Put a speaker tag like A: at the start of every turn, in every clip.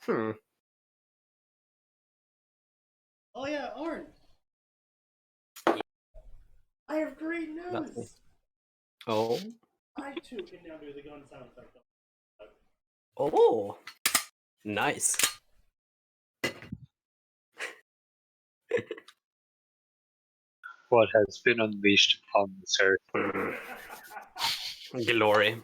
A: Hmm.
B: Oh yeah, Arn. I have great
A: That's me.
B: news.
A: Oh.
B: I too can now do the gun sound effect.
A: Oh. Nice.
C: What has been unleashed upon this earth?
A: Glory.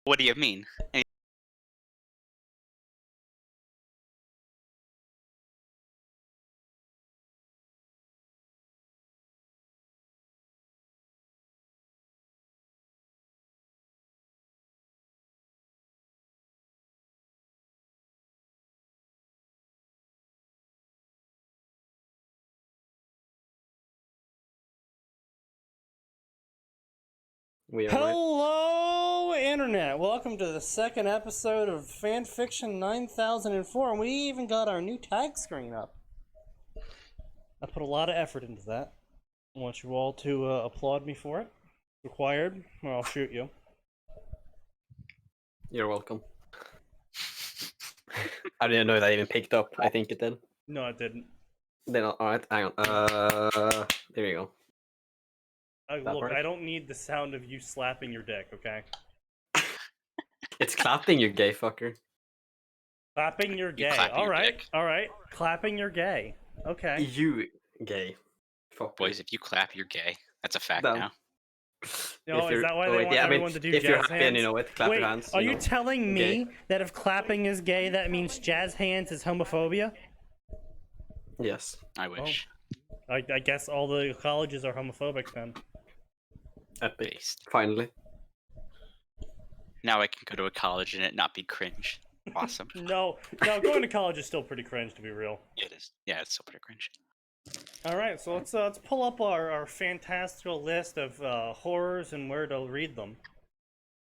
D: What do you mean?
A: We are live.
B: Hello, Internet! Welcome to the second episode of Fanfiction 9004, and we even got our new tag screen up. I put a lot of effort into that. I want you all to applaud me for it. Required, or I'll shoot you.
A: You're welcome. I didn't know that even picked up. I think it did.
B: No, it didn't.
A: Then alright, hang on. There you go.
B: Look,
A: works.
B: I don't need the sound of you slapping your dick, okay?
A: It's clapping, you gay fucker.
B: Clapping your gay.
D: clapping your dick.
B: Alright. Clapping your gay. Okay.
A: You gay. Fuck.
D: Boys, if you clap, you're gay. That's a fact
A: No.
D: now.
B: No, is that why they want everyone to do
A: if
B: jazz
A: you're happy
B: hands?
A: and you know it, clap
B: Wait,
A: your hands.
B: are you
A: know.
B: telling me
A: gay.
B: that if clapping is gay, that means jazz hands is homophobia?
A: Yes.
D: I wish.
B: I guess all the colleges are homophobic then.
A: Epic.
D: Based.
A: Finally.
D: Now I can go to a college and it not be cringe. Awesome.
B: No, going to college is still pretty cringe, to be real.
D: Yeah, it is. Yeah, it's still pretty cringe.
B: All right, so let's pull up our fantastical list of horrors and where to read them,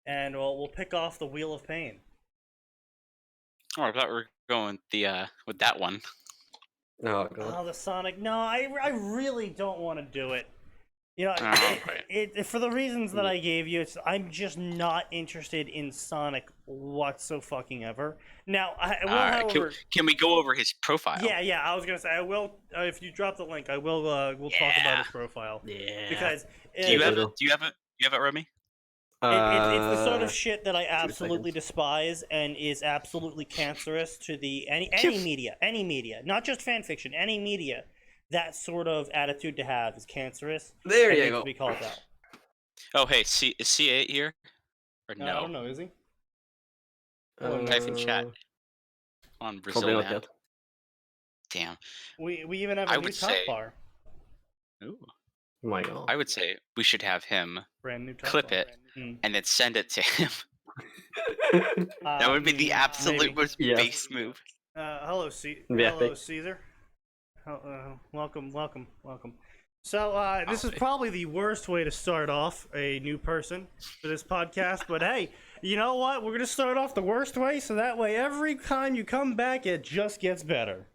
B: and we'll pick off the Wheel of Pain.
D: Oh, I thought we were going with that one.
A: Oh god.
B: Oh, the Sonic. No, I really don't want to do it. You know,
D: right.
B: for the reasons that I gave you, I'm just not interested in Sonic whatsoever. Now, I will, however,
D: can we go over his profile?
B: yeah, I was gonna say I will. If you drop the link, I will. We'll talk about his profile.
A: Yeah.
B: Because
D: Do you have it, Romy?
B: it's the sort of shit that I absolutely despise and is absolutely cancerous to the any media, not just fan fiction, any media. That sort of attitude to have is cancerous.
A: There you
B: needs
A: go.
B: to be called out.
D: Oh, hey, is C8 here? Or no?
B: I don't know. Is he?
D: Type in chat. On Brazil
A: Probably not
D: map.
A: yet.
D: Damn.
B: We even have
D: I
B: a new
D: would
B: top
D: say-
B: bar.
D: Ooh.
A: Oh my god.
D: I would say we should have him
B: Brand new top
D: clip
B: bar.
D: it and then send it to him.
B: Uh,
D: That would be the absolute
B: maybe.
D: most
A: Yeah.
D: base move.
B: Hello,
A: Be
B: hello,
A: epic.
B: Caesar. Welcome. So this is probably the worst way to start off a new person for this podcast, but hey, you know what? We're gonna start off the worst way, so that way every time you come back, it just gets better.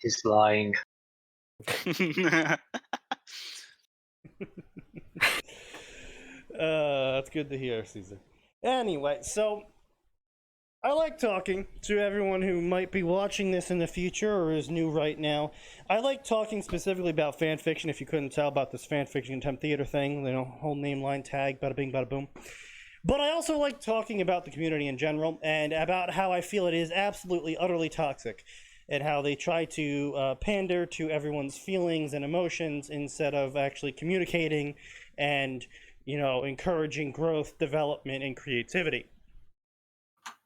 C: He's lying.
B: That's good to hear, Caesar. Anyway, so I like talking to everyone who might be watching this in the future or is new right now. I like talking specifically about fan fiction, if you couldn't tell about this Fanfiction Contempt theater thing, you know, whole name, line, tag, bada bing, bada boom. But I also like talking about the community in general and about how I feel it is absolutely, utterly toxic and how they try to pander to everyone's feelings and emotions instead of actually communicating and, you know, encouraging growth, development, and creativity.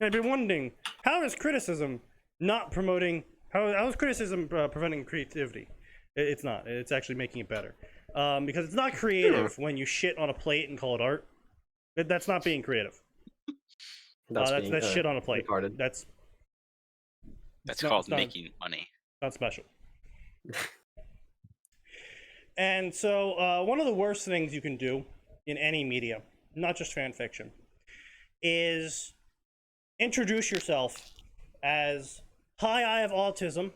B: I've been wondering, how is criticism not promoting? How is criticism preventing creativity? It's not. It's actually making it better. Because it's not creative when you shit on a plate and call it art. That's not being creative. That's shit on a plate.
A: Retarded.
B: That's
D: called making money.
B: not special. And so, one of the worst things you can do in any media, not just fan fiction, is introduce yourself as, hi, I have autism.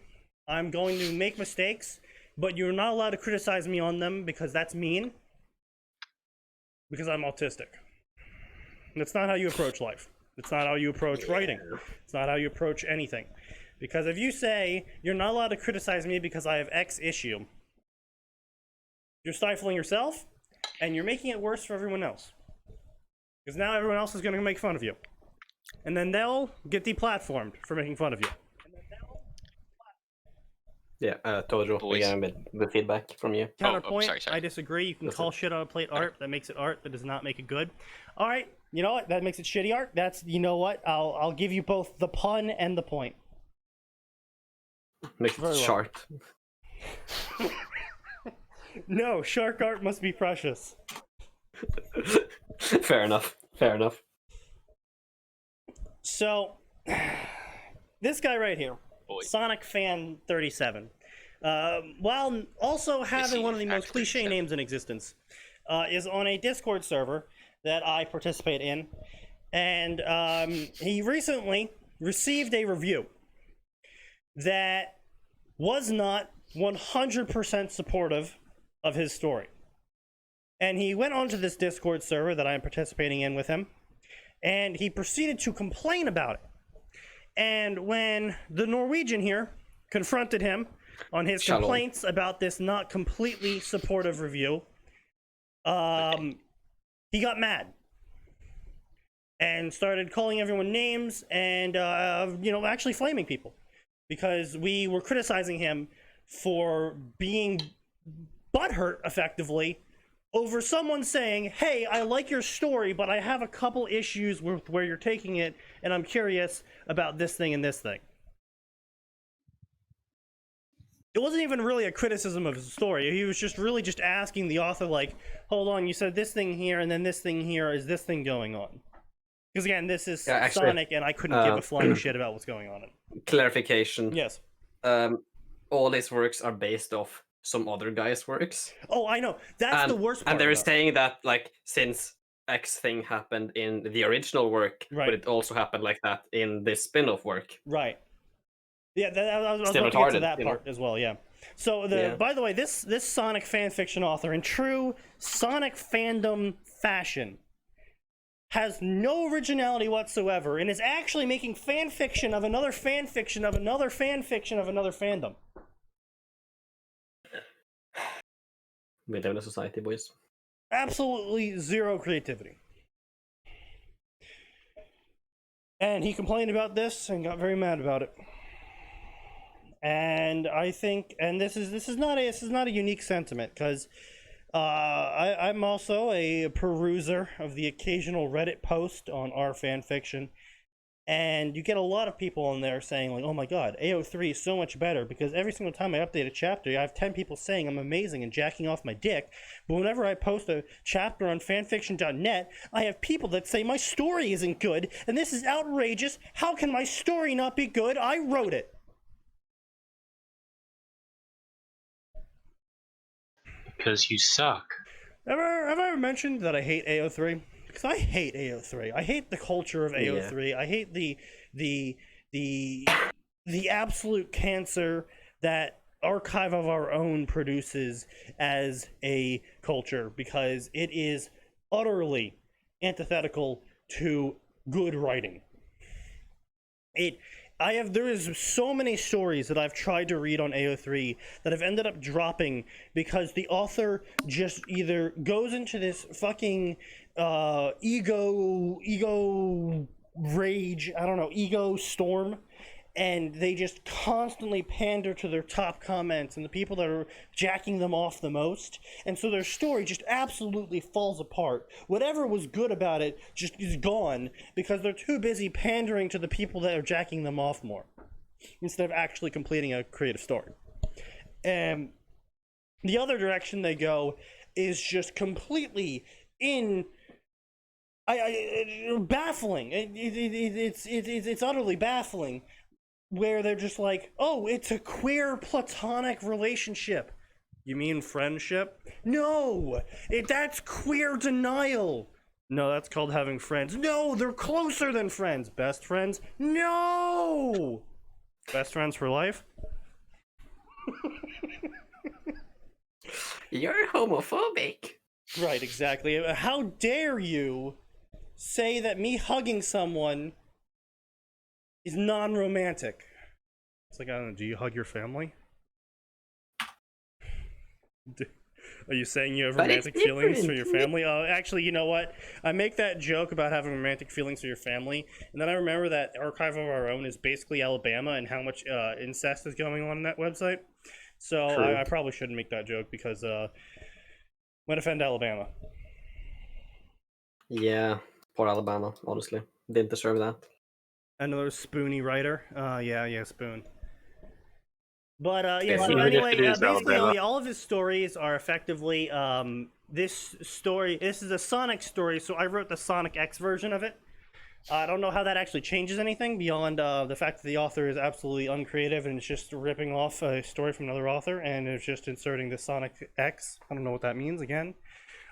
B: I'm going to make mistakes, but you're not allowed to criticize me on them because that's mean. Because I'm autistic. That's not how you approach life. It's not how you approach writing. It's not how you approach anything. Because if you say, you're not allowed to criticize me because I have X issue, you're stifling yourself, and you're making it worse for everyone else. Because now everyone else is going to make fun of you. And then they'll get deplatformed for making fun of you.
A: Yeah, Tojo,
D: Boys.
A: began with feedback from you.
B: Counterpoint,
D: sorry.
B: I disagree. You can
A: That's
B: call
A: it.
B: shit on a plate art. That makes it art. That does not make it good. All right, you know what? That makes it shitty art. That's, you know what? I'll give you both the pun and the point.
A: Makes
B: Very
A: it
B: well.
A: short.
B: No, shark art must be precious.
A: Fair enough. Fair enough.
B: So, this guy right here,
D: Boy.
B: Sonic Fan 37, while also having one of the most
D: Fact
B: cliche
D: 37.
B: names in existence, is on a Discord server that I participate in, and he recently received a review that was not 100% supportive of his story. And he went onto this Discord server that I'm participating in with him, and he proceeded to complain about it. And when the Norwegian here confronted him on his
A: Shalom.
B: complaints about this not completely supportive review, he got mad and started calling everyone names and, actually flaming people because we were criticizing him for being butthurt, effectively, over someone saying, hey, I like your story, but I have a couple issues with where you're taking it, and I'm curious about this thing and this thing. It wasn't even really a criticism of his story. He was just really just asking the author, like, hold on, you said this thing here, and then this thing here. Is this thing going on? Because, again, this is Sonic, and I couldn't give a flying shit about what's going on.
A: Clarification.
B: Yes.
A: All his works are based off some other guy's works.
B: Oh, I know. That's the worst part.
A: And they're
B: about it.
A: saying that, like, since X thing happened in the original work,
B: Right.
A: but it also happened like that in this spin-off work.
B: Right. Yeah, I was
A: Still
B: about to get to
A: retarded,
B: that
A: you know?
B: part as well, yeah. So, by the way, this Sonic fanfiction author, in true Sonic fandom fashion, has no originality whatsoever and is actually making fanfiction of another fanfiction of another fanfiction of another fandom.
A: We live in a society, boys.
B: Absolutely zero creativity. And he complained about this and got very mad about it. And I think, and this is not a unique sentiment, because I'm also a peruser of the occasional Reddit post on our fanfiction, and you get a lot of people on there saying, like, oh my god, AO3 is so much better, because every single time I update a chapter, I have 10 people saying I'm amazing and jacking off my dick, but whenever I post a chapter on fanfiction.net, I have people that say my story isn't good, and this is outrageous, how can my story not be good? I wrote it.
C: Because you suck.
B: Have I ever mentioned that I hate AO3? Because I hate AO3. I hate the culture of AO3. Yeah. I hate the absolute cancer that Archive of Our Own produces as a culture, because it is utterly antithetical to good writing. There is so many stories that I've tried to read on AO3 that have ended up dropping because the author just either goes into this fucking ego rage, I don't know, ego storm, and they just constantly pander to their top comments and the people that are jacking them off the most, and so their story just absolutely falls apart. Whatever was good about it just is gone because they're too busy pandering to the people that are jacking them off more instead of actually completing a creative story. And the other direction they go is just completely baffling. It's utterly baffling, where they're just like, oh, it's a queer platonic relationship. You mean friendship? No! That's queer denial! No, that's called having friends. No, they're closer than friends. Best friends? No! Best friends for life?
A: You're homophobic.
B: Right, exactly. How dare you say that me hugging someone is non-romantic? It's like, I don't know, do you hug your family? Are you saying you have
A: But
B: romantic
A: it's
B: feelings for your
A: different.
B: family? Oh, actually, you know what? I make that joke about having romantic feelings for your family, and then I remember that Archive of Our Own is basically Alabama and how much incest is going on that website. So
A: True.
B: I probably shouldn't make that joke because might offend Alabama.
A: Yeah, poor Alabama, honestly. Didn't deserve that.
B: Another spoony writer. Yeah, Spoon. But yeah,
A: Yeah,
B: so
A: even
C: if
B: anyway,
C: it is
B: basically,
C: Alabama.
B: all of his stories are effectively this story. This is a Sonic story, so I wrote the Sonic X version of it. I don't know how that actually changes anything beyond the fact that the author is absolutely uncreative and it's just ripping off a story from another author and it's just inserting the Sonic X. I don't know what that means. Again,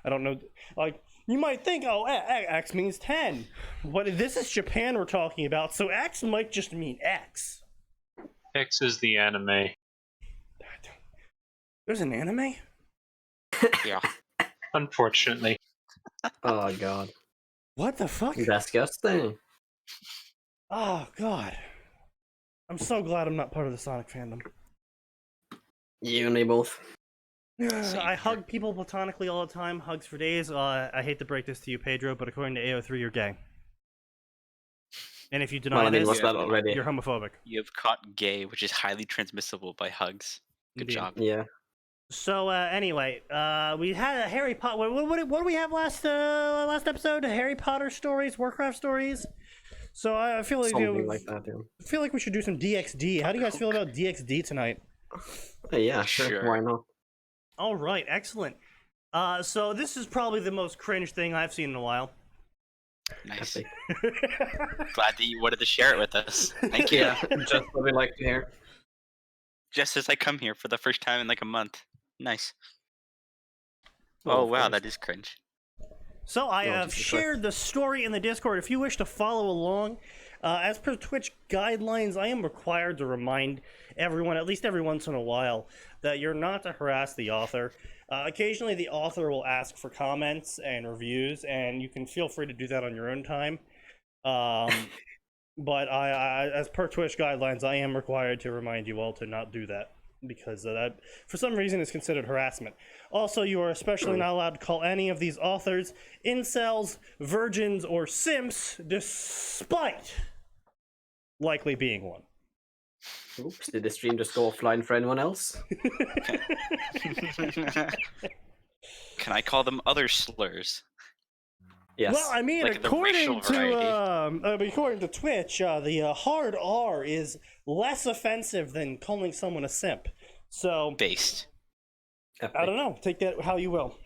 B: I don't know. Like, you might think, oh, X means 10. But this is Japan we're talking about, so X might just mean X.
C: X is the anime.
B: There's an anime?
D: Yeah.
C: Unfortunately.
A: Oh god.
B: What the fuck?
A: Disgusting.
B: Oh, God. I'm so glad I'm not part of the Sonic fandom.
A: You and me both.
B: I hug people platonically all the time, hugs for days. I hate to break this to you, Pedro, but according to AO3, you're gay. And if you deny
A: Well, I mean,
B: this,
A: was that already?
B: you're homophobic.
D: You have caught gay, which is highly transmissible by hugs. Good
B: Indeed.
D: job.
A: Yeah.
B: So anyway, we had a Harry Potter. What do we have last episode? Harry Potter stories, Warcraft stories. So I feel like
A: Something like that, yeah.
B: I feel like we should do some DxD. How do you guys feel about DxD tonight?
A: Yeah, sure. Why not?
B: All right, excellent. So this is probably the most cringe thing I've seen in a while.
D: Nice.
A: Epic.
D: Glad that you wanted to share it with us. Thank you.
A: Yeah, just what we like to hear.
D: Just as I come here for the first time in like a month. Nice.
A: Well,
D: Oh
A: of
D: wow,
A: course.
D: that is cringe.
B: So I
A: Oh,
B: have
A: Jesus
B: shared the story in the Discord. If you wish to follow along, as per Twitch guidelines, I am required to remind everyone, at least every once in a while, that you're not to harass the author. Occasionally, the author will ask for comments and reviews, and you can feel free to do that on your own time. But I, as per Twitch guidelines, I am required to remind you all to not do that because that, for some reason, is considered harassment. Also, you are especially not allowed to call any of these authors incels, virgins, or simps, despite likely being one.
A: Oops, did the stream just go offline for anyone else?
D: Can I call them other slurs?
A: Yes.
B: Well, I mean,
D: Like the racial
B: according to Twitch, the hard R is less offensive than calling someone a simp. So
D: Based.
A: Epic.
B: I don't know. Take that how you will.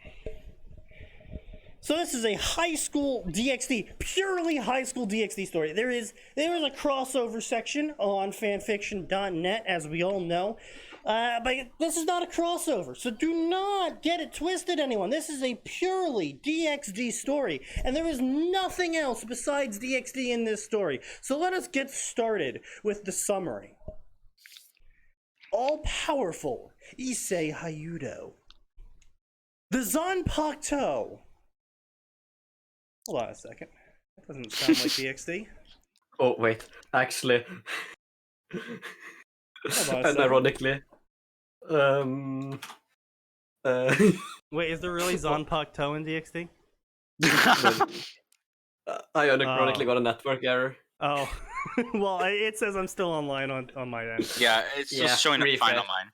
B: So this is a high school DxD, purely high school DxD story. There is a crossover section on fanfiction.net, as we all know. But this is not a crossover, so do not get it twisted, anyone. This is a purely DxD story, and there is nothing else besides DxD in this story. So let us get started with the summary. All-powerful Issei Hayudo. The Zanpakuto. Hold on a second. That doesn't sound like DxD.
A: Oh, wait. Actually.
B: Hold on a
A: And
B: second.
A: ironically.
B: Wait, is there really Zanpakuto in DxD?
A: I unironically got a network error.
B: Oh, well, it says I'm still online on my end.
D: Yeah, it's
A: Yeah,
D: just showing up fine
A: refresh.
D: on mine.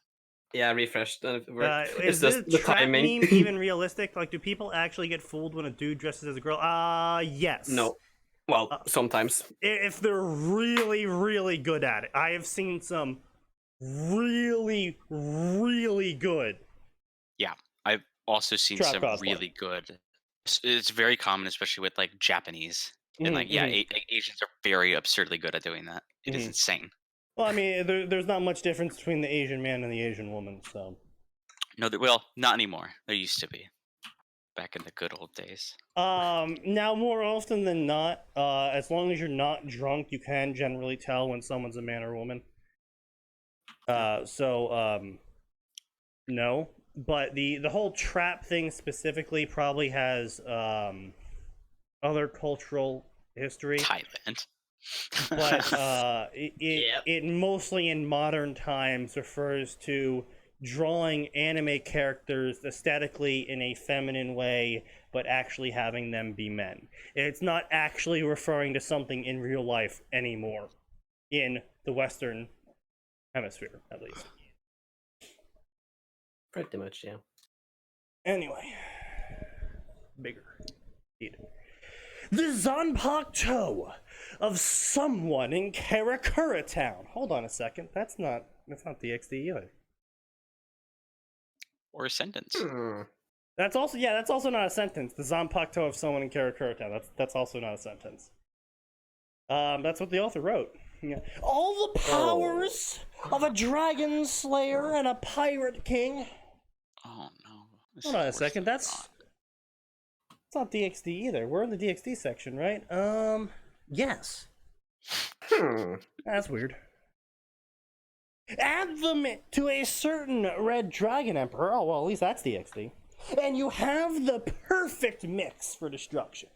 A: Yeah, refreshed.
B: Is
A: It's
B: this
A: just the
B: trap
A: timing.
B: meme even realistic? Like, do people actually get fooled when a dude dresses as a girl? Yes.
A: No. Well, sometimes.
B: If they're really, really good at it. I have seen some really, really good.
D: Yeah, I've also seen
B: Trap
D: some
B: cosplay.
D: really good. It's very common, especially with like Japanese. And like, yeah, Asians are very absurdly good at doing that. It is insane.
B: Well, I mean, there's not much difference between the Asian man and the Asian woman, so.
D: No, well, not anymore. There used to be. Back in the good old days.
B: Now more often than not, as long as you're not drunk, you can generally tell when someone's a man or woman. No, but the whole trap thing specifically probably has other cultural history.
D: Thailand.
B: But it mostly in modern times refers to drawing anime characters aesthetically in a feminine way, but actually having them be men. It's not actually referring to something in real life anymore, in the Western Hemisphere, at least.
A: Pretty much, yeah.
B: Anyway, bigger. The Zanpakuto of someone in Karakura Town. Hold on a second. That's not DxD either.
D: Or a sentence.
B: That's also not a sentence. The Zanpakuto of someone in Karakura Town. That's also not a sentence. That's what the author wrote. Yeah. All the powers of a dragon slayer and a pirate king.
D: Oh no.
B: Hold on a second. That's not DxD either. We're in the DxD section, right? Yes. That's weird. Add them to a certain red dragon emperor. Oh, well, at least that's DxD. And you have the perfect mix for destruction.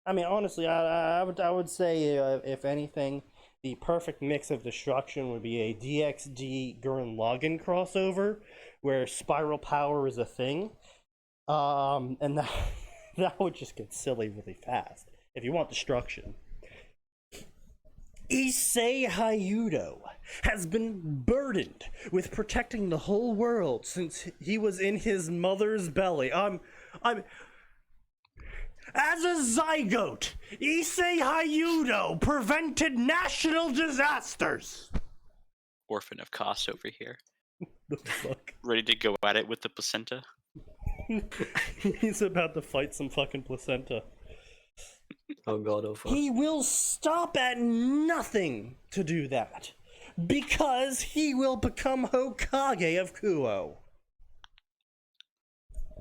B: I mean, honestly, I would say, if anything, the perfect mix of destruction would be a DxD Gurren Lagann crossover, where spiral power is a thing. And that would just get silly really fast, if you want destruction. Issei Hayudo has been burdened with protecting the whole world since he was in his mother's belly. As a zygote, Issei Hayudo prevented national disasters.
D: Orphan of cost over here.
B: The fuck?
D: Ready to go at it with the placenta.
B: He's about to fight some fucking placenta.
A: Oh god, oh fuck.
B: He will stop at nothing to do that, because he will become Hokage of Kuo.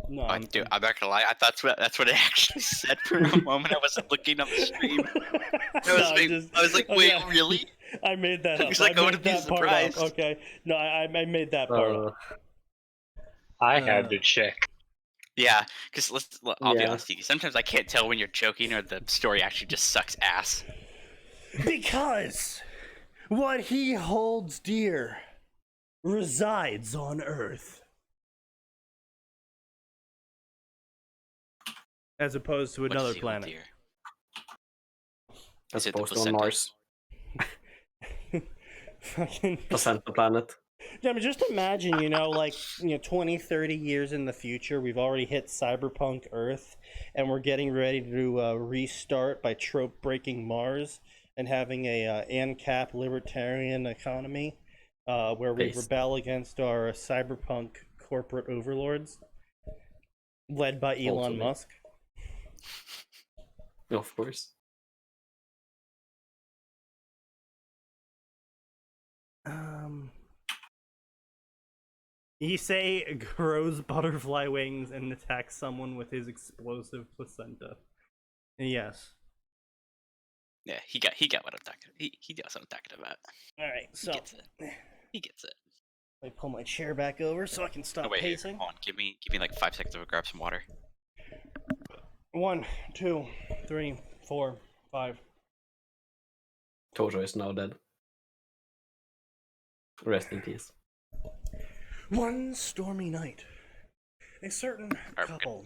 B: No,
D: I'm not gonna lie. I thought that's what it actually said for a moment. I wasn't looking up the stream. I was like, wait,
B: yeah.
D: really?
B: I made that up.
D: He's like, I wouldn't be surprised.
B: Okay, no, I made that part up.
C: I had to check.
D: Yeah, because I'll be
A: Yeah.
D: honest with you. Sometimes I can't tell when you're joking or the story actually just sucks ass.
B: Because what he holds dear resides on Earth. As opposed to
D: What
B: another
D: does he hold
B: planet.
D: dear?
A: As
D: Is it the
A: opposed to on
D: placenta?
A: Mars.
B: Fucking
A: Placenta planet.
B: I mean, just imagine, 20, 30 years in the future, we've already hit cyberpunk Earth, and we're getting ready to restart by trope-breaking Mars and having a ANCAP libertarian economy where we
A: Based.
B: rebel against our cyberpunk corporate overlords, led by Elon
A: Ultimate.
B: Musk.
A: Of course.
B: Issei grows butterfly wings and attacks someone with his explosive placenta. Yes.
D: Yeah, he got what I'm talking. He knows what I'm talking about.
B: All right,
D: He
B: so
D: gets it. He gets it.
B: let me pull my chair back over so I can stop
D: Oh wait, here,
B: pacing.
D: hold on. Give me like 5 seconds to grab some water.
B: 1, 2, 3, 4, 5.
A: Tojo is now dead. Rest in peace.
B: One stormy night, a certain
D: Alright,
B: couple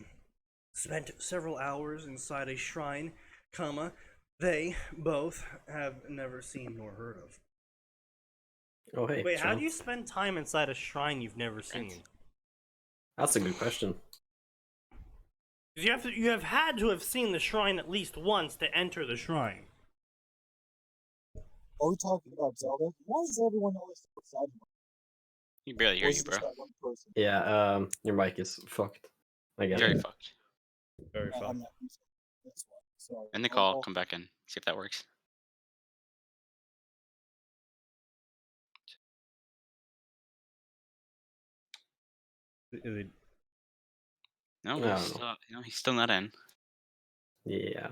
B: spent several hours inside a shrine, they both have never seen nor heard of.
A: Oh hey.
B: Wait, how
A: Sean.
B: do you spend time inside a shrine you've never seen?
A: That's a good question.
B: 'Cause you have had to have seen the shrine at least once to enter the shrine.
E: Are we talking about Zelda? Why is everyone always outside?
D: He barely hear
E: Or
D: you,
E: is it
D: bro.
E: just that one person?
A: Yeah, your mic is fucked. Again.
D: Very fucked.
B: Very
E: I'm
B: fun.
E: not using it. That's why. Sorry.
D: End the call. Come back in. See if that works.
B: Is it?
D: No,
A: I don't
D: he's still, he's still not in.
A: Yeah.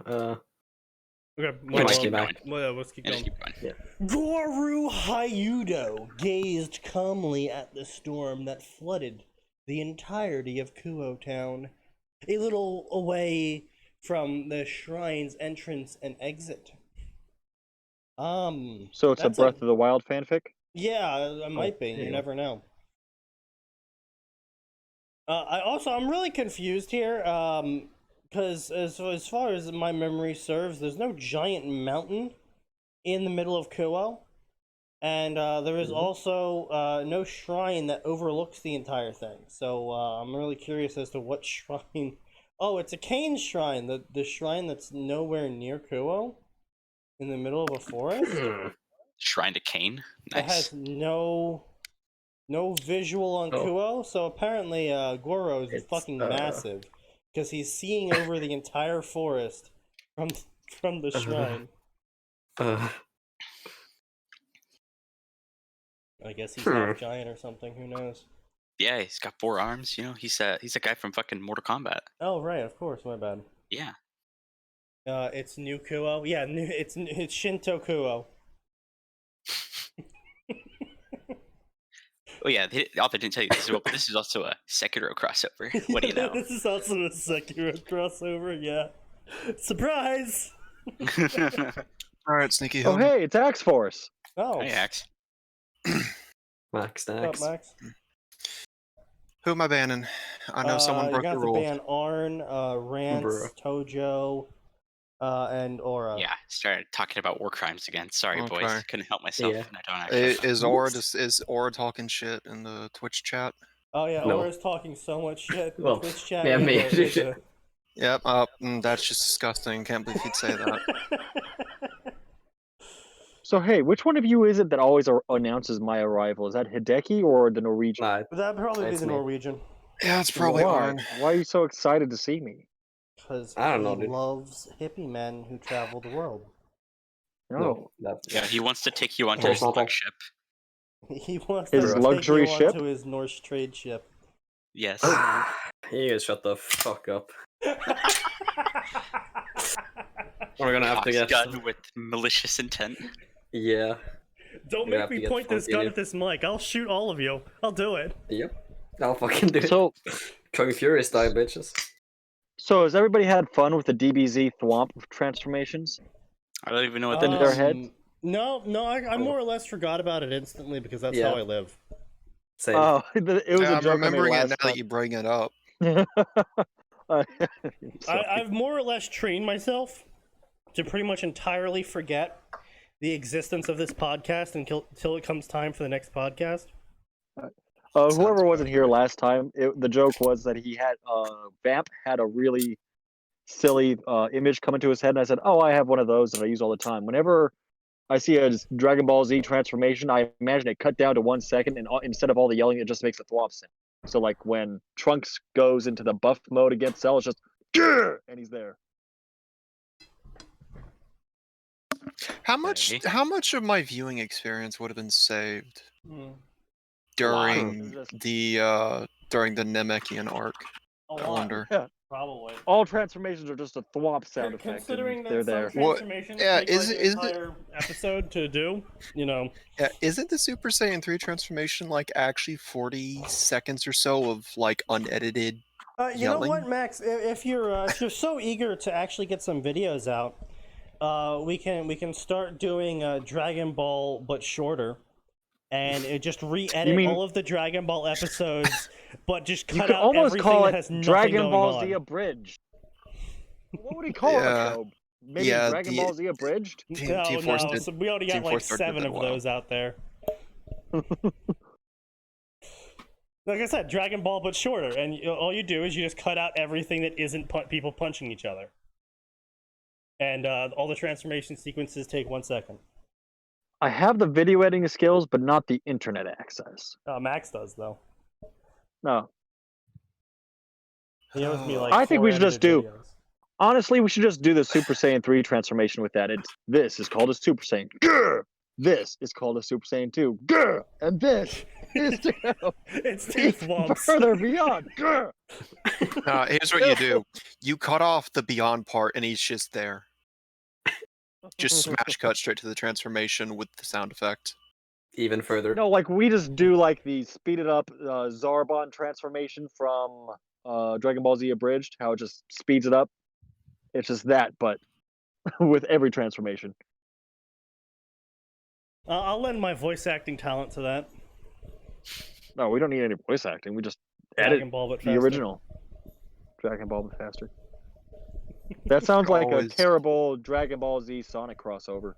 B: Okay,
A: He might get back.
B: let's keep
D: Yeah, just
B: going.
D: keep going.
B: Goru Hayudo gazed calmly at the storm that flooded the entirety of Kuo Town, a little away from the shrine's entrance and exit.
F: So it's a
B: that's
F: Breath of the Wild fanfic?
B: Yeah, it might be. You
A: yeah.
B: never know. I'm really confused here, because as far as my memory serves, there's no giant mountain in the middle of Kuo, and there is also no shrine that overlooks the entire thing. So I'm really curious as to what shrine. Oh, it's a cane shrine, the shrine that's nowhere near Kuo, in the middle of a forest.
D: Shrine to Cain.
B: It has
D: Nice.
B: no visual on Kuo, so apparently Goro is
A: It's,
B: fucking massive, because he's seeing over the entire forest from the shrine. I guess he's half giant or something. Who knows?
D: Yeah, he's got 4 arms. You know, he's a guy from fucking Mortal Kombat.
B: Oh right, of course. My bad.
D: Yeah.
B: It's New Kuo. Yeah, it's Shinto Kuo.
D: Oh yeah, the author didn't tell you this as well, but this is also a Sekiro crossover. What do you know?
B: This is also a Sekiro crossover. Yeah. Surprise!
F: All right, Sneaky
G: Oh,
F: Hill.
G: hey, it's Axe Force.
B: Oh.
D: Hey, Axe.
A: Max
B: What's
A: Stacks.
B: up, Max?
F: Who am I banning? I know someone broke
B: you
F: the
B: got
F: rule.
B: to ban Arn, Rance,
A: Bruh.
B: Tojo, and Aura.
D: Yeah, started talking about war crimes again. Sorry, boys.
F: Okay.
D: Couldn't help myself.
A: Yeah.
D: And I don't actually.
F: Is Aura talking shit in the Twitch chat?
B: Oh yeah,
A: No.
B: Aura's talking so much shit. in
A: Well,
B: Twitch chat.
A: yeah,
B: we
A: maybe.
B: have to- we have to-
F: Yep. That's just disgusting. Can't believe he'd say that.
G: So, hey, which one of you is it that always announces my arrival? Is that Hideki or the Norwegian?
A: Nah,
B: That'd probably be
A: It's
B: the
A: me.
B: Norwegian,
F: Yeah, it's probably
G: Why?
F: Arn.
G: Why are you so excited to see me?
B: because
A: I don't know,
B: he
A: dude.
B: loves hippie men who travel the world.
G: No.
D: Yeah, he wants to take you onto
A: Oh,
D: his
A: Papa.
D: flagship.
B: He wants
G: His
B: to
G: luxury
B: take you
G: ship?
B: onto his Norse trade ship.
D: Yes.
A: you guys shut the fuck up. We're gonna have to
D: Cox
A: get.
D: gun with malicious intent.
A: Yeah.
B: Don't
A: We're gonna
B: make
A: have to
B: me
A: get
B: point this
A: funky
B: gun
A: here.
B: at this mic. I'll shoot all of you. I'll do it.
A: Yep. I'll fucking do it.
G: So,
A: Kung Fury style, bitches.
G: has everybody had fun with the DBZ Thwomp transformations?
D: I don't even know what
G: In
D: that
G: their
D: is.
G: head?
B: No, I more or less forgot about it instantly because that's
A: Yeah.
B: how I live.
A: Same.
G: Oh, it was
F: Yeah,
G: a
F: I'm
G: joke
F: remembering
G: I
F: it
G: made
F: now
G: last
F: that you bring it up.
G: Sorry.
B: I've more or less trained myself to pretty much entirely forget the existence of this podcast until it comes time for the next podcast.
G: Whoever wasn't here last time, the joke was that he had Vamp had a really silly image come into his head, and I said, "Oh, I have one of those that I use all the time. Whenever I see a Dragon Ball Z transformation, I imagine it cut down to 1 second, and instead of all the yelling, it just makes a thwomp sound. So, like when Trunks goes into the buff mode against Cell, it's just "Grr!" and he's there.
F: How much?
D: Okay.
F: How much of my viewing experience would have been saved
B: Hmm.
F: during
G: Lot.
F: during the Namekian arc?
B: A
F: I
B: lot,
F: wonder.
B: probably.
G: All transformations are just a thwomp sound effect.
B: Considering
G: And
B: that
G: they're
B: some
G: there.
F: What-
B: transformations
F: yeah,
B: take
F: is
B: like
F: it-
B: an
F: is it-
B: entire episode to do, you know.
F: Yeah, isn't the Super Saiyan 3 transformation like actually 40 seconds or so of like unedited?
B: You know
F: Yelling?
B: what, Max? If you're so eager to actually get some videos out, we can start doing Dragon Ball but shorter, and just re-edit
G: mean-
B: all of the Dragon Ball episodes, but just
G: You
B: cut
G: could
B: out
G: almost
B: everything
G: call
B: that
G: it
B: has nothing
G: Dragon
B: going
G: Ball
B: on.
G: Z Abridged. What would he call
F: Yeah.
G: it, though? Maybe
F: Yeah,
G: Dragon
F: the-
G: Ball Z Abridged?
F: Team
B: No,
F: Force
B: no.
F: did-
B: So we already got
F: Team
B: like
F: Force did
B: 7
F: that
B: of
F: well.
B: those out there. Like I said, Dragon Ball but shorter, and all you do is you just cut out everything that isn't people punching each other, and all the transformation sequences take 1 second.
G: I have the video editing skills, but not the internet access.
B: Max does though.
G: No.
B: He owes me like.
G: I think
B: 4
G: we should just
B: edited
G: do-
B: videos.
G: Honestly, we should just do the Super Saiyan 3 transformation with that. This is called a Super Saiyan. Grr! This is called a Super Saiyan 2. Grr! And this is to go
B: It's two thwomps.
G: further beyond. Grr!
F: Here's what you do: you cut off the beyond part, and he's just there. Just smash cut straight to the transformation with the sound effect.
A: Even further.
G: No, like we just do like the speeded up Zarbon transformation from Dragon Ball Z Abridged, how it just speeds it up. It's just that, but with every transformation.
B: I'll lend my voice acting talent to that.
G: No, we don't need any voice acting. We just
B: Dragon Ball, but
G: the
B: faster.
G: original Dragon Ball, but faster. That sounds like a
F: Always.
G: terrible Dragon Ball Z Sonic crossover.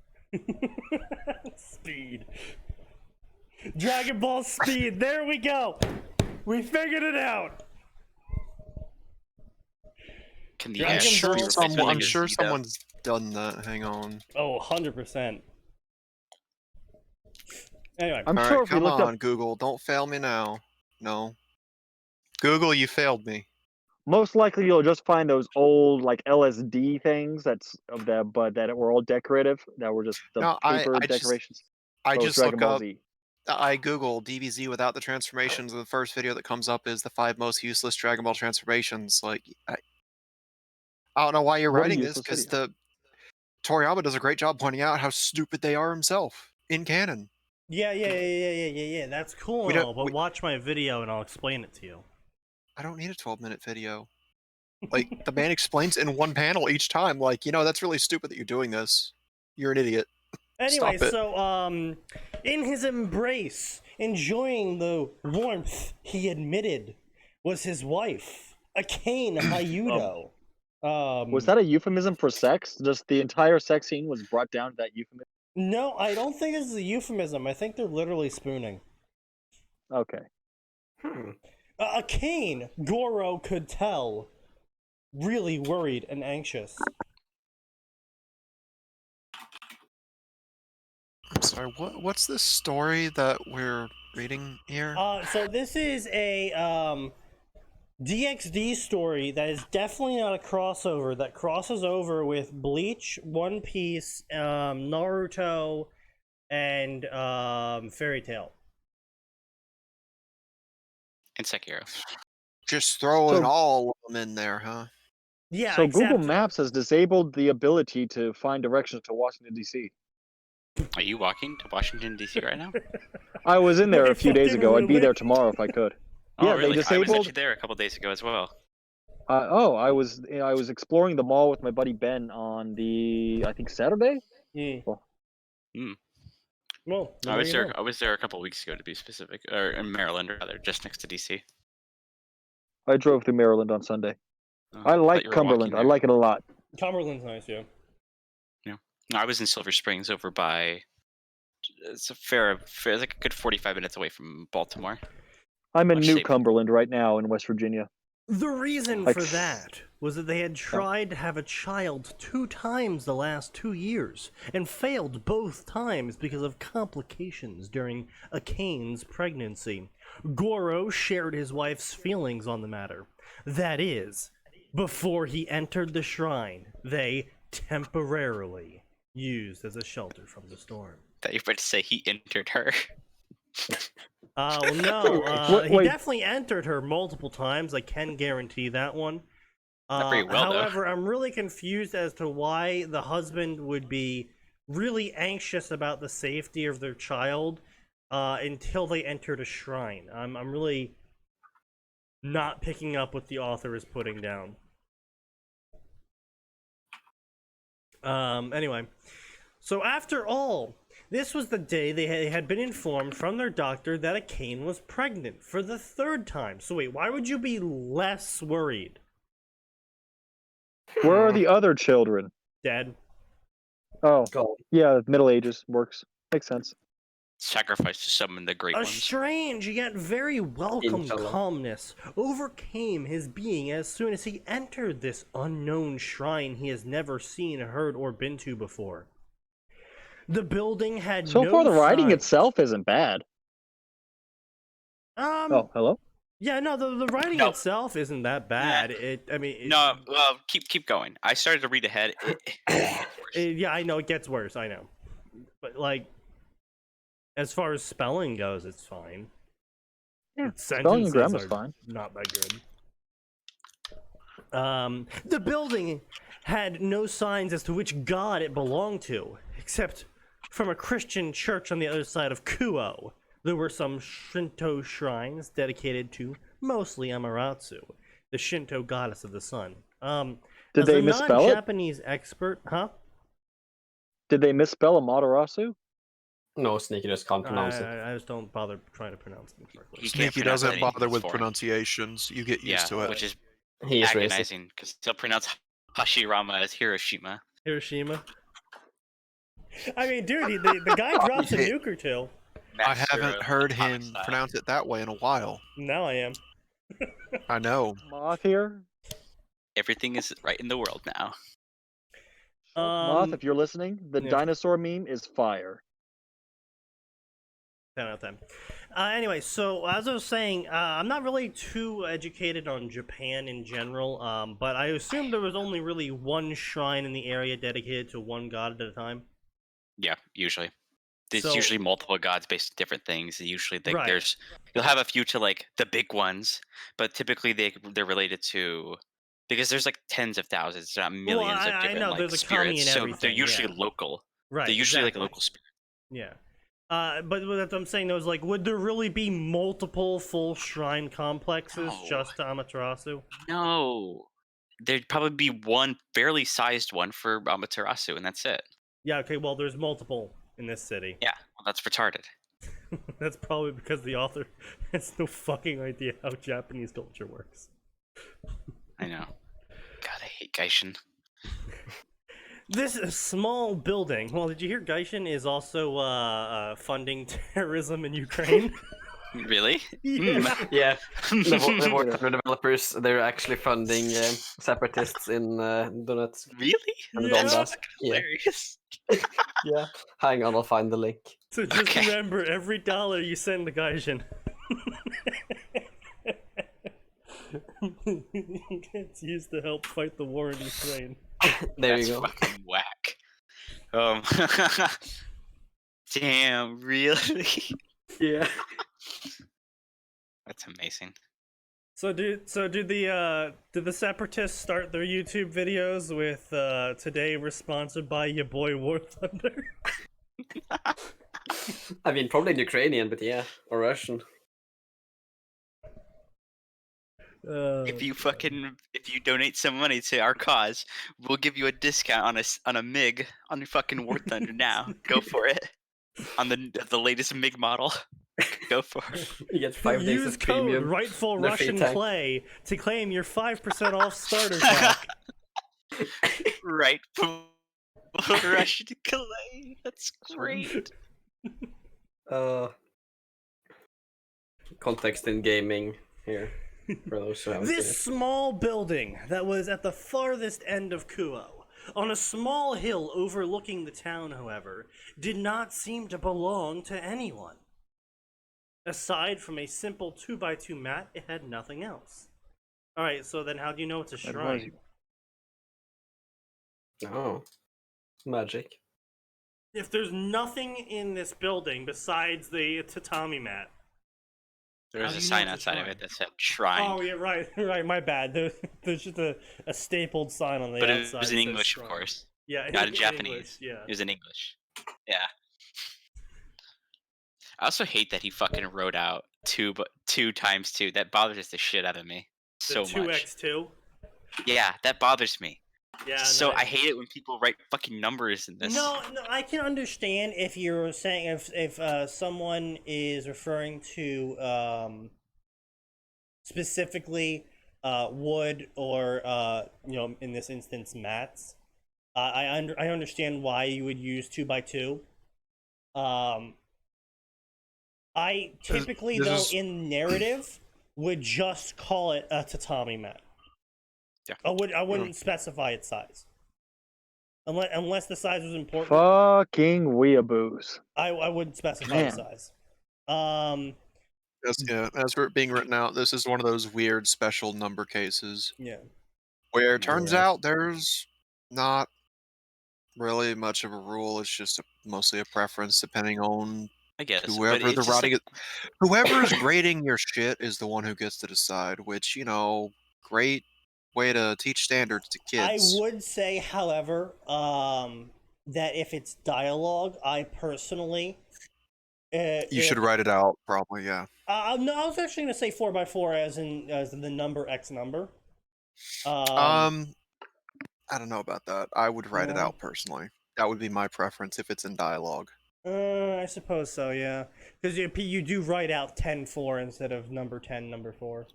B: Speed. Dragon Ball Speed. There we go. We figured it out.
D: Can the
B: Dragon
D: Ash
B: Ball-
D: be replaced with, like,
F: I'm
D: a
F: sure
D: Z, though?
F: someone's done that. Hang on.
B: Oh, 100%. Anyway.
G: I'm
F: All
G: sure
F: right,
G: if we
F: come
G: looked
F: on,
G: up,
F: Google. Don't fail me now. No. Google, you failed me.
G: most likely you'll just find those old like LSD things that's of that, but that were all decorative. That were just the
F: No,
G: paper
F: I just
G: decorations.
F: I
G: That was
F: just
G: Dragon
F: look
G: Ball
F: up.
G: Z.
F: I Google DBZ without the transformations, and the first video that comes up is the 5 most useless Dragon Ball transformations. Like, I don't know why you're
G: What a
F: writing this,
G: useless
F: because
G: video.
F: the Toriyama does a great job pointing out how stupid they are himself in canon.
B: Yeah. That's cool
F: We
B: and
F: don't-
B: all, but
F: we-
B: watch my video and I'll explain it to you.
F: I don't need a 12-minute video. Like, the man explains in one panel each time. Like, that's really stupid that you're doing this. You're an idiot.
B: Anyway,
F: Stop it.
B: so, in his embrace, enjoying the warmth, he admitted was his wife, Akane Hayudo.
G: Was that a euphemism for sex? Just the entire sex scene was brought down to that euphemism?
B: No, I don't think this is a euphemism. I think they're literally spooning.
G: Okay.
B: Akane, Goro could tell, really worried and anxious.
F: I'm sorry, what's this story that we're reading here?
B: So this is a DxD story that is definitely not a crossover. That crosses over with Bleach, One Piece, Naruto, and Fairy Tail.
D: And Sekiro.
F: Just throwing
G: So-
F: all of them in there, huh?
B: Yeah.
G: So
B: except,
G: Google Maps has disabled the ability to find directions to Washington D.C.
D: Are you walking to Washington D.C. right now?
G: I was in there
B: Wait,
G: a few days
B: fucking
G: ago. I'd be
B: really?
G: there tomorrow if I could.
D: Oh,
G: Yeah,
D: really?
G: they
D: I was
G: disabled.
D: actually there a couple days ago as well.
G: I was exploring the mall with my buddy Ben on I think Saturday. Well,
B: Well,
D: I was
B: you
D: there.
B: know.
D: I was there a couple weeks ago, to be specific, or in Maryland, rather, just next to D.C.
G: I drove through Maryland on Sunday.
D: Oh,
G: I
D: thought
G: like
D: you were
G: Cumberland.
D: walking
G: I
D: there.
G: like it a lot.
B: Cumberland's nice, yeah.
D: No, I was in Silver Springs, over by. It's it's like a good 45 minutes away from Baltimore.
G: I'm in
D: Much
G: New
D: safer.
G: Cumberland right now in West Virginia.
B: The reason
G: Like-
B: for that was that they had tried to have a child 2 times the last 2 years and failed both times because of complications during Akane's pregnancy. Goro shared his wife's feelings on the matter. That is, before he entered the shrine, they temporarily used as a shelter from the storm.
D: That you're about to say he entered her.
B: Well, no, he
G: Wait.
B: definitely entered her multiple times. I can guarantee that one.
D: Not very well, though.
B: However, I'm really confused as to why the husband would be really anxious about the safety of their child until they entered a shrine. I'm really not picking up what the author is putting down. Anyway, so after all, this was the day they had been informed from their doctor that Akane was pregnant for the 3rd time. So wait, why would you be less worried?
G: Where are the other children?
B: Dead.
G: Oh,
A: Go.
G: yeah, Middle Ages works. Makes sense.
D: Sacrifice to summon the great
B: A
D: ones.
B: strange yet very welcome
A: Inshallah.
B: calmness overcame his being as soon as he entered this unknown shrine he has never seen, heard, or been to before. The building had
G: So
B: no
G: far, the writing
B: sign-
G: itself isn't bad.
B: Um.
G: Hello.
B: Yeah. No. The writing
D: No.
B: itself isn't that bad.
D: No, well, keep going. I started to read ahead.
B: Yeah, I know it gets worse. I know, but like, as far as spelling goes, it's fine.
G: Yeah,
B: Its
G: spelling and
B: sentences
G: grammar's
B: are
G: fine.
B: Not that good. The building had no signs as to which god it belonged to, except from a Christian church on the other side of Kuo. There were some Shinto shrines dedicated to mostly Amaterasu, the Shinto goddess of the sun.
G: Did
B: as
G: they
B: a
G: misspell it?
B: non-Japanese expert, huh?
G: Did they misspell Amaterasu?
A: No, Sneaky just can't pronounce it.
B: I just don't bother trying to pronounce them correctly.
D: He can't
F: Sneaky
D: pronounce
F: doesn't
D: anything
F: bother
D: that's
F: with
D: foreign.
F: pronunciations. You get used to it.
D: Which is
A: He is racist.
D: agonizing because he'll pronounce Hashirama as Hiroshima.
B: Hiroshima. I mean, dude, the guy drops a nuke or two.
F: I
D: Master
F: haven't
D: of
F: heard
D: atomic
F: him
D: style.
F: pronounce it that way in a while.
B: Now I am.
F: I know.
G: Moth here.
D: Everything is right in the world now.
G: Moth, if you're listening, the
B: yeah.
G: dinosaur meme is fire.
B: 10 out of 10. Anyway, so as I was saying, I'm not really too educated on Japan in general, but I assume there was only really one shrine in the area dedicated to one god at a time.
D: Yeah, usually. There's
B: So-
D: usually multiple gods based on different things. Usually,
B: Right.
D: you'll have a few to like the big ones, but typically they're related to because there's like tens of thousands, not millions of
B: I
D: different
B: know,
D: like
B: there's a kami
D: spirits.
B: and
D: So
B: everything,
D: they're usually
B: yeah.
D: local.
B: Right.
D: They're usually like a
B: exactly.
D: local spirit.
B: Yeah. But what I'm saying though is like, would there really be multiple full shrine complexes
D: No.
B: just to Amaterasu?
D: No, there'd probably be one fairly sized one for Amaterasu, and that's it.
B: Yeah. Okay. Well, there's multiple in this city.
D: Yeah, well, that's retarded.
B: That's probably because the author has no fucking idea how Japanese culture works.
D: I know. God, I hate Gaishin.
B: This small building. Well, did you hear Gaishin is also funding terrorism in Ukraine?
D: Really?
B: Yeah.
A: Yeah, the War Thunder developers, they're actually funding separatists in Donetsk
D: Really?
A: and
B: Yeah.
A: Donbass. Yeah.
D: Hilarious.
A: Yeah. Hang on, I'll find the link.
B: So just
D: Okay.
B: remember, every dollar you send to Gaijin gets used to help fight the war in Ukraine.
A: There
D: That's
A: you go.
D: fucking whack. Damn, really?
A: Yeah.
D: That's amazing.
B: So did the separatists start their YouTube videos with today was sponsored by your boy War Thunder?
A: I mean, probably in Ukrainian, but yeah, or Russian.
D: If you donate some money to our cause, we'll give you a discount on a MiG on your fucking War Thunder now. Go for it. On the latest MiG model. Go for it.
A: You get 5 days
B: Use
A: of
B: code
A: premium.
B: Rightful
A: and a free
B: Russian
A: tank.
B: Clay to claim your 5% off starter pack.
D: Right. Russian clay. That's great.
A: Context in gaming here for those who haven't seen
B: This small building that was at the farthest end of Kuo, on a small hill overlooking the town, however, did not seem to belong to anyone. Aside from a simple 2x2 mat, it had nothing else. Alright, so then how do you know it's a shrine?
A: it. Oh, magic.
B: If there's nothing in this building besides the tatami mat.
D: There was
B: How
D: a
B: do you
D: sign
B: know it's a
D: outside of
B: shrine?
D: it that said shrine.
B: Oh yeah, right, my bad. There's just a stapled sign on the
D: But
B: outside.
D: it was
B: that
D: in
B: says
D: English, of
B: shrine.
D: course.
B: Yeah,
D: Not in
B: English,
D: Japanese.
B: yeah.
D: It was in English. Yeah. I also hate that he fucking wrote out 2 times 2. That bothers the shit out of me so
B: The
D: much.
B: 2x2.
D: Yeah, that bothers me.
B: Yeah.
D: So
B: no,
D: I hate it when people write fucking numbers in this.
B: No, I can understand if you're saying if someone is referring to specifically wood or in this instance mats. I understand why you would use 2x2. I typically
F: this
B: though in narrative would just call it a tatami mat.
D: Yeah.
B: I wouldn't specify its size. Unless the size was important.
G: Fucking weeaboos.
B: I wouldn't specify
G: Man.
B: the size.
F: As for it being written out, this is one of those weird special number cases
B: Yeah.
F: where it turns
B: Yeah.
F: out there's not really much of a rule. It's just mostly a preference depending on
D: I guess. but
F: whoever
D: it's
F: the
D: just
F: writing
D: like,
F: whoever is grading your shit is the one who gets to decide, which, great way to teach standards to kids.
B: I would say, however, that if it's dialogue, I personally
F: You should write it out, probably, yeah.
B: no, I was actually going to say 4x4 as in the number X number.
F: I don't know about that. I would write it
B: no.
F: out personally. That would be my preference if it's in dialogue.
B: I suppose so, yeah. Because you do write out 10-4 instead of number 10, number 4.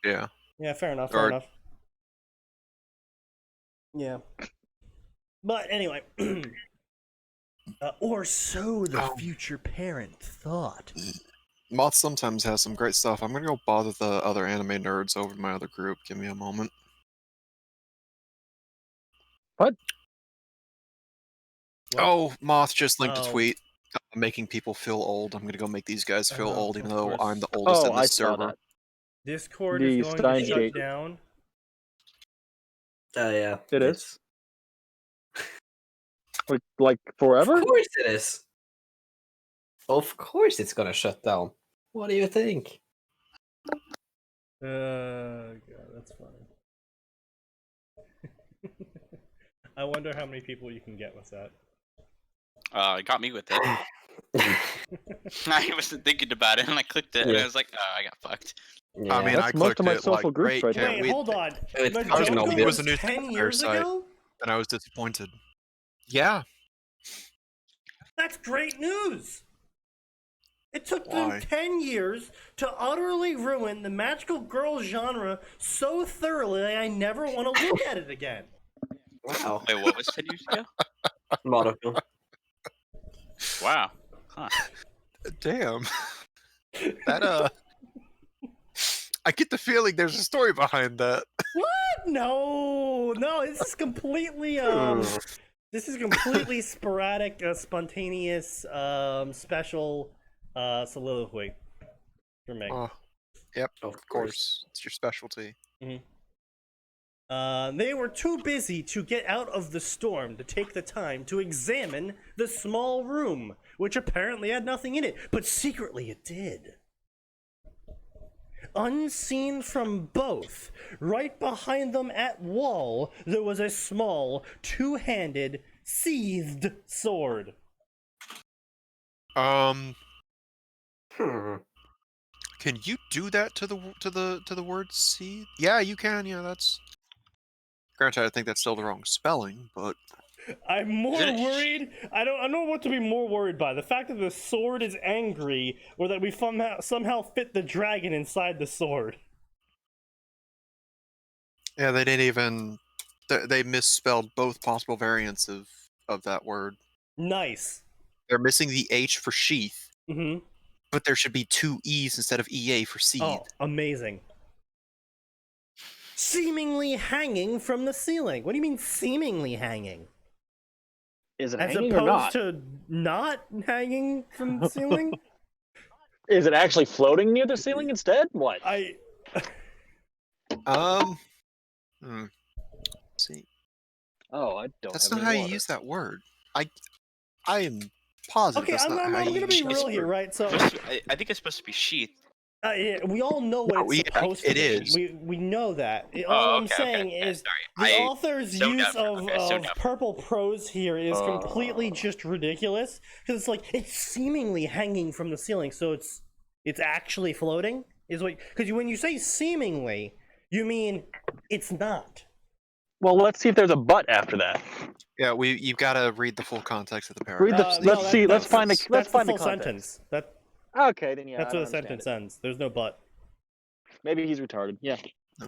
F: Yeah.
B: Yeah, fair enough,
F: Or-
B: fair enough. Yeah. But anyway, or so the
F: Oh.
B: future parent thought.
F: Moth sometimes has some great stuff. I'm gonna go bother the other anime nerds over in my other group. Give me a moment.
G: What?
F: Oh, Moth just linked a
B: Oh.
F: tweet making people feel old. I'm gonna go make these guys feel
B: Oh,
F: old, even
B: of
F: though
B: course.
F: I'm the oldest
G: Oh,
F: in
G: I
F: this
G: saw
F: server.
G: that.
B: Discord
G: The
B: is going to shut
G: Steingate.
B: down.
A: Yeah.
G: It is?
A: Yes.
G: Like forever?
A: Of course it is. Of course it's gonna shut down. What do you think?
B: God, that's funny. I wonder how many people you can get with that.
D: It got me with it. I wasn't thinking about it, and I clicked it, and I was like, "Oh, I got fucked."
A: Yeah.
F: I mean,
G: That's
F: I
G: most
F: clicked
G: of my
F: it
G: social
F: like,
G: groups
F: great,
G: right
F: can't
G: there.
B: Wait,
F: wait.
B: hold on.
A: It's
B: The
A: fucking
B: Joker
A: obvious.
B: was
F: It was a new
B: 10
F: Suthner
B: years
F: site.
B: ago?
F: And I was disappointed. Yeah.
B: That's great news! It took them
F: Why?
B: 10 years to utterly ruin the magical girl genre so thoroughly I never want to look at it again.
A: Wow.
D: Wait, what was 10 years ago?
A: Monocle.
D: Wow. Huh.
F: Damn. That I get the feeling there's a story behind that.
B: What? No, this is completely this is completely sporadic, spontaneous, special soliloquy for me.
F: Oh, yep,
A: Of
F: of course. It's your specialty.
B: They were too busy to get out of the storm to take the time to examine the small room, which apparently had nothing in it, but secretly it did. Unseen from both, right behind them at wall, there was a small, two-handed, seethed sword.
F: Um,
A: Hmm.
F: can you do that to the word "see"? Yeah, you can. Yeah, that's. Granted, I think that's still the wrong spelling, but
B: I'm more
D: Is it a
B: worried. I don't know what to be more worried by. The fact that the sword is angry, or that we somehow fit the dragon inside the sword.
F: yeah, they didn't even. They misspelled both possible variants of that word.
B: Nice.
F: They're missing the H for sheath,
B: Mm-hmm.
F: but there should be two E's instead of EA for seed.
B: Oh, amazing. Seemingly hanging from the ceiling. What do you mean seemingly hanging?
G: Is it
B: As
G: hanging or
B: opposed
G: not?
B: to not hanging from the ceiling?
G: Is it actually floating near the ceiling instead? What?
F: See,
G: Oh, I don't
F: that's
G: have
F: not how
G: any
F: you
G: water.
F: use that word. I am positive
B: Okay,
F: that's
B: I'm
F: not how you
B: gonna be
F: use
B: real
F: that
B: here,
F: word.
B: right? So
D: I think it's supposed to be sheath.
B: yeah, we all know what
F: No,
B: it's
F: yeah,
B: supposed to
F: it
B: be.
F: is.
B: We know that. All I'm saying is
D: Sorry.
B: the
D: I
B: author's
D: zoned
B: use
D: out for-
B: of,
D: okay, zoned
B: of
D: out.
B: purple prose here is completely just ridiculous, because it's like it's seemingly hanging from the ceiling, so it's actually floating. Is what, because when you say seemingly, you mean it's not.
G: Well, let's see if there's a but after that.
F: Yeah, you've got to read the full context of the
G: Read
F: paragraph.
G: the- let's see. Let's find the.
B: That's
G: Let's find
B: the
G: the
B: full
G: context.
B: sentence.
G: Okay, then yeah.
B: That's
G: I
B: where
G: don't
B: the
G: understand
B: sentence
G: it.
B: ends. There's no but.
G: Maybe he's retarded. Yeah.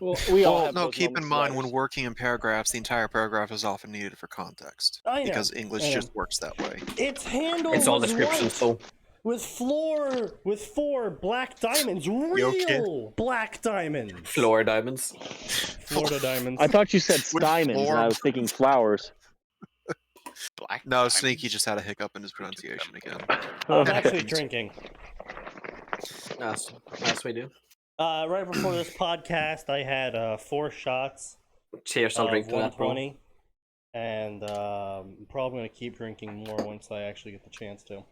G: Well, we all
F: Well,
G: have
F: no,
G: those
F: keep in
G: moments as
F: mind when
G: writers.
F: working in paragraphs, the entire paragraph is often needed for context.
B: I know,
F: Because English
B: I know.
F: just works that way.
B: Its handle
A: It's all
B: was
A: descriptions,
B: white,
A: though.
B: with four black diamonds,
F: okay?
B: real black diamonds.
A: Floor diamonds.
B: Florida diamonds.
G: I thought you said
F: With
G: diamonds, and I
F: floor-
G: was thinking flowers.
D: Black.
F: No,
D: diamond.
F: Sneaky just had a hiccup in his pronunciation again.
B: I'm
G: Okay.
B: actually drinking.
A: As we do.
B: Right before this podcast, I had 4 shots
A: Cheers, I'll
B: of
A: drink to that, bro.
B: 120, and I'm probably gonna keep drinking more once I actually get the chance to.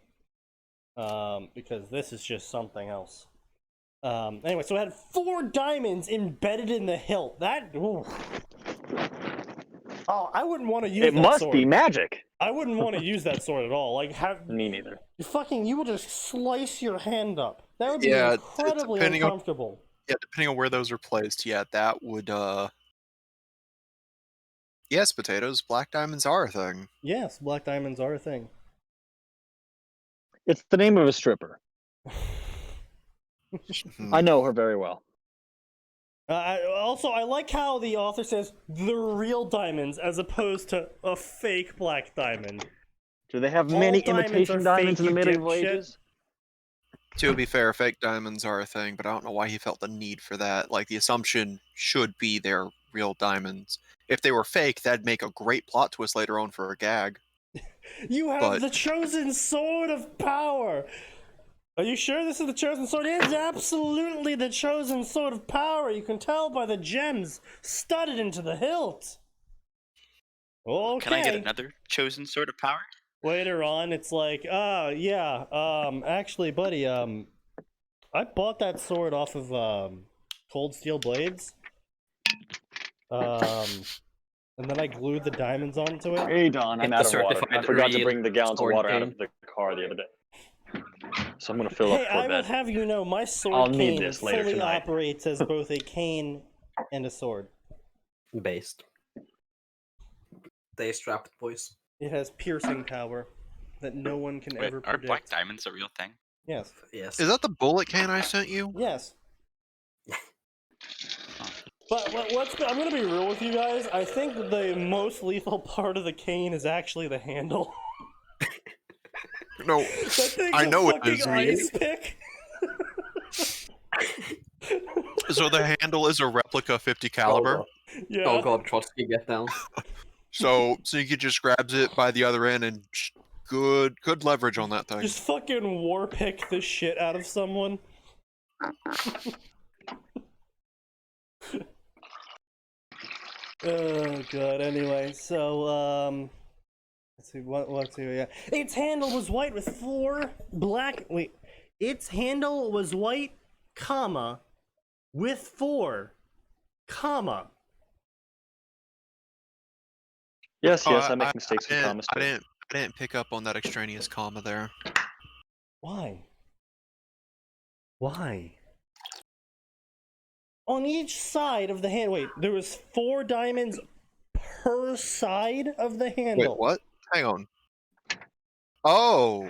B: Because this is just something else. Anyway, so I had 4 diamonds embedded in the hilt. That. Ooh. Oh, I wouldn't want to use
G: It
B: that
G: must
B: sword.
G: be magic.
B: I wouldn't want to use that sword at all. Like,
G: Me neither.
B: you will just slice your hand up. That would be
F: Yeah,
B: incredibly
F: depending on-
B: uncomfortable.
F: Yeah, depending on where those are placed, yeah, that would, Yes, potatoes, black diamonds are a thing.
B: Yes, black diamonds are a thing.
G: It's the name of a stripper.
F: Hmm.
G: I know her very well.
B: I like how the author says the real diamonds as opposed to a fake black diamond.
G: Do they have
B: All
G: many
B: diamonds
G: imitation
B: are
G: diamonds
B: fake,
G: in the
B: you
G: medieval
B: dipshit.
G: ages?
F: To be fair, fake diamonds are a thing, but I don't know why he felt the need for that. Like, the assumption should be they're real diamonds. If they were fake, that'd make a great plot twist later on for a gag.
B: You have
F: But-
B: the chosen sword of power. Are you sure this is the chosen sword? It is absolutely the chosen sword of power. You can tell by the gems studded into the hilt. Okay.
D: Can I get another chosen sword of power?
B: Later on, it's like, actually, buddy, I bought that sword off of Cold Steel Blades. And then I glued the diamonds onto it.
G: Hey, Don, I'm
A: Get
G: out
A: the
G: of water. I
A: certified
G: forgot to
A: real
G: bring the gallons of
A: sword
G: water out
A: cane.
G: of the car the other day. So I'm going to fill
B: Hey,
G: up for
B: I will
G: bed.
B: have you know, my sword
G: I'll need
B: cane
G: this later
B: fully
G: tonight.
B: operates as both a cane and a sword.
A: Based. Stay strapped, boys.
B: It has piercing power that no one can
D: Wait,
B: ever
D: are
B: predict.
D: black diamonds a real thing?
B: Yes.
A: Yes.
F: Is that the bullet can I sent you?
B: Yes. But I'm gonna be real with you guys. I think the most lethal part of the cane is actually the handle.
F: No,
B: That thing's
F: I
B: a
F: know it
B: fucking
F: is.
B: ice pick.
F: So the handle is a replica 50 caliber.
B: Yeah.
A: Oh god, Trotsky, get down.
F: So Sneaky just grabs it by the other end and good leverage on that thing.
B: Just fucking war pick the shit out of someone. Oh god. Anyway, so let's see what's here. Yeah, its handle was white with 4 black. Wait, its handle was white, comma, with 4, comma.
G: Yes,
F: Oh,
G: I make mistakes with commas
F: I
G: too.
F: didn't pick up on that extraneous comma there.
B: Why? Why? On each side of the hand. Wait, there was 4 diamonds per side of the handle.
F: Wait, what? Hang on. Oh,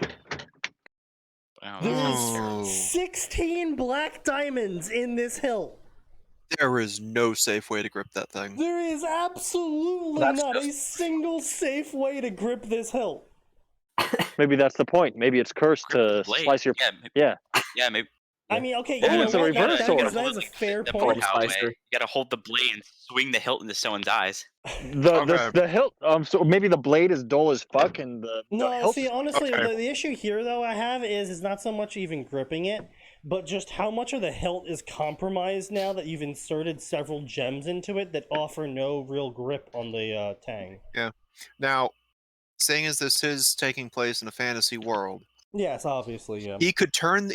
D: Wow,
B: There
D: that
B: is
D: sounds terrible.
B: 16 black diamonds in this hilt.
F: there is no safe way to grip that thing.
B: There is absolutely
A: That's
B: not a
A: just-
B: single safe way to grip this hilt.
G: Maybe that's the point. Maybe it's cursed
D: Grip the
G: to
D: blade.
G: slice your.
D: Yeah, maybe,
G: Yeah.
D: yeah, maybe.
B: I mean, okay,
G: Oh,
B: you know
G: it's a
B: what?
G: reverse
B: That
G: sword.
B: is a fair
D: The
B: point.
D: Power way.
A: Slicer.
D: You gotta hold the blade and swing the hilt into someone's eyes.
G: The hilt. So maybe the blade is dull as fuck, and the
B: No,
G: hilt.
B: see, honestly,
F: okay.
B: the issue here, though, I have is not so much even gripping it, but just how much of the hilt is compromised now that you've inserted several gems into it that offer no real grip on the tang.
F: Now, seeing as this is taking place in a fantasy world,
B: Yes, obviously, yeah.
F: he could turn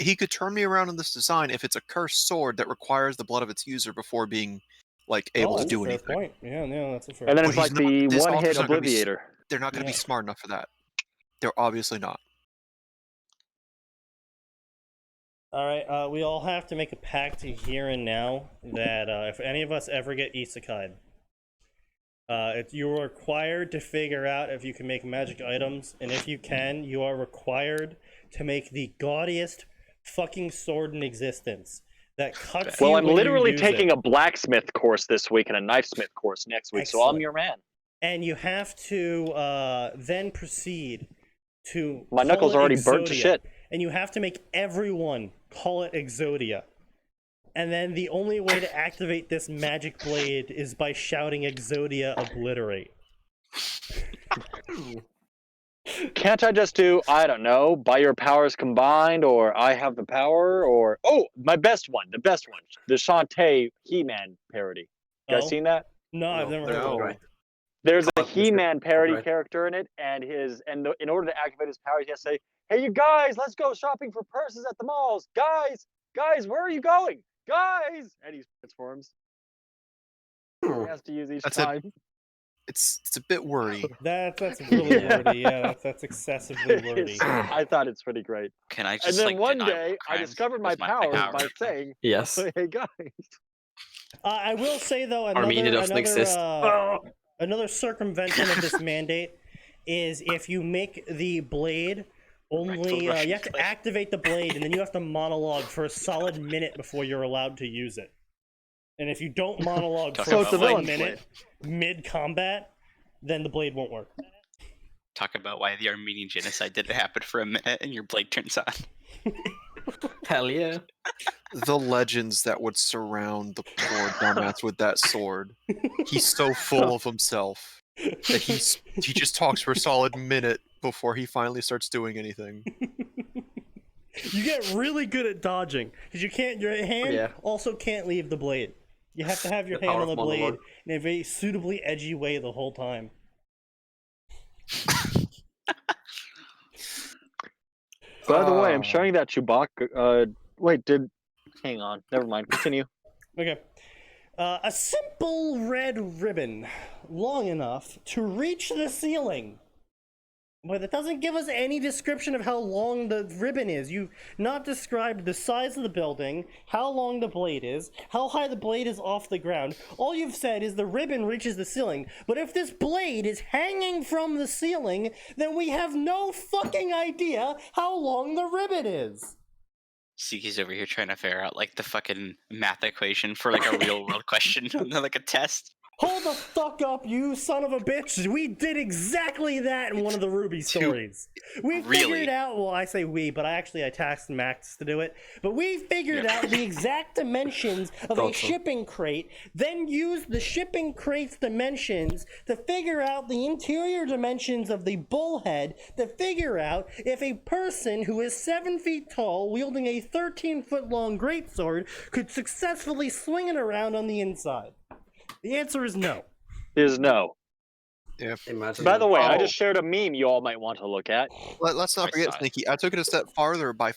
F: me around in this design if it's a cursed sword that requires the blood of its user before being like able to
B: that's
F: do
B: a fair
F: anything.
B: point. Yeah, no, that's a fair
G: And then
F: But
G: it's
F: he's
G: like
F: not-
G: the
F: this
G: one-hit
F: author's not gonna be s-
G: obliviator.
F: They're not going to
B: Yeah.
F: be smart enough for that. They're obviously not.
B: All right, we all have to make a pact here and now that if any of us ever get isekai'd, you're required to figure out if you can make magic items, and if you can, you are required to make the gaudiest fucking sword in existence that cuts
G: Well,
B: you
G: I'm
B: when you
G: literally
B: use
G: taking
B: it.
G: a blacksmith course this week and a knifesmith course next week, so I'm
B: Excellent.
G: your man.
B: And you have to then proceed to
G: My
B: call
G: knuckles
B: it
G: are already burnt to
B: Exodia.
G: shit.
B: And you have to make everyone call it Exodia. And then the only way to activate this magic blade is by shouting Exodia obliterate.
G: Can't I just do, I don't know, by your powers combined, or I have the power, or the best one, the Shantae He-Man parody. You guys
B: Oh?
G: seen that?
B: No, I've never heard of
F: no.
B: it.
A: Right.
G: There's a
A: Copyright.
G: He-Man parody
A: Copyright.
G: character in it, and in order to activate his powers, he has to say, "Hey, you guys, let's go shopping for purses at the malls. Guys, where are you going? Guys!" And he transforms. He has to use each
F: That's
G: time.
F: It's a bit wordy.
B: That's really
G: Yeah.
B: wordy. Yeah, that's excessively wordy.
G: I thought it's pretty great.
D: Can I
G: And
D: just
G: then
D: like
G: one
D: deny
G: day,
D: war
G: I
D: crimes
G: discovered my
D: with
G: powers
D: power?
G: by saying,
A: Yes.
G: "Hey, guys."
B: I will say though,
A: Armenia doesn't exist.
B: another circumvention of this mandate is if you make the blade Only you have to activate the blade, and then you have to monologue for a solid minute before you're allowed to use it. And if you don't monologue for
G: So
B: a
G: it's a
B: full
G: villain's
B: minute mid-combat, then the blade won't work.
D: Talk about why the Armenian genocide didn't happen for a minute and your blade turns on.
A: Hell yeah.
F: The legends that would surround the poor dumbass with that sword. He's so full of himself that he just talks for a solid minute before he finally starts doing anything.
B: You get really good at dodging because your hand
A: Yeah.
B: also can't leave the blade. You have to have your
A: The
B: hand
A: power
B: on the
A: of
B: blade
A: monologue.
B: in a very suitably edgy way the whole time.
G: By the way, I'm showing that Chewbacca. Hang on. Never mind. Continue.
B: Okay. A simple red ribbon, long enough to reach the ceiling. But it doesn't give us any description of how long the ribbon is. You've not described the size of the building, how long the blade is, how high the blade is off the ground. All you've said is the ribbon reaches the ceiling. But if this blade is hanging from the ceiling, then we have no fucking idea how long the ribbon is.
D: Seeky's over here trying to figure out like the fucking math equation for like a real world question on like a test.
B: Hold the fuck up, you son of a bitch! We did exactly that in one of the Ruby stories. We figured out, well, I say we, but I tasked Max to do it. But we figured out the exact dimensions of a shipping crate, then used the shipping crate's dimensions to figure out the interior dimensions of the bullhead, to figure out if a person who is 7 feet tall, wielding a 13-foot long greatsword, could successfully swing it around on the inside. The answer is no.
G: Is no.
F: Yeah.
A: Imagine.
G: By the way, I just shared a meme you all might want to look at.
F: Let's not
D: I
F: forget,
D: saw it.
F: Sneaky. I took it a step farther by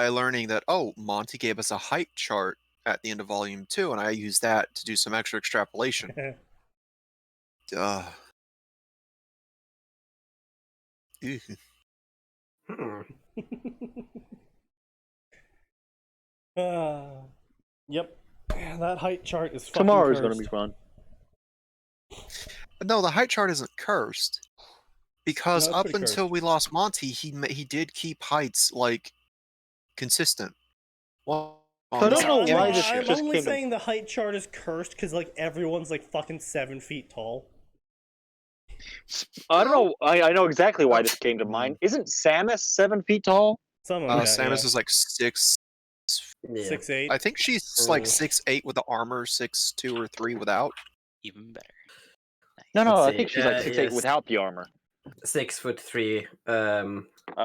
F: learning that Monty gave us a height chart at the end of Volume 2, and I used that to do some extra extrapolation. Duh. Ew.
A: Hmm.
B: Yep. That height chart is fucking
G: Tomorrow's
B: cursed.
G: going to be fun.
F: No, the height chart isn't cursed. Because
B: No, it's
F: up
B: pretty
F: until
B: cursed.
F: we lost Monty, he did keep heights, like, consistent. Well,
G: I don't know why this
B: I'm
G: just
B: only
G: came to...
B: saying the height chart is cursed because like everyone's like fucking 7 feet tall.
G: I don't know. I know exactly why this came to mind. Isn't Samus 7 feet tall?
B: Some of
F: Samus is like 6.
A: Yeah.
B: 6'8".
F: I think she's like 6'8" with the armor, 6'2" or 3 without.
D: Even better.
G: No,
A: Let's
G: I
A: see.
G: think she's like 6'8"
A: Yes.
G: without the armor.
A: 6'3"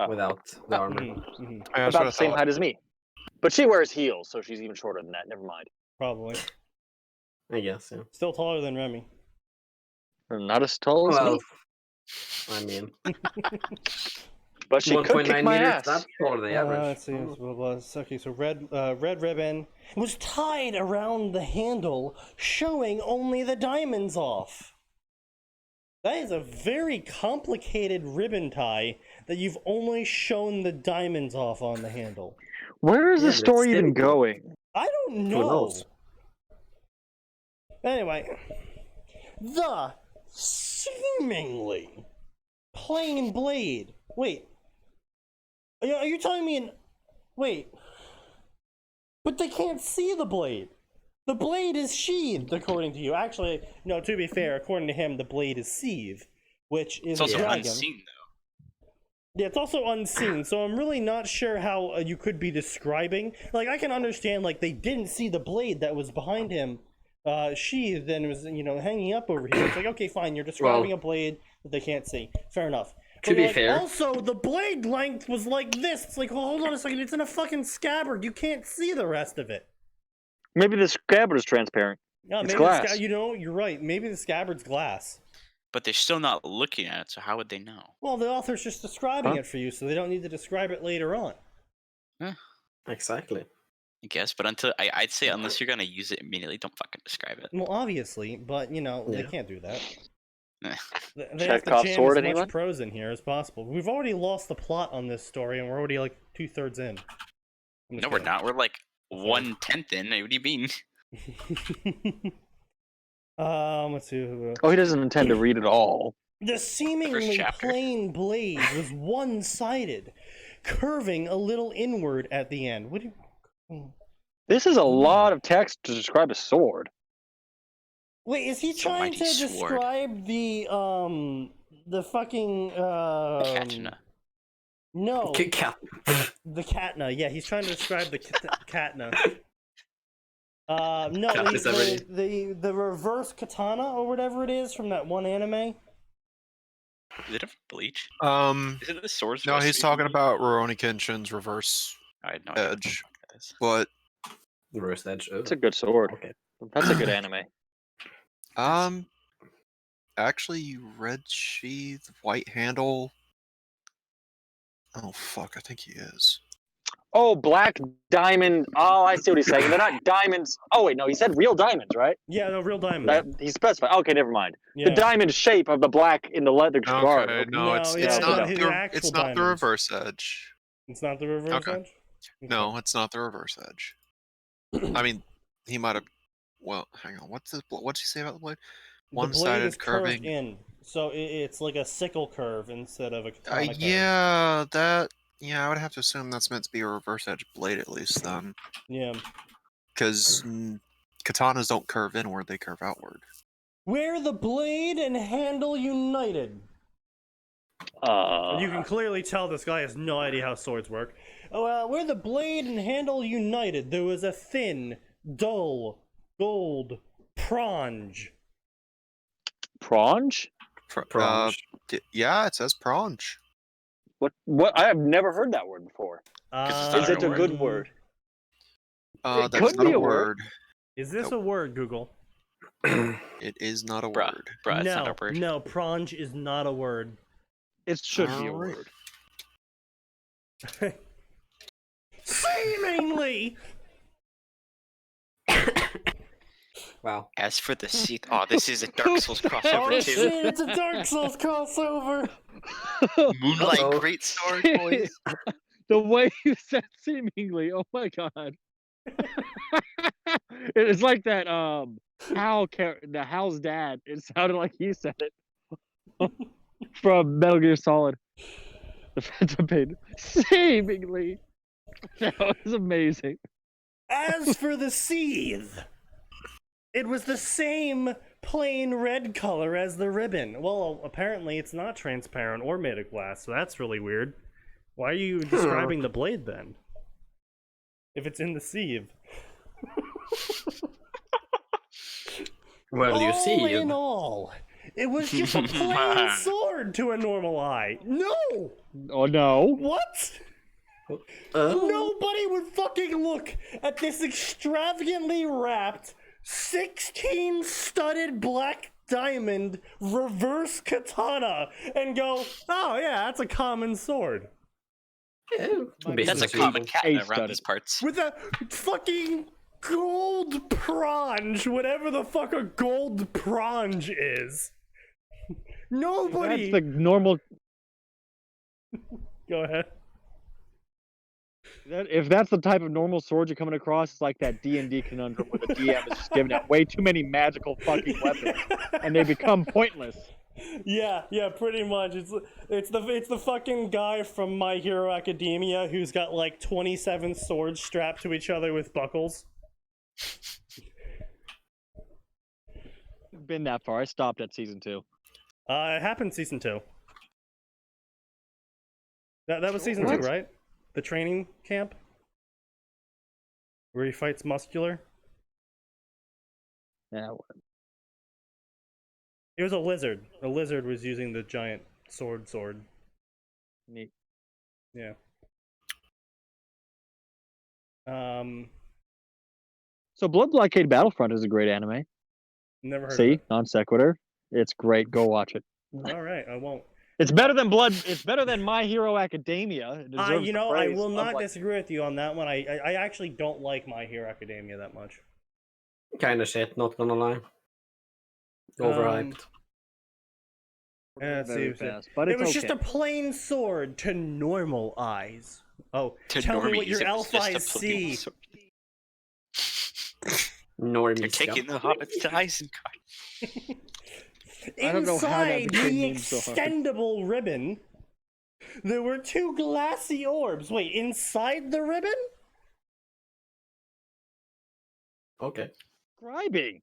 A: without the armor.
F: That's
G: About the same height as me. But she wears heels, so she's even shorter than that. Never mind.
B: Probably.
A: I guess, yeah.
B: Still taller than Remy.
G: Not as tall as
A: Well,
G: me.
A: I mean,
G: But she could
A: 1.9
G: kick my
A: meters,
G: ass.
A: that's taller than the average.
B: Let's see. Okay, so red ribbon was tied around the handle, showing only the diamonds off. That is a very complicated ribbon tie that you've only shown the diamonds off on the handle.
G: Where is
A: Yeah,
G: the
A: but
G: story
A: it's
G: even
A: difficult.
G: going?
B: I don't know.
A: knows?
B: Anyway, the seemingly plain blade. Wait. Are you telling me Wait. But they can't see the blade. The blade is sheathed, according to you. Actually, no, to be fair, according to him, the blade is sieve, which is
D: It's also
B: a dragon.
D: unseen though.
B: Yeah, it's also unseen, so I'm really not sure how you could be describing. Like, I can understand, like, they didn't see the blade that was behind him sheathed and was, hanging up over here. It's like, okay, fine, you're describing a blade that they can't see. Fair enough.
A: To be
B: like,
A: fair.
B: Also, the blade length was like this. It's like, well, hold on a second, it's in a fucking scabbard. You can't see the rest of it.
G: Maybe the scabbard is transparent.
B: Yeah,
G: It's
B: maybe
G: glass.
B: you're right. Maybe the scabbard's glass.
D: But they're still not looking at it, so how would they know?
B: Well, the author's just describing it for you, so they don't need to describe it later on.
A: Exactly.
D: I guess, but I'd say unless you're gonna use it immediately, don't fucking describe it.
B: Well, obviously, but, they
A: Yeah.
B: can't do that.
D: Eh.
B: They have to
G: Chekhov's
B: jam
G: sword,
B: as much
G: anyone?
B: prose in here as possible. We've already lost the plot on this story, and we're already like 2/3 in. I'm just
D: No, we're
B: kidding.
D: not. We're like 1/10 in. What do you mean?
B: Let's see.
G: Oh, he doesn't intend to read it all.
B: The seemingly
D: chapter.
B: plain blade was one-sided, curving a little inward at the end. What do you...
G: This is a lot of text to describe a sword.
B: Wait, is he
D: It's a
B: trying
D: mighty
B: to
D: sword.
B: describe the fucking
D: Katana.
B: No,
A: Cat.
B: the katana. Yeah, he's trying to describe the katana. No,
A: Cat is every-
B: the reverse katana or whatever it is from that one anime.
D: Is it a Bleach?
F: Um,
D: Is it the swords?
F: no, he's talking about Rurouni Kenshin's reverse
D: I had no idea what the
F: edge,
D: fuck that is.
F: but
A: The reverse edge. Oh.
G: It's a good sword.
A: Okay.
G: That's a good anime.
F: actually, red sheath, white handle. Oh fuck, I think he is.
G: Oh, black diamond. Oh, I see what he's saying. They're not diamonds. Oh wait, no, he said real diamonds, right?
B: Yeah, no, real diamond.
G: That, he specified. Okay, never mind.
B: Yeah.
G: The diamond shape of the black in the leather guard.
F: Okay,
B: No,
F: no, it's
B: yeah,
F: not.
B: his
F: The,
B: actual
F: it's not the
B: diamonds.
F: reverse edge.
B: It's not the reverse
F: Okay.
B: edge.
F: No, it's not the reverse edge. I mean, he might have. Well, hang on. What's he say about the blade?
B: The blade
F: One-sided
B: is curved
F: curving.
B: in, so it's like a sickle curve instead of a katana curve.
F: Yeah, that. Yeah, I would have to assume that's meant to be a reverse edge blade at least then,
B: Yeah.
F: because katanas don't curve inward; they curve outward.
B: Where the blade and handle united. You can clearly tell this guy has no idea how swords work. Where the blade and handle united, there was a thin, dull, gold pronge.
G: Pronge?
A: Pronge.
F: Yeah, it says pronge.
G: What? I have never heard that word before.
D: it's
G: Is
D: not
G: it a
D: word.
G: good word? It
F: That's
G: could
F: not
G: be
F: a
G: a word.
F: word.
B: Is this a word, Google?
F: It is not a word.
D: Bruh, it's
B: no,
D: not a word.
B: no, pronge is not a word.
G: It should be a
F: Alright.
G: word.
B: Seemingly!
A: Wow.
D: As for the seat, oh, this is a Dark Souls
B: Oh
D: crossover too.
B: shit, it's a Dark Souls crossover!
D: Moonlight
A: Uh-oh.
D: Greatsword, boys.
G: The way you said seemingly, oh my god. It's like that Hal's dad. It sounded like he said it. From Metal Gear Solid. The Phantom Pain. Seemingly. That was amazing.
B: As for the seethe, it was the same plain red color as the ribbon. Well, apparently it's not transparent or made of glass, so that's really weird. Why are you describing the blade then? If it's in the sieve.
A: Well, you
B: All
A: see.
B: in all, it was just a plain sword to a normal eye. No!
G: Oh no.
B: What? Nobody would fucking look at this extravagantly wrapped 16 studded black diamond reverse katana and go, oh yeah, that's a common sword.
D: That's a common cat
G: Ace
D: around
G: studded.
D: these parts.
B: With a fucking gold pronge, whatever the fuck a gold pronge is. Nobody.
G: That's the normal.
B: Go ahead.
G: If that's the type of normal sword you're coming across, it's like that D&D conundrum where the DM is just giving out way too many magical fucking weapons, and they become pointless.
B: Yeah, pretty much. It's the fucking guy from My Hero Academia who's got like 27 swords strapped to each other with buckles.
G: Been that far. I stopped at season 2.
B: It happened season 2. That was season 2, right? The training camp? Where he fights Muscular?
G: Yeah.
B: It was a lizard. A lizard was using the giant sword.
G: Neat.
B: Yeah.
G: So Blood Blockade Battlefront is a great anime.
B: Never heard
G: See?
B: of
G: Non sequitur. It's great. Go watch it.
B: it. Alright, I won't.
G: It's better than It's better than My Hero Academia. It deserves
B: You
G: the
B: know, I
G: praise
B: will
G: of,
B: not
G: like-
B: disagree with you on that one. I actually don't like My Hero Academia that much.
A: Kind of shit, not gonna lie. Overhyped.
B: Yeah, let's see,
G: very
B: let's see.
G: fast, but
B: It
G: it's
B: was
G: okay.
B: just a plain sword to normal eyes. Oh,
D: To
B: tell me
D: normies,
B: what your
D: it was
B: elf
D: just a
B: eyes
D: plain
B: see.
D: sword.
A: Normie
D: You're taking the hobbits to Isengard.
G: I don't know how that
B: Inside
G: became
B: the
G: memed so hard.
B: extendable ribbon There were 2 glassy orbs. Wait, inside the ribbon?
A: Okay.
G: Describing.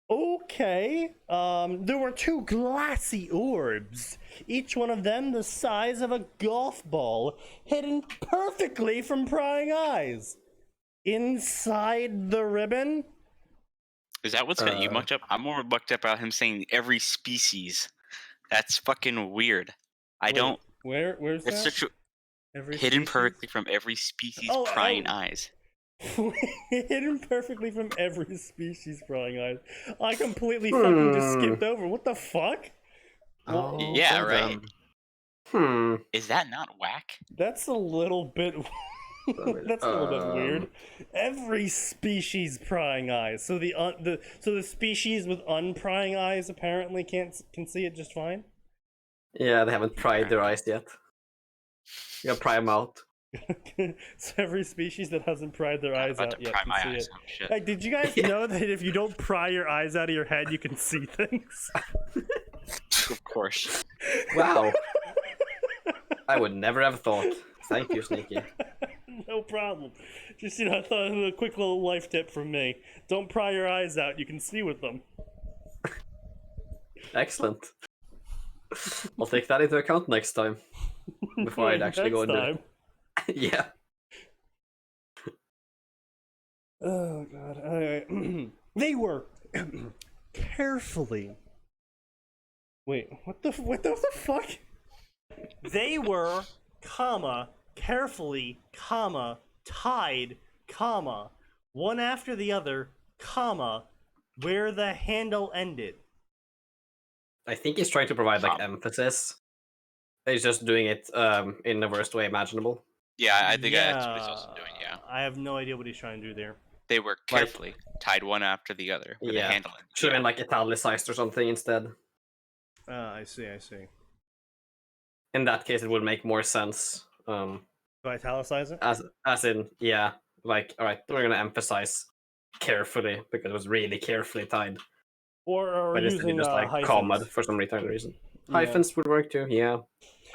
B: Okay. There were 2 glassy orbs, each one of them the size of a golf ball, hidden perfectly from prying eyes. Inside the ribbon?
D: Is that what's got you mucked up? I'm more mucked up about him saying every species. That's fucking weird.
B: Wait,
D: don't.
B: Where's
D: It's
B: that?
D: such a
B: Every
D: hidden
B: species?
D: perfectly from every species prying eyes.
B: Hidden perfectly from every species prying eyes. I completely fucking just skipped over. What the fuck?
A: Oh,
D: Yeah,
A: well
D: right.
A: then.
D: Is that not whack?
B: That's a little bit. That's a little bit weird. Every species prying eyes. So the species with unprying eyes apparently can see it just fine.
A: Yeah, they haven't pried their eyes yet. You gotta pry them out.
B: So every species that hasn't pried their eyes
D: I'm about
B: out
D: to
B: yet
D: pry
B: can
D: my
B: see
D: eyes
B: it.
D: out. Shit.
B: Like, did you guys know that if you don't pry your eyes out of your head, you can see things?
D: Of course.
A: Wow. I would never have thought. Thank you, Sneaky.
B: No problem. Just, I thought a quick little life tip from me. Don't pry your eyes out, you can see with them.
A: Excellent. I'll take that into account next time. Before I'd actually go
B: Next
A: into it. Yeah.
B: Oh god. Alright. They were carefully. Wait, what the fuck? They were, carefully, tied, one after the other, where the handle ended.
A: I think he's trying to provide like emphasis. He's just doing it in the worst way imaginable.
D: Yeah, I think that's what he's also doing. Yeah.
B: I have no idea what he's trying to do there.
D: They were carefully tied one after the other with a handle.
A: Should have been like italicized or something instead.
B: I see.
A: In that case, it would make more sense.
B: Do I italicize it?
A: As in, yeah, like, all right, we're gonna emphasize carefully because it was really carefully tied.
B: Or
A: But
B: using
A: just like
B: hyphens.
A: comma for some retarded reason.
B: Yeah.
A: Hyphens would work too. Yeah,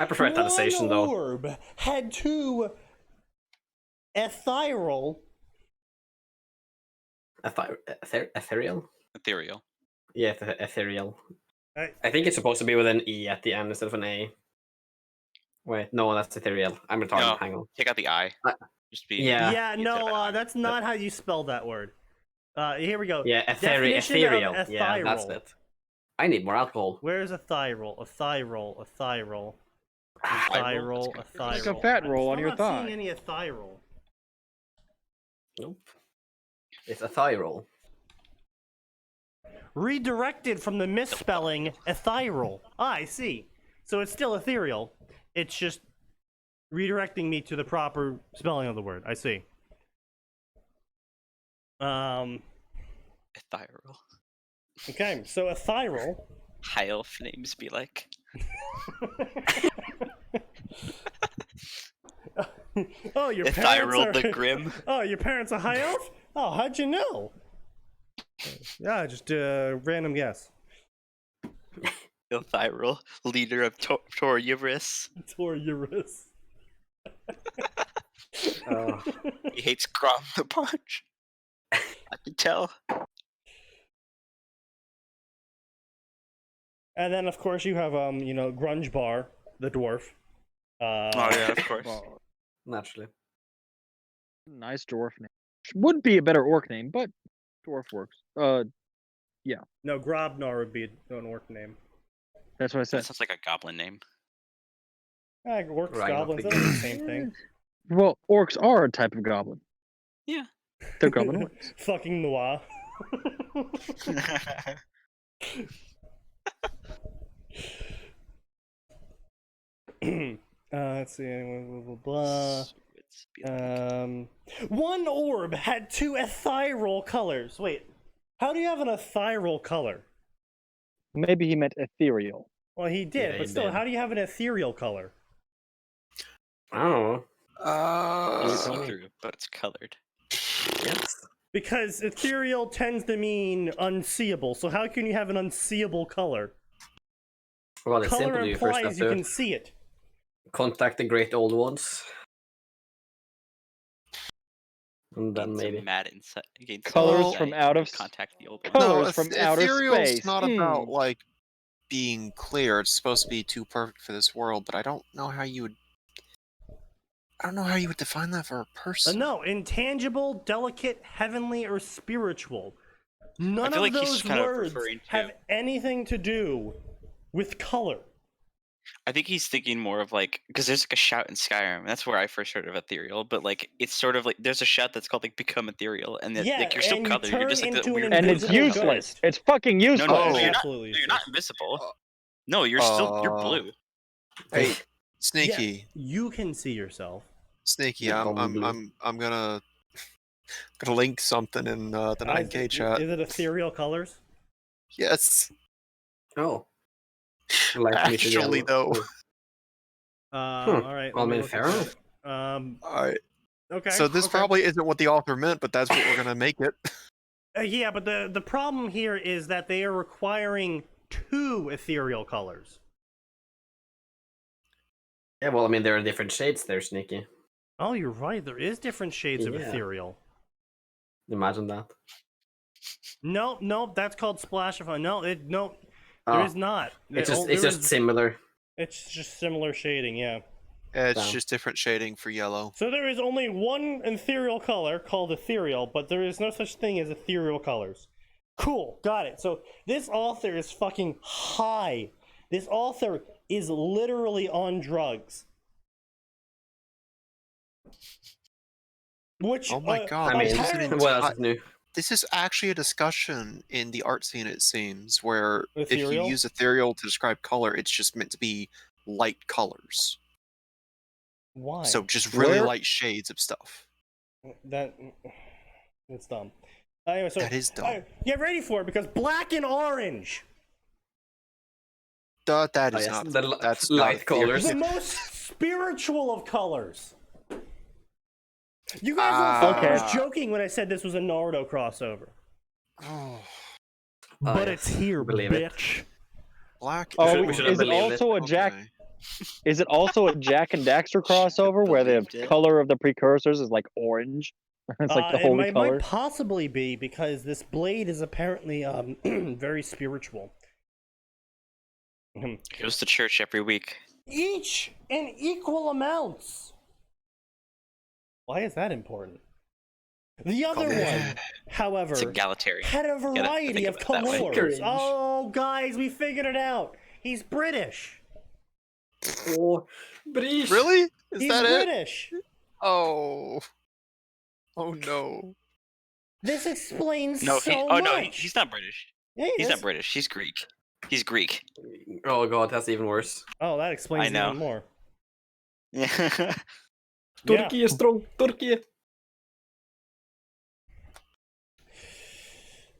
A: I prefer italicization though.
B: One orb had 2 ethereal.
A: Ethereal.
D: Ethereal.
A: Yeah, ethereal.
B: Right.
A: I think it's supposed to be with an E at the end instead of an A. Wait, no, that's ethereal. I'm retarded.
D: No,
A: Hang on.
D: take out the I. Just be.
A: Yeah.
B: No, that's not how you spell that word. Here we go.
A: Yeah,
B: Definition of
A: ethereal. Yeah, that's
B: ethereal.
A: it. I need more alcohol.
B: Where's ethereal? Ethereal.
G: Like a fat roll on your
B: I'm not
G: thigh.
B: seeing any ethereal.
A: Nope. It's ethereal.
B: Redirected from the misspelling ethereal. I see. So it's still ethereal. It's just redirecting me to the proper spelling of the word. I see.
D: Ethereal.
B: Okay, so ethereal.
D: High elf names be like.
B: Oh, your
D: Ethereal
B: parents are...
D: the Grim.
B: Oh, your parents are high elf? Oh, how'd you know? Yeah, just random guess.
D: Ethereal, leader of Toriurus.
B: Toriurus.
D: He hates Grom the Punch. I can tell.
B: And then, of course, you have Grunge Bar, the dwarf.
D: Oh yeah, of course.
G: Well,
A: Naturally.
G: nice dwarf name. Would be a better orc name, but dwarf works.
B: No, Grobnar would be an orc name.
G: That's what I
D: That
G: said.
D: sounds like a goblin name.
B: Orcs,
A: Right,
B: goblins,
A: not
B: they're the same thing.
G: Well, orcs are a type of goblin.
D: Yeah.
G: They're goblinoids.
B: Fucking noir. Let's see. Blah, blah, blah. One orb had 2 ethereal colors. Wait, how do you have an ethereal color?
G: Maybe he meant ethereal.
B: Well, he did,
A: Yeah,
B: but
A: he
B: still,
A: did.
B: how do you have an ethereal color?
A: I don't know.
D: It's see-through, but it's colored.
A: Yes.
B: Because ethereal tends to mean unseeable. So how can you have an unseeable color?
A: Well, it's simple.
B: Color
A: You first have
B: implies you
A: to
B: can see it.
A: contact the great old ones. And then
D: Gain some
A: maybe.
D: mad insight. Gain some
G: Colors
D: insight,
G: from out of
D: contact the old one.
G: colors
F: No,
G: from outer
F: ethereal's
G: space.
F: not about
G: Hmm.
F: like being clear. It's supposed to be too perfect for this world, but I don't know how you would. I don't know how you would define that for a person.
B: No, intangible, delicate, heavenly, or spiritual. None
D: feel
B: of
D: like he's
B: those
D: kind of
B: words
D: referring to-
B: have anything to do with color.
D: I think he's thinking more of like, because there's like a shout in Skyrim. That's where I first heard of ethereal, but like it's sort of like there's a shout that's called like become ethereal, and that,
B: Yeah,
D: like you're still
B: and you
D: colored. You're
B: turn
D: just like
B: into
D: that
B: an
D: weird.
G: And it's
B: invisible
G: useless.
B: ghost.
G: It's fucking
D: No,
G: useless.
D: no,
B: Oh,
D: you're not.
B: absolutely
D: No, you're not
B: useless.
D: invisible. No, you're still you're blue.
F: Hey,
B: Yeah,
F: Sneaky,
B: you can see yourself.
F: Sneaky.
A: Become
F: I'm
A: blue.
F: gonna link something in the 9K chat.
B: Is it ethereal colors?
F: Yes.
A: Oh. Like me to
F: Actually,
A: yellow.
F: though.
B: All right.
A: Well, I
B: let me
A: mean,
B: look
A: fair
B: at
A: enough.
B: that.
F: Alright.
B: Okay.
F: So this
B: okay.
F: probably isn't what the author meant, but that's what we're gonna make it.
B: Yeah, but the problem here is that they are requiring 2 ethereal colors.
A: Yeah, well, I mean, there are different shades there, Sneaky.
B: Oh, you're right. There is different shades of
A: Yeah.
B: ethereal.
A: Imagine that.
B: No, that's called splashify. No, there
A: Oh,
B: is not.
A: it's
B: There-
A: just
B: there is-
A: similar.
B: It's just similar shading, yeah.
F: It's
A: Damn.
F: just different shading for yellow.
B: So there is only one ethereal color called ethereal, but there is no such thing as ethereal colors. Cool, got it. So this author is fucking high. This author is literally on drugs. Which,
F: Oh my god!
A: I mean,
F: this is an
B: apparently-
A: what else
F: entire-
A: is new?
F: This is actually a discussion in the art scene, it seems, where if you
B: Ethereal?
F: use ethereal to describe color, it's just meant to be light colors.
B: Why?
F: So just really
G: Where-
F: light shades of stuff.
B: It's dumb. Anyway, so
F: That is dumb.
B: get ready for it because black and orange,
F: That
A: Oh,
F: is
A: yes,
F: not.
A: the li-
F: That's
A: light
F: not ethereal.
A: colors.
B: the most spiritual of colors. You guys all thought I was
G: Okay.
B: joking when I said this was a Naruto crossover.
F: Oh,
B: But
A: yes,
B: it's here,
A: believe it.
B: bitch.
F: black.
G: Oh,
A: we should
G: is it
A: believe it.
G: also a Jack?
F: Okay.
G: Is it also a Jack and Daxter crossover where the
D: believed it.
G: color of the precursors is like orange? It's like the holy
B: it
G: color.
B: might possibly be because this blade is apparently very spiritual.
D: He goes to church every week.
B: Each in equal amounts. Why is that important? The other one, however,
D: It's egalitarian.
B: had a
D: gotta
B: variety
D: think
B: of
D: of it that way.
B: colors.
A: Cringe.
B: Oh, guys, we figured it out. He's British.
A: Oh, British.
F: Really? Is
B: He's
F: that it?
B: British.
F: Oh. Oh no.
B: This explains
D: No,
B: so
D: no,
B: much.
D: he's not British.
B: Yeah, he
D: He's
B: is.
D: not British. He's Greek. He's Greek.
A: Oh god, that's even worse.
B: Oh, that explains
D: I know.
B: even more.
D: Yeah.
B: Yeah.
A: Turkey is strong. Turkey.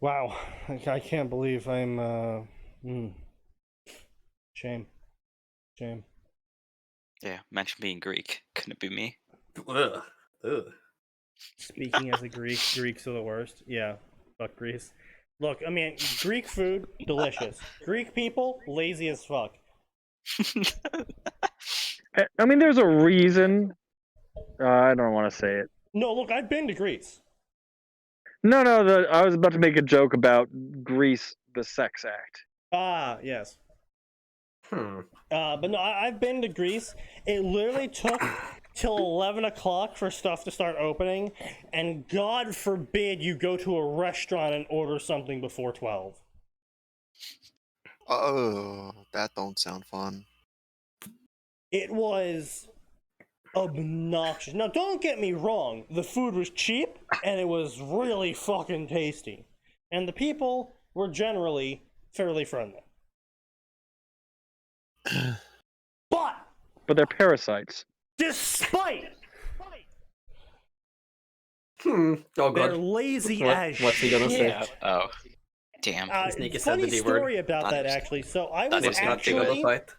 B: Wow, I can't believe I'm. Shame. Shame.
D: Yeah. Mention being Greek. Couldn't it be me?
A: Ugh. Ugh.
B: Speaking as a Greek, Greeks are the worst. Yeah, fuck Greece. Look, I mean, Greek food, delicious. Greek people, lazy as fuck.
G: I mean, there's a reason. I don't want to say it.
B: No, look, I've been to Greece.
G: No, I was about to make a joke about Greece, the sex act.
B: Ah, yes. But no, I've been to Greece. It literally took till 11 o'clock for stuff to start opening, and God forbid you go to a restaurant and order something before 12.
F: Oh, that don't sound fun.
B: It was obnoxious. Now, don't get me wrong. The food was cheap, and it was really fucking tasty. And the people were generally fairly friendly. But
G: But they're parasites.
B: despite
A: Oh
B: they're
A: god.
B: lazy
A: What-
B: as
A: what's he gonna say?
B: shit.
D: Oh. Damn.
A: Sneaky said
B: Funny
A: the D word.
B: story about
D: Thought
B: that,
D: it was-
B: actually. So I
D: thought
B: was
D: it was
A: Not big on the
B: actually
A: fight.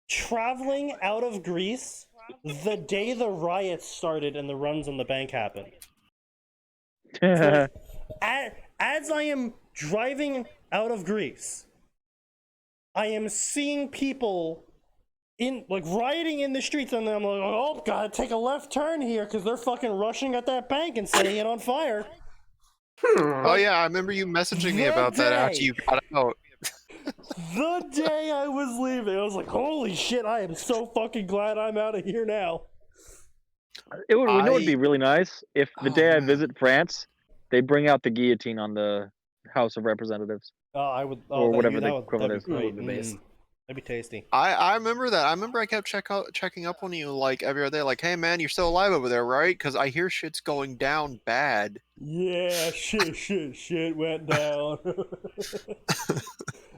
B: traveling out of Greece the day the riots started and the runs on the bank happened. So, as I am driving out of Greece, I am seeing people rioting in the streets, and I'm like, oh, gotta take a left turn here because they're fucking rushing at that bank and setting it on fire.
F: Oh yeah, I remember you messaging me about that after you got out.
B: The day I was leaving, I was like, holy shit, I am so fucking glad I'm out of here now.
G: You know what would be really nice? If the day I visit France, they bring out the guillotine on the House of Representatives.
B: Oh, I would.
G: Or whatever the
B: that'd
G: equivalent
B: be
G: is.
B: great.
A: That'd be nice.
B: That'd be tasty.
F: I remember that. I remember I kept checking up on you like every other day, like, hey man, you're still alive over there, right? Because I hear shit's going down bad.
B: Yeah, shit went down.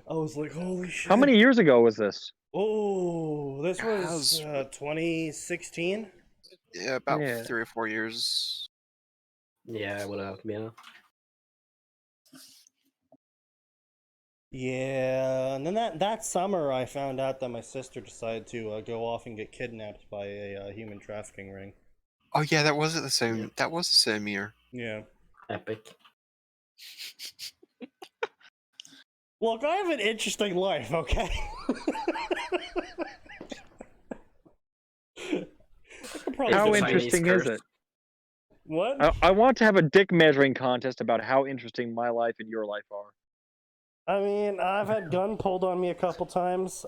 B: I was like, holy shit.
G: How many years ago was this?
B: Oh, this was 2016.
F: Yeah, about 3 or 4 years.
A: Yeah, it would have been.
B: Yeah, and then that summer I found out that my sister decided to go off and get kidnapped by a human trafficking ring.
F: Oh yeah, that wasn't the same. Yeah. That was the same year.
B: Yeah.
A: Epic.
B: Look, I have an interesting life, okay?
G: How interesting is it?
B: What?
G: I want to have a dick measuring contest about how interesting my life and your life are.
B: I mean, I've had gun pulled on me a couple times.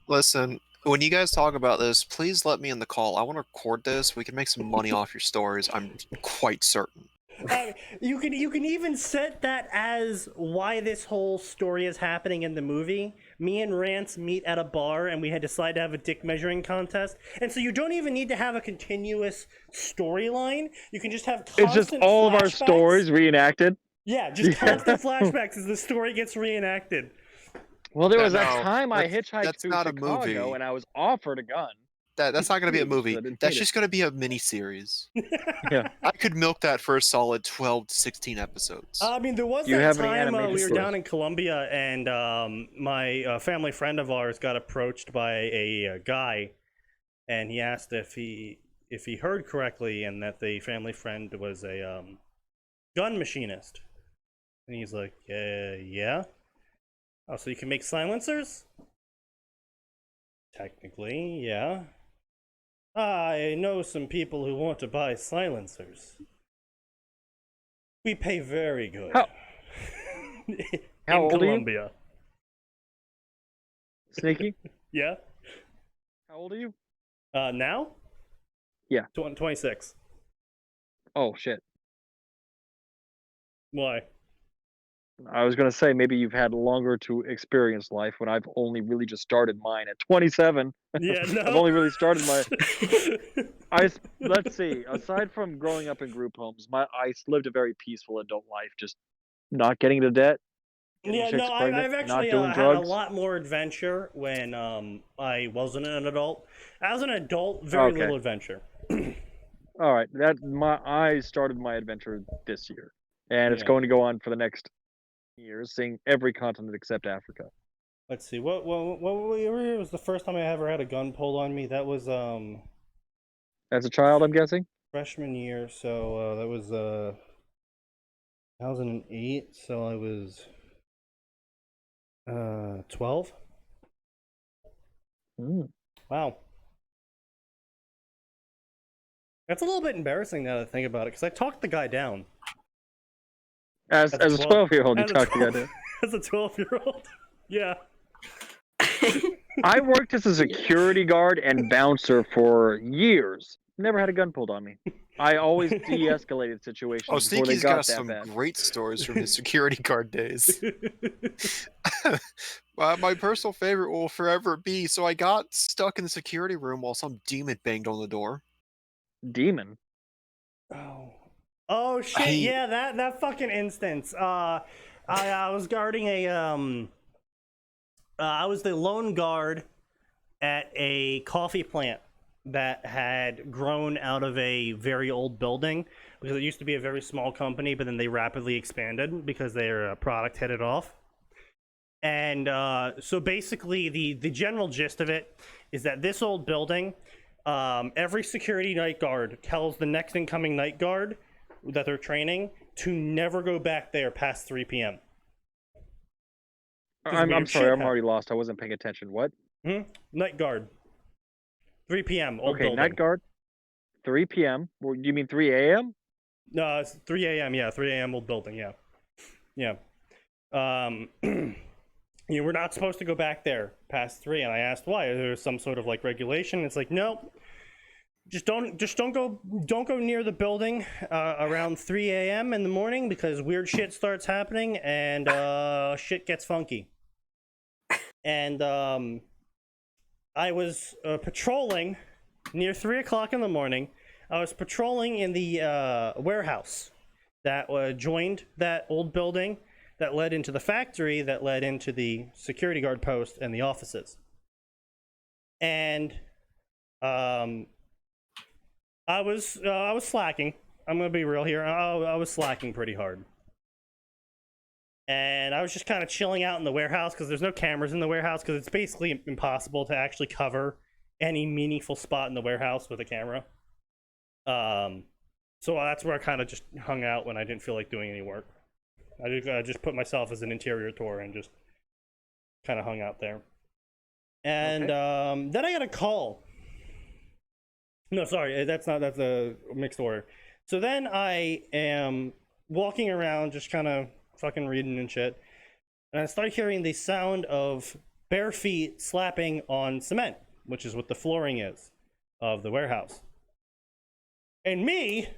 F: Listen, when you guys talk about this, please let me in the call. I want to record this. We can make some money off your stories. I'm quite certain.
B: You can even set that as why this whole story is happening in the movie. Me and Rance meet at a bar, and we had decided to have a dick measuring contest. And so you don't even need to have a continuous storyline. You can just have constant
G: It's just all
B: flashbacks.
G: of our stories reenacted.
B: Yeah, just constant flashbacks as the story gets reenacted.
G: Well, there was that time I hitchhiked through
F: not
G: Chicago,
F: a movie.
G: and I was offered a gun.
F: That's not going to be a movie. That's just going to be a mini-series.
G: Yeah.
F: I could milk that for a solid 12 to 16 episodes.
B: I mean, there was that time we were down in Colombia, and my family friend of ours got approached by a guy, and he asked if he heard correctly, and that the family friend was a gun machinist. And he's like, yeah. Oh, so you can make silencers? Technically, yeah. I know some people who want to buy silencers. We pay very good.
G: How
B: in
G: old
B: Colombia.
G: are you? Sneaky?
B: Yeah.
G: How old are you?
B: Now?
G: Yeah.
B: 26.
G: Oh, shit.
B: Why?
G: I was going to say maybe you've had longer to experience life when I've only really just started mine at 27.
B: Yeah, no.
G: I've only really started my... Let's see. Aside from growing up in group homes, I lived a very peaceful adult life, just not getting into debt.
B: Yeah, no, I've actually had a lot more adventure when I wasn't an adult. As an adult, very little adventure.
G: All right, I started my adventure this year, and it's going to go on for the next years, seeing every continent except Africa.
B: Let's see. What was the first time I ever had a gun pulled on me? That was
G: as a child, I'm guessing.
B: Freshman year, so that was 2008. So I was 12. Wow. That's a little bit embarrassing now that I think about it, because I talked the guy down.
G: As a 12-year-old, you talked the guy down.
B: As a 12-year-old, yeah.
G: I worked as a security guard and bouncer for years. Never had a gun pulled on me. I always de-escalated situations before they
F: Sneaky's
G: got
F: got
G: that
F: some
G: bad.
F: great stories from his security guard days. My personal favorite will forever be, so I got stuck in the security room while some demon banged on the door.
G: Demon?
B: Oh shit! Yeah, that fucking instance. I was guarding a I was the lone guard at a coffee plant that had grown out of a very old building, because it used to be a very small company, but then they rapidly expanded because their product headed off. And so basically the general gist of it is that this old building, every security night guard tells the next incoming night guard that they're training to never go back there past 3 p.m.
G: I'm
B: weird
G: sorry,
B: shit
G: I'm already lost. I wasn't paying attention. What?
B: Night guard. 3 p.m. Old
G: Okay,
B: building.
G: night guard. 3 p.m. Well, you mean 3 a.m.?
B: No, it's 3 a.m. Yeah, 3 a.m. Old building. Yeah, yeah. We're not supposed to go back there past 3, and I asked why. Is there some sort of like regulation? It's like, no, just don't go near the building around 3 a.m. in the morning because weird shit starts happening and shit gets funky. And I was patrolling near 3 o'clock in the morning. I was patrolling in the warehouse that joined that old building that led into the factory that led into the security guard post and the offices. And I was slacking. I'm gonna be real here. I was slacking pretty hard. And I was just kind of chilling out in the warehouse because there's no cameras in the warehouse because it's basically impossible to actually cover any meaningful spot in the warehouse with a camera. So that's where I kind of just hung out when I didn't feel like doing any work. I just put myself as an interior tour and just kind of hung out there. And then I got a call. No, sorry, that's a mixed order. So then I am walking around just kind of fucking reading and shit. And I start hearing the sound of bare feet slapping on cement, which is what the flooring is of the warehouse. And me,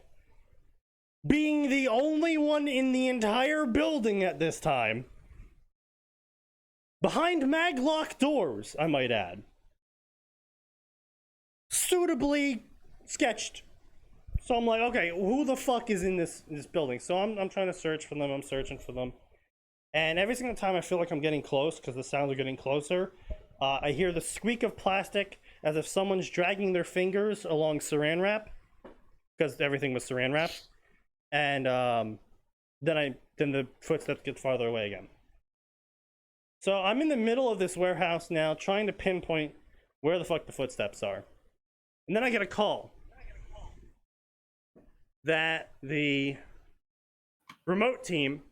B: being the only one in the entire building at this time, behind maglock doors, I might add, suitably sketched. So I'm like, okay, who the fuck is in this building? So I'm trying to search for them. I'm searching for them. And every single time I feel like I'm getting close, because the sounds are getting closer, I hear the squeak of plastic as if someone's dragging their fingers along saran wrap, because everything was saran wrapped. And then the footsteps get farther away again. So I'm in the middle of this warehouse now, trying to pinpoint where the fuck the footsteps are. And then I get a call that the remote team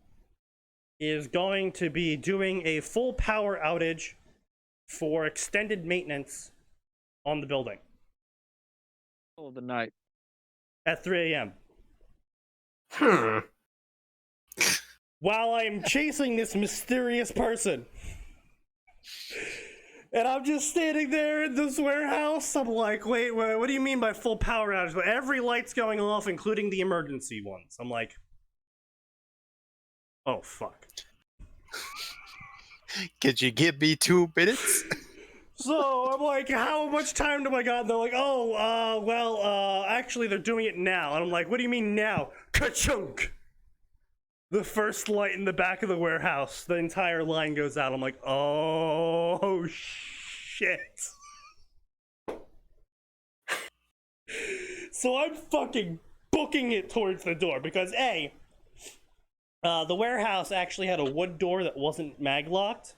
B: is going to be doing a full power outage for extended maintenance on the building.
G: Middle of the night.
B: At 3 a.m. While I'm chasing this mysterious person. And I'm just standing there in this warehouse. I'm like, wait, what do you mean by full power outage? Every light's going off, including the emergency ones. I'm like, oh, fuck.
F: Could you give me 2 minutes?
B: So I'm like, how much time do I got? And they're like, actually, they're doing it now. And I'm like, what do you mean now? Ka-chunk! The first light in the back of the warehouse, the entire line goes out. I'm like, oh, shit. So I'm fucking booking it towards the door because the warehouse actually had a wood door that wasn't mag-locked.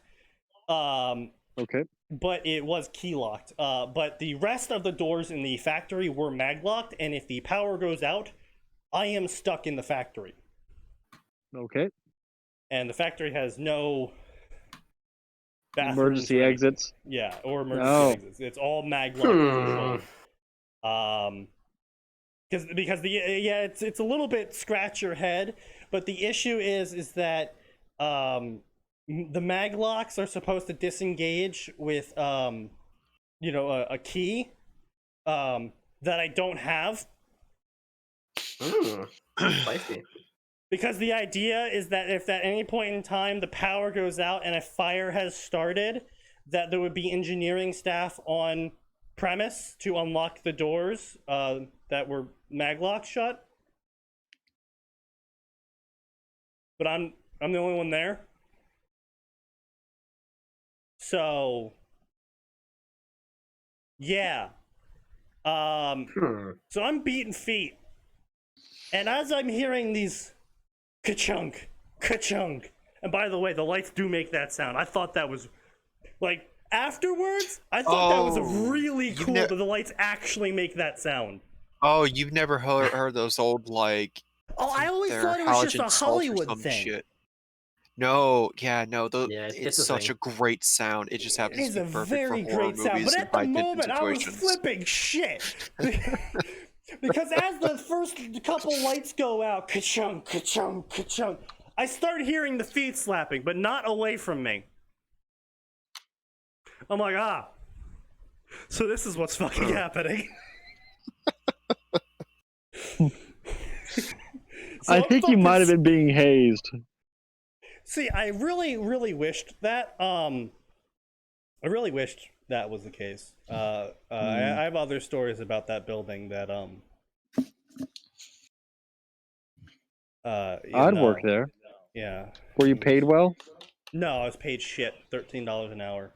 G: Okay.
B: But it was key locked. But the rest of the doors in the factory were mag locked, and if the power goes out, I am stuck in the factory.
G: Okay.
B: And the factory has no
G: emergency exits.
B: Yeah, or emergency exits. It's all mag locked controlled. Because it's a little bit scratch your head, but the issue is that the mag locks are supposed to disengage with a key that I don't have.
A: Spicy.
B: Because the idea is that if at any point in time the power goes out and a fire has started, that there would be engineering staff on premise to unlock the doors that were mag locked shut. But I'm the only one there. So yeah. So I'm beating feet. And as I'm hearing these ka-chunk, ka-chunk, and by the way, the lights do make that sound. I thought that was, like, afterwards, I thought that was really cool that the lights actually make that sound.
F: Oh, you've never heard those old, like...
B: Oh, I always thought it was just a Hollywood thing.
F: Shit. No,
A: Yeah,
F: it's
A: a
F: such
A: thing.
F: a great sound. It just
B: It
F: happens
B: is
F: to
B: a
F: be perfect
B: very
F: for horror
B: great sound,
F: movies
B: but
F: and
B: at the
F: high-tension
B: moment I was
F: situations.
B: flipping shit. Because as the first couple lights go out, ka-chung, ka-chung, ka-chung, I start hearing the feet slapping, but not away from me. I'm like, so this is what's fucking happening.
G: I think you might have been being hazed.
B: See, I really, really wished that. I really wished that was the case. I have other stories about that building that
G: I'd work there.
B: Yeah.
G: Were you paid well?
B: No, I was paid shit. $13 an hour.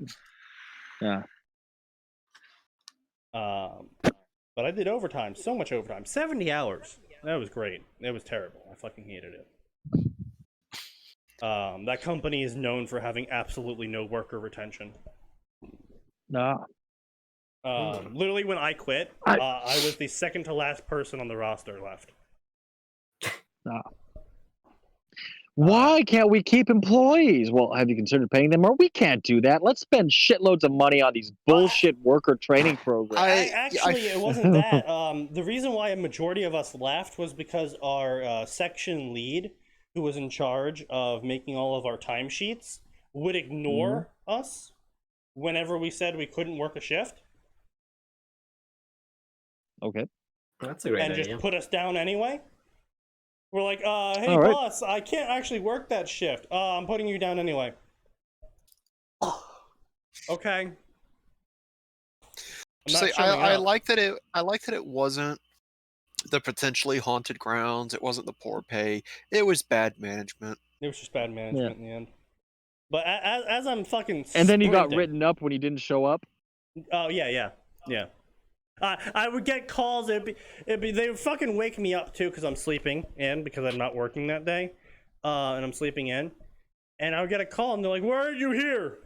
G: Yeah.
B: But I did overtime, so much overtime, 70 hours. That was great. It was terrible. I fucking hated it. That company is known for having absolutely no worker retention.
G: Nah.
B: Literally, when I quit, I was the second to last person on the roster left.
G: Nah. Why can't we keep employees? Well, have you considered paying them more? We can't do that. Let's spend shitloads of money on these bullshit worker training programs.
B: Actually, it wasn't that. The reason why a majority of us left was because our section lead, who was in charge of making all of our timesheets, would ignore us whenever we said we couldn't work a shift.
G: Okay.
A: That's a great
B: idea. And just put us down anyway. We're like, hey,
G: right.
B: boss, I can't actually work that shift. I'm putting you down anyway. Okay.
F: I like that it wasn't the potentially haunted grounds. It wasn't the poor pay. It was bad management.
B: It was just bad management in the end. But as I'm fucking
G: and then you got written up when you didn't show up?
B: Oh, yeah. I would get calls. It'd be they would fucking wake me up too because I'm sleeping in because I'm not working that day, and I'm sleeping in, and I would get a call and they're like, "Why are you here?"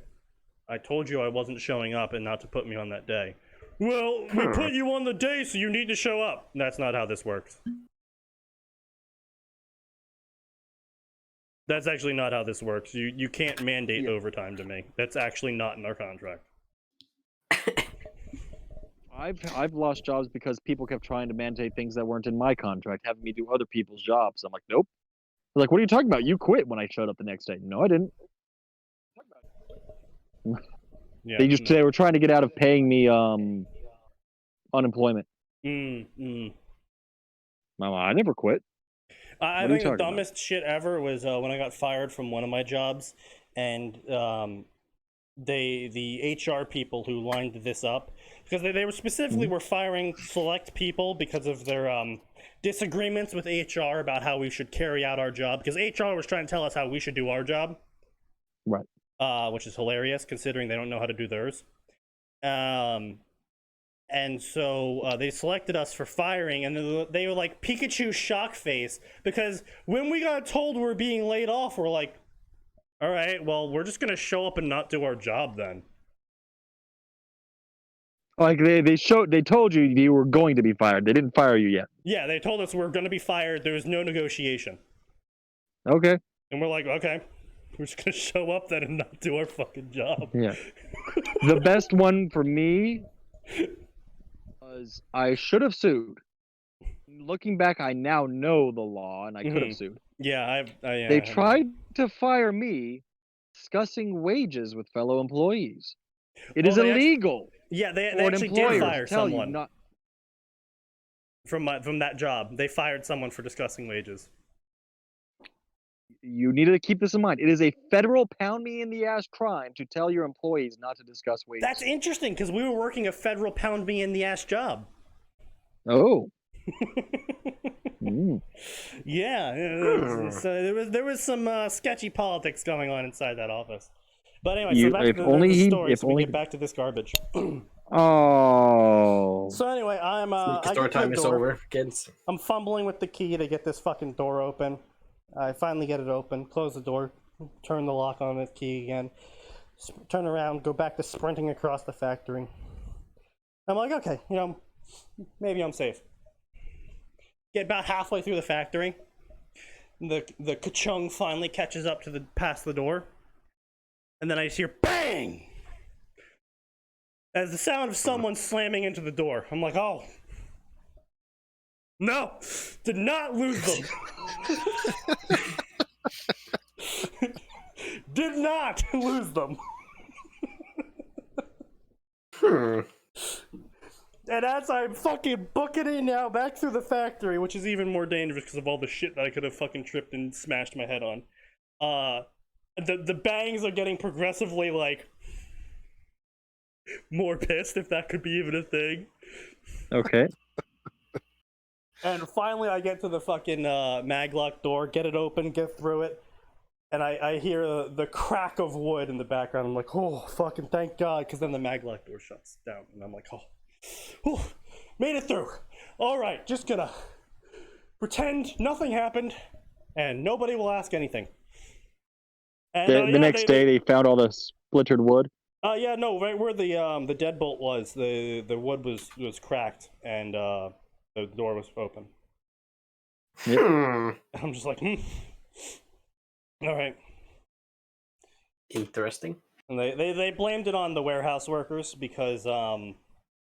B: I told you I wasn't showing up and not to put me on that day. Well, we put you on the day, so you need to show up. That's not how this works. That's actually not how this works. You can't mandate overtime to me. That's actually not in our contract.
G: I've lost jobs because people kept trying to mandate things that weren't in my contract, having me do other people's jobs. I'm like, nope. They're like, what are you talking about? You quit when I showed up the next day. No, I didn't.
B: Yeah,
G: they were trying to get out of paying me unemployment. Mama, I never quit.
B: I think the dumbest shit ever was when I got fired from one of my jobs, and the HR people who lined this up, because they were specifically were firing select people because of their disagreements with HR about how we should carry out our job, because HR was trying to tell us how we should do our job,
G: right?
B: Which is hilarious considering they don't know how to do theirs. And so they selected us for firing, and they were like Pikachu shock face, because when we got told we're being laid off, we're like, all right, well, we're just gonna show up and not do our job then.
G: Like they told you you were going to be fired. They didn't fire you yet.
B: Yeah, they told us we're gonna be fired. There was no negotiation.
G: Okay.
B: And we're like, okay, we're just gonna show up then and not do our fucking job.
G: Yeah. The best one for me was I should have sued. Looking back, I now know the law, and I could have sued.
B: Yeah,
G: they tried to fire me discussing wages with fellow employees. It is illegal.
B: They actually did fire someone from that job. They fired someone for discussing wages.
G: You need to keep this in mind. It is a federal pound-me-in-the-ass crime to tell your employees not to discuss wages.
B: That's interesting, because we were working a federal pound-me-in-the-ass job.
G: Oh.
B: Yeah. So there was some sketchy politics going on inside that office. But anyway, so back to the story, so we get back to this garbage.
G: Oh.
B: So anyway,
A: story time is over, kids.
B: I'm fumbling with the key to get this fucking door open. I finally get it open, close the door, turn the lock on the key again, turn around, go back to sprinting across the factory. I'm like, okay, maybe I'm safe. Get about halfway through the factory. the ka-chung finally catches up to the past the door, and then I just hear bang as the sound of someone slamming into the door. I'm like, oh no, did not lose them. Did not lose them. And as I'm fucking booking it now back through the factory, which is even more dangerous because of all the shit that I could have fucking tripped and smashed my head on, the bangs are getting progressively, like, more pissed, if that could be even a thing.
G: Okay.
B: And finally I get to the fucking maglock door, get it open, get through it, and I hear the crack of wood in the background. I'm like, oh, fucking thank God, because then the maglock door shuts down, and I'm like, oh, made it through. All right, just gonna pretend nothing happened, and nobody will ask anything. And
G: The next day, they found all the splintered wood.
B: Yeah, no, right where the deadbolt was, the wood was cracked, and the door was open.
G: Yep.
B: I'm just like, all right.
A: Interesting.
B: And they blamed it on the warehouse workers because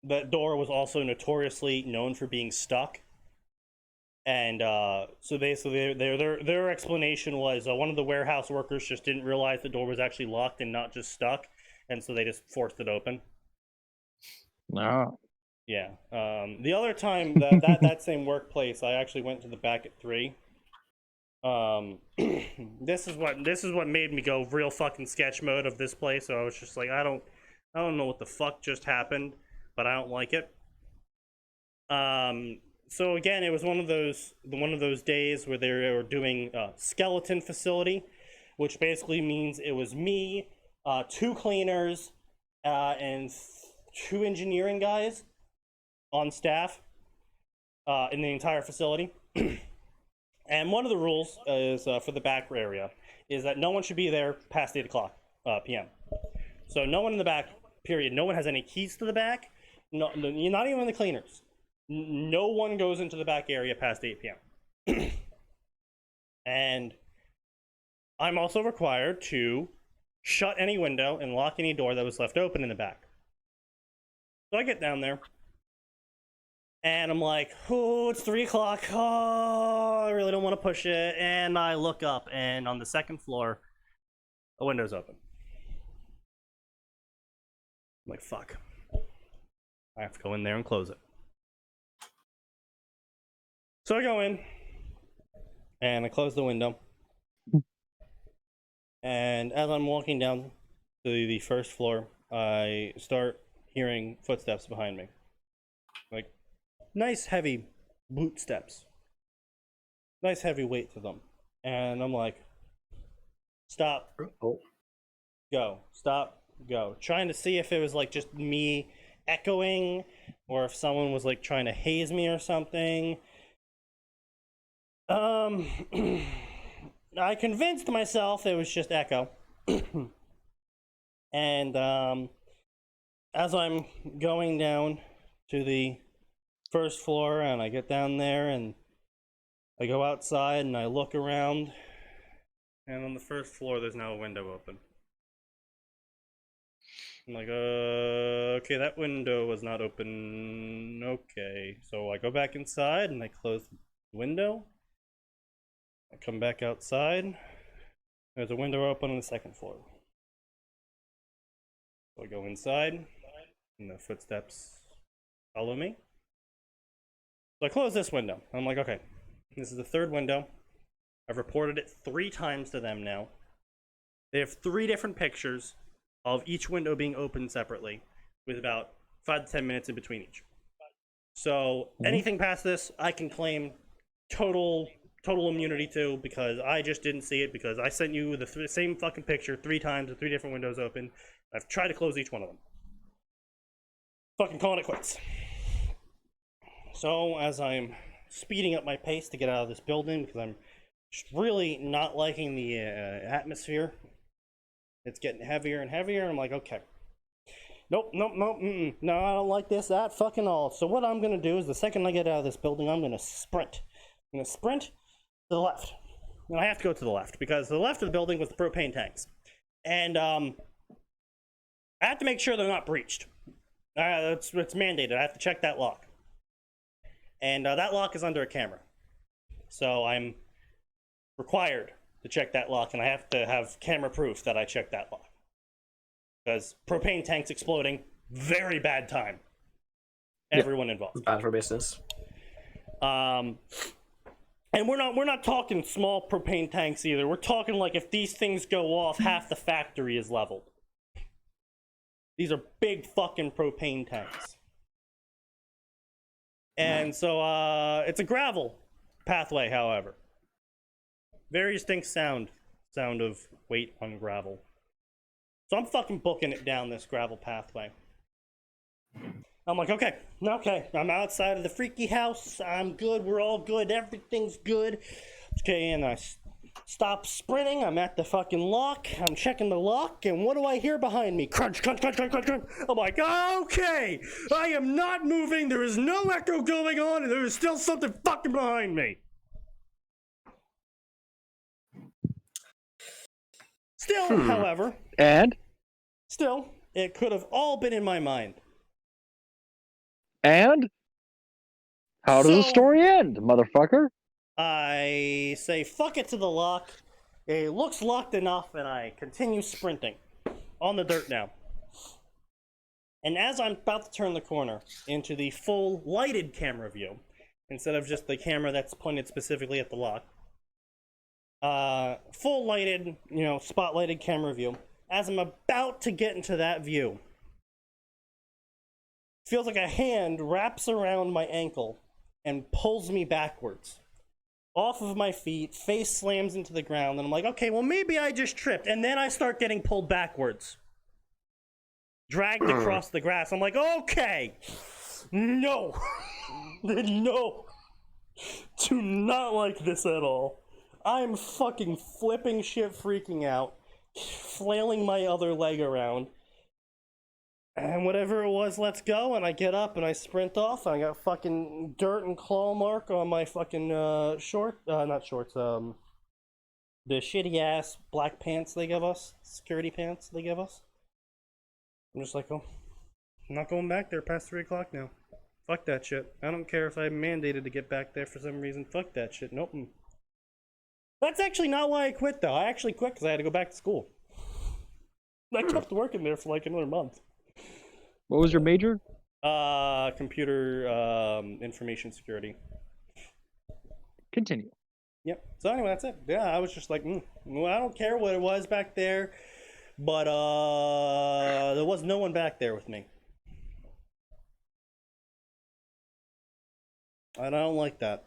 B: that door was also notoriously known for being stuck. And so basically their explanation was one of the warehouse workers just didn't realize the door was actually locked and not just stuck, and so they just forced it open.
G: No.
B: Yeah. The other time that same workplace, I actually went to the back at 3. This is what made me go real fucking sketch mode of this place. So I was just like, I don't know what the fuck just happened, but I don't like it. So again, it was one of those days where they were doing skeleton facility, which basically means it was me, 2 cleaners, and 2 engineering guys on staff in the entire facility. And one of the rules is for the back area is that no one should be there past 8 o'clock p.m. So no one in the back, period. No one has any keys to the back. No, not even the cleaners. No one goes into the back area past 8 p.m. And I'm also required to shut any window and lock any door that was left open in the back. So I get down there, and I'm like, oh, it's 3 o'clock. Oh, I really don't want to push it. And I look up, and on the second floor, a window's open. I'm like, fuck. I have to go in there and close it. So I go in, and I close the window. And as I'm walking down to the first floor, I start hearing footsteps behind me. Like, nice heavy boot steps. Nice heavy weight to them. And I'm like, stop, go, stop, go. Trying to see if it was like just me echoing, or if someone was like trying to haze me or something. I convinced myself it was just echo. And as I'm going down to the first floor, and I get down there, and I go outside, and I look around, and on the first floor there's now a window open. I'm like, okay, that window was not open. Okay, so I go back inside, and I close the window. I come back outside. There's a window open on the second floor. So I go inside, and the footsteps follow me. So I close this window. I'm like, okay, this is the third window. I've reported it 3 times to them now. They have 3 different pictures of each window being opened separately, with about 5 to 10 minutes in between each. So anything past this, I can claim total immunity to, because I just didn't see it, because I sent you the same fucking picture 3 times with 3 different windows open. I've tried to close each one of them. Fucking calling it quits. So as I'm speeding up my pace to get out of this building, because I'm just really not liking the atmosphere, it's getting heavier and heavier. I'm like, okay, nope, no, I don't like this at fucking all. So what I'm gonna do is, the second I get out of this building, I'm gonna sprint. I'm gonna sprint to the left. and I have to go to the left because the left of the building was the propane tanks, and I have to make sure they're not breached. It's mandated. I have to check that lock, and that lock is under a camera, so I'm required to check that lock, and I have to have camera proof that I checked that lock because propane tanks exploding, very bad time. Everyone involved.
A: Bad for business.
B: And we're not talking small propane tanks either. We're talking like if these things go off, half the factory is leveled. These are big fucking propane tanks. And so it's a gravel pathway, however. Very distinct sound of weight on gravel. So I'm fucking booking it down this gravel pathway. I'm like, okay, I'm outside of the freaky house. I'm good. We're all good. Everything's good. Okay, and I stop sprinting. I'm at the fucking lock. I'm checking the lock, and what do I hear behind me? Crunch, crunch, crunch, crunch, crunch, crunch. I'm like, okay, I am not moving. There is no echo going on, and there is still something fucking behind me. Still, however, still, it could have all been in my mind.
G: And how does the story end, motherfucker?
B: I say fuck it to the lock. It looks locked enough, and I continue sprinting on the dirt now. And as I'm about to turn the corner into the full lighted camera view, instead of just the camera that's pointed specifically at the lock, full lighted, spotlighted camera view, as I'm about to get into that view, feels like a hand wraps around my ankle and pulls me backwards. Off of my feet, face slams into the ground, and I'm like, okay, well, maybe I just tripped. And then I start getting pulled backwards. Dragged across the grass. I'm like, okay, no. No. Do not like this at all. I'm fucking flipping shit, freaking out, flailing my other leg around. And whatever it was, let's go, and I get up and I sprint off, and I got fucking dirt and claw mark on my fucking not shorts, the shitty ass black pants they give us, security pants they give us. I'm just like, oh, I'm not going back there past 3 o'clock now. Fuck that shit. I don't care if I'm mandated to get back there for some reason. Fuck that shit. Nope. That's actually not why I quit, though. I actually quit because I had to go back to school. I kept working there for like another month.
G: What was your major?
B: Computer information security.
G: Continue.
B: Yep. So anyway, that's it. Yeah, I was just like, well, I don't care what it was back there, but there was no one back there with me. And I don't like that.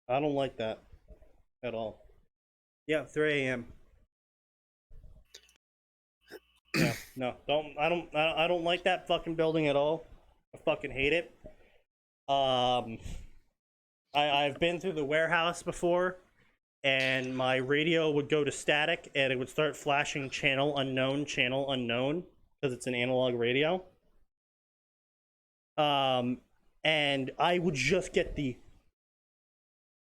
B: I don't like that at all. Yeah, 3 a.m. Yeah, no, I don't like that fucking building at all. I fucking hate it. I've been through the warehouse before, and my radio would go to static, and it would start flashing channel unknown, because it's an analog radio. And I would just get the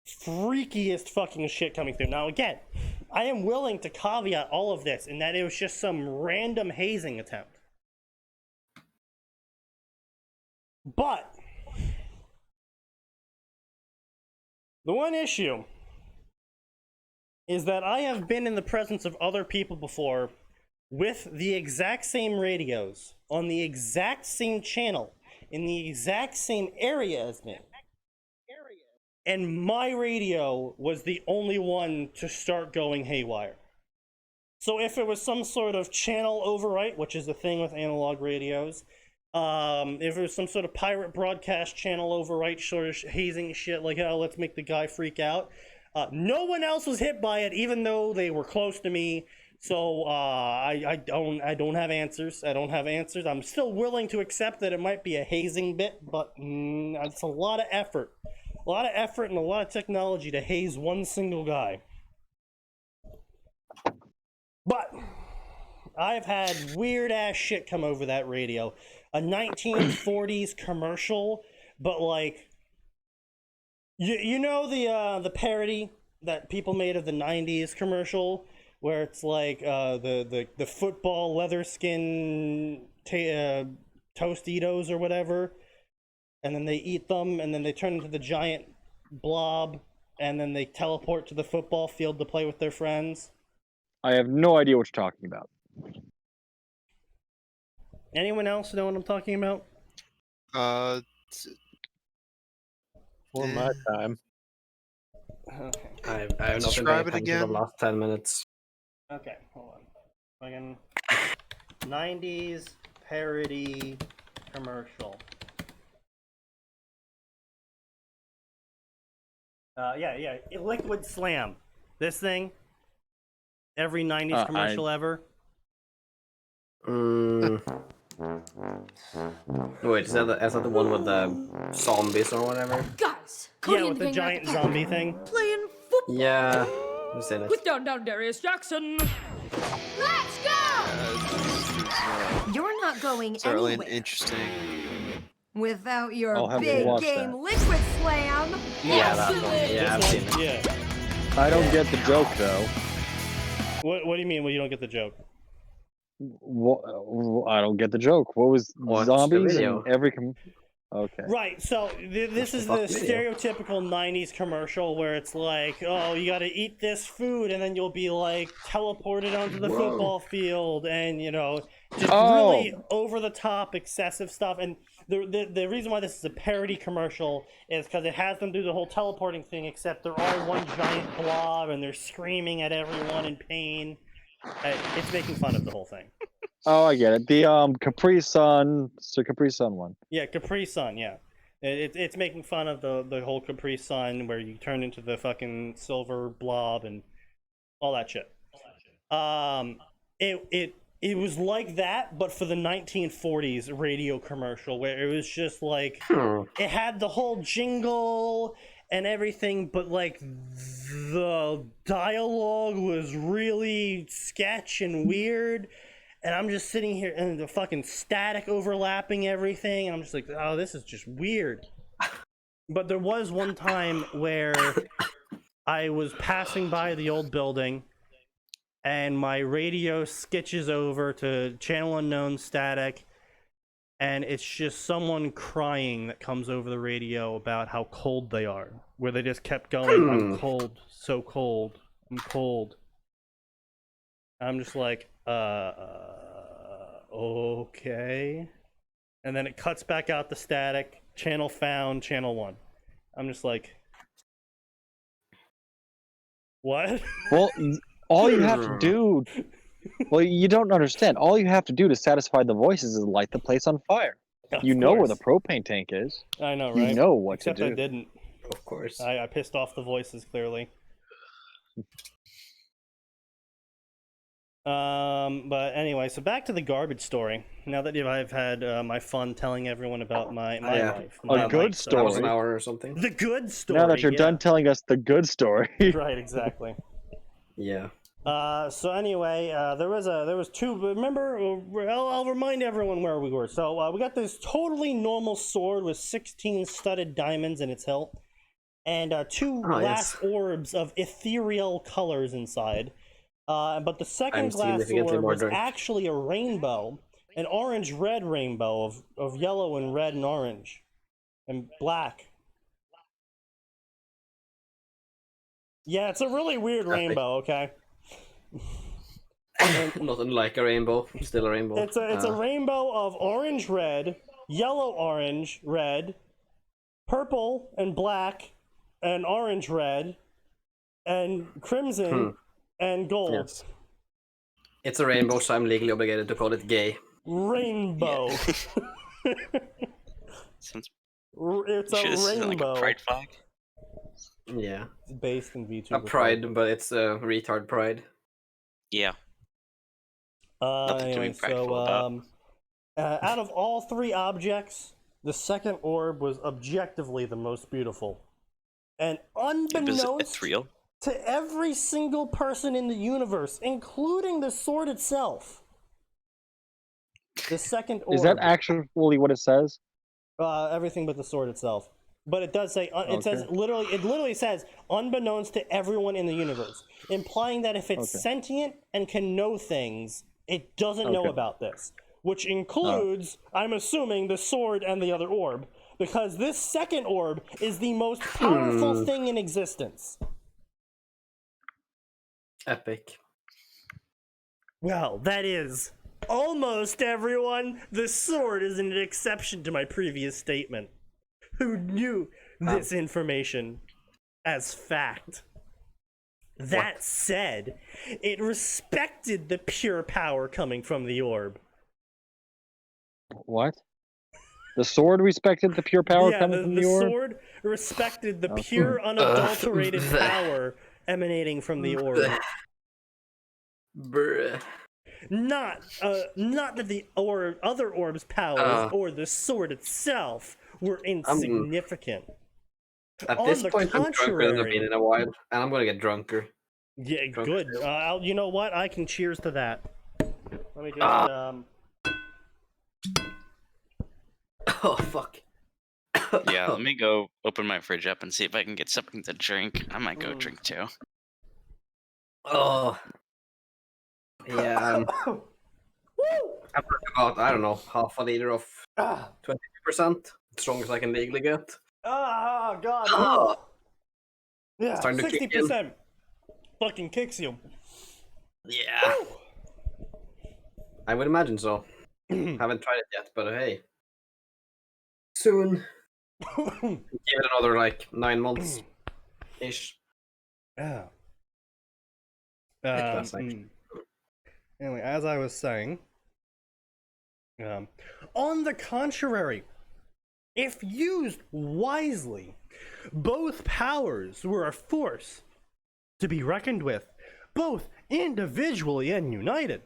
B: freakiest fucking shit coming through. Now again, I am willing to caveat all of this in that it was just some random hazing attempt. But the one issue is that I have been in the presence of other people before with the exact same radios on the exact same channel in the exact same area as me. And my radio was the only one to start going haywire. So if it was some sort of channel overwrite, which is the thing with analog radios, if it was some sort of pirate broadcast channel overwrite, sort of hazing shit, like, oh, let's make the guy freak out, no one else was hit by it, even though they were close to me. So I don't have answers. I'm still willing to accept that it might be a hazing bit, but it's a lot of effort. A lot of effort and a lot of technology to haze one single guy. But I've had weird ass shit come over that radio. A 1940s commercial, but like, you know the parody that people made of the '90s commercial, where it's like the football leather skin Tostitos or whatever, and then they eat them, and then they turn into the giant blob, and then they teleport to the football field to play with their friends.
G: I have no idea what you're talking about.
B: Anyone else know what I'm talking about?
C: For my time.
B: Okay.
A: I have not been
F: Describe
A: paying
F: it
A: attention for the
F: again.
A: last 10 minutes.
B: Okay, hold on. Fucking 90s parody commercial. Yeah, Liquid Slam. This thing. Every 90s commercial ever.
A: Wait, is that the one with the zombies or whatever?
H: Guys,
B: Yeah, with the giant zombie thing.
H: playing football.
A: Yeah, I've seen it.
H: Put down Darius Jackson. Let's go! You're not going
F: It's really
H: anywhere
F: interesting.
H: without
G: I'll
H: your
G: have to
H: big
G: watch
H: game
G: that.
H: Liquid Slam.
A: Yeah, that one. Yeah, I've seen it.
B: Yeah.
G: I don't get the joke though.
B: What do you mean? Well, you don't get the joke.
G: I don't get the joke. What was
A: Watch the
G: zombies
A: video.
G: in every Okay.
B: Right, so this is the
A: Fuck video.
B: stereotypical 90s commercial where it's like, oh, you gotta eat this food and then you'll be like teleported onto the football field and, you know, just really over-the-top, excessive stuff. And the reason why this is a parody commercial is because it has them do the whole teleporting thing, except they're all one giant blob and they're screaming at everyone in pain. It's making fun of the whole thing.
G: Oh, I get it. The Capri Sun, Capri Sun one.
B: Yeah, Capri Sun. Yeah, it's making fun of the whole Capri Sun where you turn into the fucking silver blob and all that shit. It was like that, but for the 1940s radio commercial where it was just like it had the whole jingle and everything, but like the dialogue was really sketch and weird. And I'm just sitting here and the fucking static overlapping everything. And I'm just like, oh, this is just weird. But there was one time where I was passing by the old building and my radio sketches over to channel unknown static. And it's just someone crying that comes over the radio about how cold they are. Where they just kept going, I'm cold, so cold, I'm cold. I'm just like, okay. And then it cuts back out the static, channel found, channel 1. I'm just like, what?
G: Well, all you have to do, well, you don't understand. All you have to do to satisfy the voices is light the place on fire. You know where the propane tank is.
B: I know, right?
G: You know what
B: Except
G: to do.
B: I didn't.
A: Of course.
B: I pissed off the voices, clearly. But anyway, so back to the garbage story. Now that I've had my fun telling everyone about my life.
G: A good
A: That was an
G: story.
A: hour or something.
B: The good story.
G: Now that you're done telling us the good story.
B: Right, exactly.
A: Yeah.
B: So anyway, there was two. Remember, I'll remind everyone where we were. So we got this totally normal sword with 16 studded diamonds in its hilt, and two glass orbs of ethereal colors inside. But the second glass orb was actually a rainbow, an orange-red rainbow of yellow and red and orange, and black. Yeah, it's a really weird rainbow. Okay.
A: Not unlike a rainbow, still a rainbow.
B: It's a rainbow of orange, red, yellow, orange, red, purple, and black, and orange, red, and crimson, and gold.
A: Yes. It's a rainbow, so I'm legally obligated to call it gay.
B: Rainbow.
D: Sounds.
B: It's a rainbow.
D: Like a pride flag.
A: Yeah.
B: It's based in VTuber.
A: A pride, but it's a retard pride.
D: Yeah. Nothing to be
B: Anyway,
D: prideful about.
B: out of all three objects, the second orb was objectively the most beautiful. And unbeknownst
D: It's real.
B: to every single person in the universe, including the sword itself, the second orb...
G: Is that actually what it says?
B: everything but the sword itself. But it does say it says literally says unbeknownst to everyone in the universe, implying that if it's sentient and can know things, it doesn't know about this, which includes, I'm assuming, the sword and the other orb, because this second orb is the most powerful thing in existence.
A: Epic.
B: Well, that is almost everyone. The sword is an exception to my previous statement. Who knew this information as fact? That said, it respected the pure power coming from the orb.
G: What? The sword respected the pure power coming from the orb?
B: The sword respected the pure, unadulterated power emanating from the orb.
A: Bruh.
B: Not that the other orb's powers or the sword itself were insignificant.
A: At this point, I'm drunker than I've been in a while, and I'm gonna get drunker.
B: Yeah, good. You know what? I can cheers to that. Let me just
A: Oh fuck.
D: Yeah, let me go open my fridge up and see if I can get something to drink. I might go drink too.
A: Oh. Yeah. I've got about, I don't know, half a liter of 20%. Strongest I can legally get.
B: Oh god.
A: Oh.
B: Yeah,
A: Starting to kick in.
B: 60% fucking kicks you.
A: Yeah. I would imagine so. Haven't tried it yet, but hey. Soon. Give it another like 9 months ish.
B: Yeah. Anyway, as I was saying, on the contrary, if used wisely, both powers were a force to be reckoned with, both individually and united.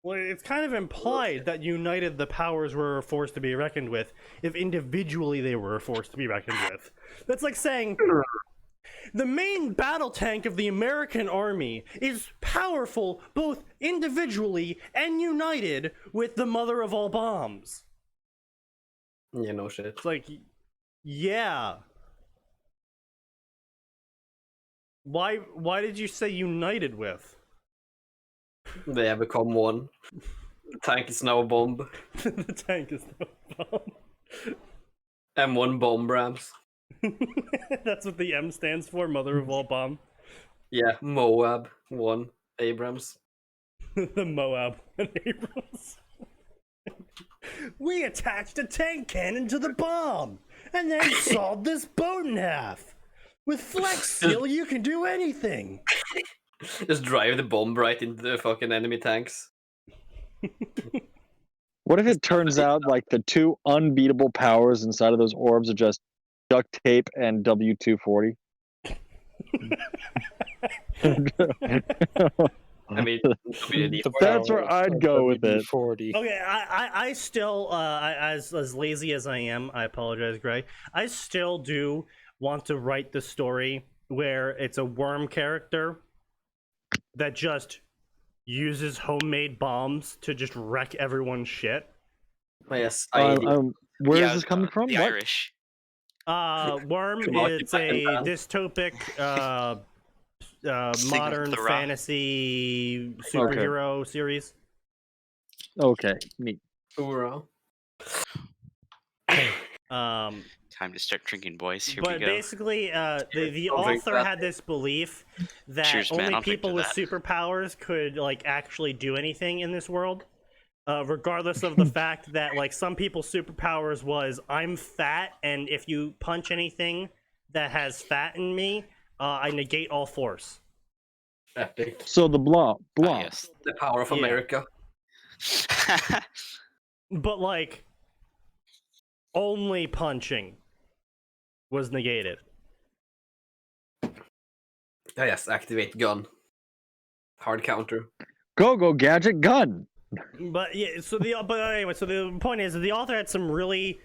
B: Well, it's kind of implied that united the powers were a force to be reckoned with, if individually they were a force to be reckoned with. That's like saying the main battle tank of the American army is powerful both individually and united with the mother of all bombs.
A: Yeah, no shit.
B: It's like, yeah. Why did you say united with?
A: They have become one. The tank is now a bomb.
B: The tank is no bomb.
A: M1 bomb rams.
B: That's what the M stands for, mother of all bomb.
A: Yeah, Moab 1 Abrams.
B: The Moab and Abrams. We attached a tank cannon to the bomb and then sawed this boat in half. With Flex Seal, you can do anything.
A: Just drive the bomb right into the fucking enemy tanks.
G: What if it turns out like the two unbeatable powers inside of those orbs are just duct tape and W240?
A: I mean,
G: that's where I'd go with it.
B: Okay, I still, as lazy as I am, I apologize, Gray. I still do want to write the story where it's a worm character that just uses homemade bombs to just wreck everyone's shit.
A: Yes.
G: Where is this coming from?
D: The
G: What?
D: Irish.
B: Worm, it's a dystopic modern fantasy superhero series.
G: Okay, neat.
D: Time to start drinking, boys. Here
B: but
D: we go.
B: basically, the author had this belief that
D: Cheers, man.
B: only
D: I'll drink
B: people
D: to
B: with
D: that.
B: superpowers could like actually do anything in this world, regardless of the fact that like some people's superpowers was I'm fat, and if you punch anything that has fat in me, I negate all force.
A: Epic.
G: So the blob.
D: Yes.
A: The power of America.
B: But like, only punching was negated.
A: Yes, activate gun. Hard counter.
G: Go gadget gun.
B: But yeah, but anyway, so the point is that the author had some really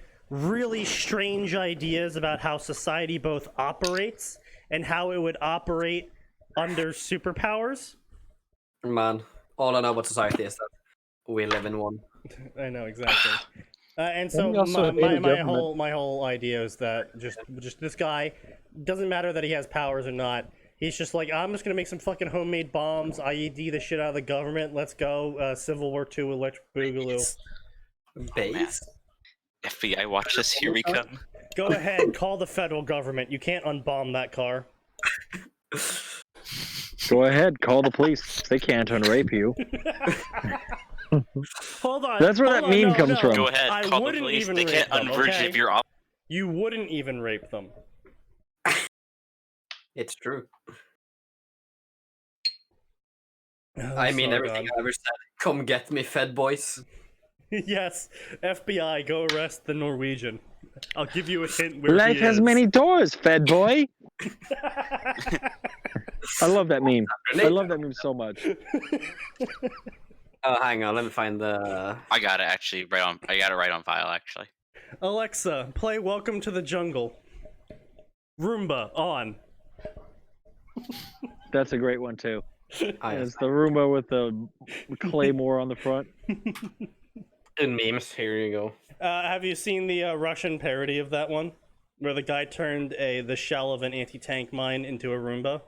B: strange ideas about how society both operates and how it would operate under superpowers.
A: Man, all I know about society is that we live in one.
B: I know exactly. And so
G: he also hated government.
B: my whole idea is that just this guy, doesn't matter that he has powers or not. He's just like, I'm just gonna make some fucking homemade bombs, IED the shit out of the government. Let's go, Civil War II, Electric Boogaloo.
A: Base?
D: FBI, watch this. Here we come.
B: Go ahead, call the federal government. You can't unbomb that car.
G: Go ahead, call the police. They can't unrape you.
B: Hold on.
G: That's where that meme comes from.
D: Go ahead,
B: I
D: call the
B: wouldn't
D: police.
B: even
D: They can't
B: rape them,
D: unvirgin
B: okay?
D: if you're off.
B: You wouldn't even rape them.
A: It's true.
B: Oh,
A: I mean,
B: so
A: everything
B: God.
A: I ever said. Come get me, Fed boys.
B: Yes, FBI, go arrest the Norwegian. I'll give you a hint where
G: Life
B: he
G: has
B: is.
G: many doors, Fed boy. I love that meme. I love that meme so much.
A: Oh, hang on, let me find the.
D: I got it actually right on. I got it right on file actually.
B: Alexa, play Welcome to the Jungle. Roomba, on.
G: That's a great one too.
A: Ah, yes.
G: It's the Roomba with the claymore on the front.
A: In memes, here you go.
B: Have you seen the Russian parody of that one? Where the guy turned the shell of an anti-tank mine into a Roomba?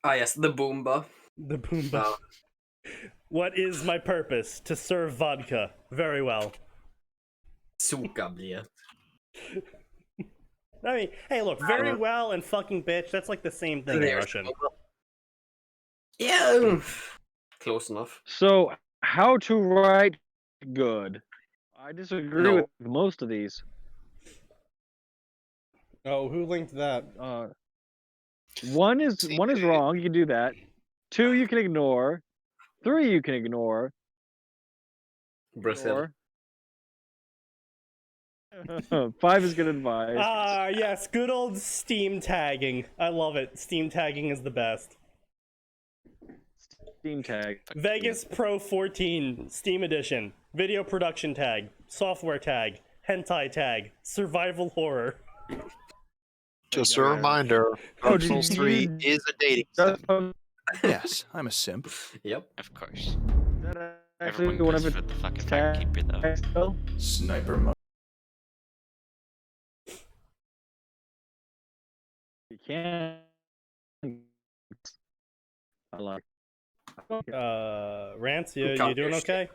A: Ah, yes, the Boomba.
B: The Boomba.
A: Oh.
B: What is my purpose? To serve vodka. Very well.
A: Suka blir.
B: I mean, hey, look, very well and fucking bitch, that's like the same thing in Russian.
A: Yeah, close enough.
G: So, how to write good? I disagree with most of these.
B: Oh, who linked that?
G: One is wrong. You can do that. 2 you can ignore. 3 you can ignore.
A: Brazil.
G: 5 is good advice.
B: Ah, yes, good old Steam tagging. I love it. Steam tagging is the best.
G: Steam tag.
B: Vegas Pro 14 Steam Edition. Video production tag. Software tag. Hentai tag. Survival horror.
F: Just a reminder, Dark Souls 3 is a dating sim.
I: Yes, I'm a simp.
A: Yep.
D: Of course.
G: Actually,
D: Everyone
G: one
D: goes
G: of
D: for the fucking
G: its
D: firekeeper though.
I: Sniper mode.
G: You can. I like.
B: Rance, you doing okay?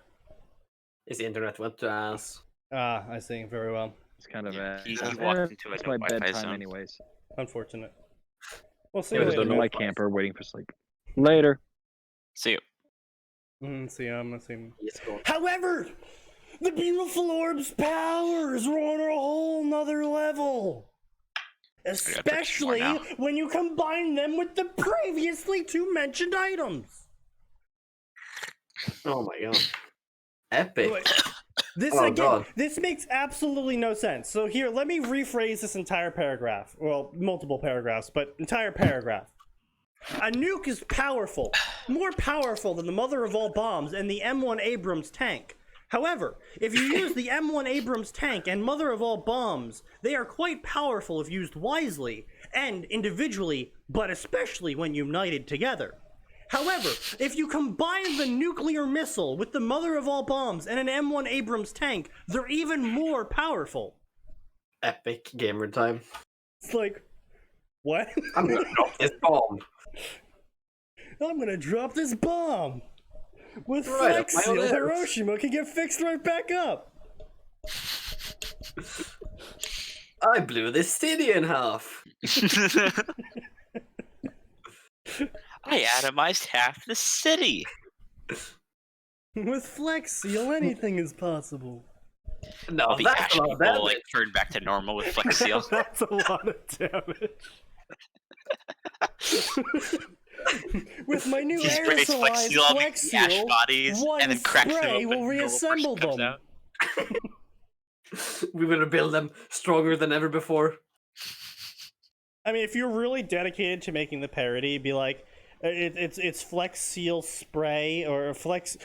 A: His internet went to ass.
B: Ah, I see. Very well.
G: It's kind of
D: Yeah,
G: a.
D: he walked into a
G: It's my
D: Wi-Fi
G: bedtime,
D: zone.
G: anyways.
B: Unfortunate. We'll see
G: I
B: you
G: was
B: later.
G: in my camper waiting for sleep. Later.
D: See you.
B: See, I'm gonna see.
A: He's gone.
B: However, the beautiful orb's powers are on a whole nother level. Especially
D: now.
B: when you combine them with the previously two mentioned items.
A: Oh my god. Epic.
B: Wait, This
A: Oh,
B: again,
A: God.
B: this makes absolutely no sense. So here, let me rephrase this entire paragraph. Well, multiple paragraphs, but entire paragraph. A nuke is powerful, more powerful than the mother of all bombs and the M1 Abrams tank. However, if you use the M1 Abrams tank and mother of all bombs, they are quite powerful if used wisely and individually, but especially when united together. However, if you combine the nuclear missile with the mother of all bombs and an M1 Abrams tank, they're even more powerful.
A: Epic gamer time.
B: It's like, what?
A: I'm gonna drop this bomb.
B: I'm gonna drop this bomb. With
A: Right up
B: Flex
A: my own
B: Seal,
A: ass.
B: Hiroshima can get fixed right back up.
A: I blew this city in half.
D: I atomized half the city.
B: With Flex Seal, anything is possible.
A: No,
D: All the
A: that's
D: ash
A: a lot
D: people
A: of damage.
D: like turned back to normal with Flex Seal.
B: That's a lot of damage. With my new
D: He sprays Flex
B: aerosolized
D: Seal on
B: Flex
D: the ash
B: Seal,
D: bodies
B: one
D: and then cracks them
B: spray
D: open
B: will
D: and a little
B: reassemble
D: person comes
B: them.
D: out.
A: We will rebuild them stronger than ever before.
B: I mean, if you're really dedicated to making the parody, be like, it's Flex Seal spray or Flex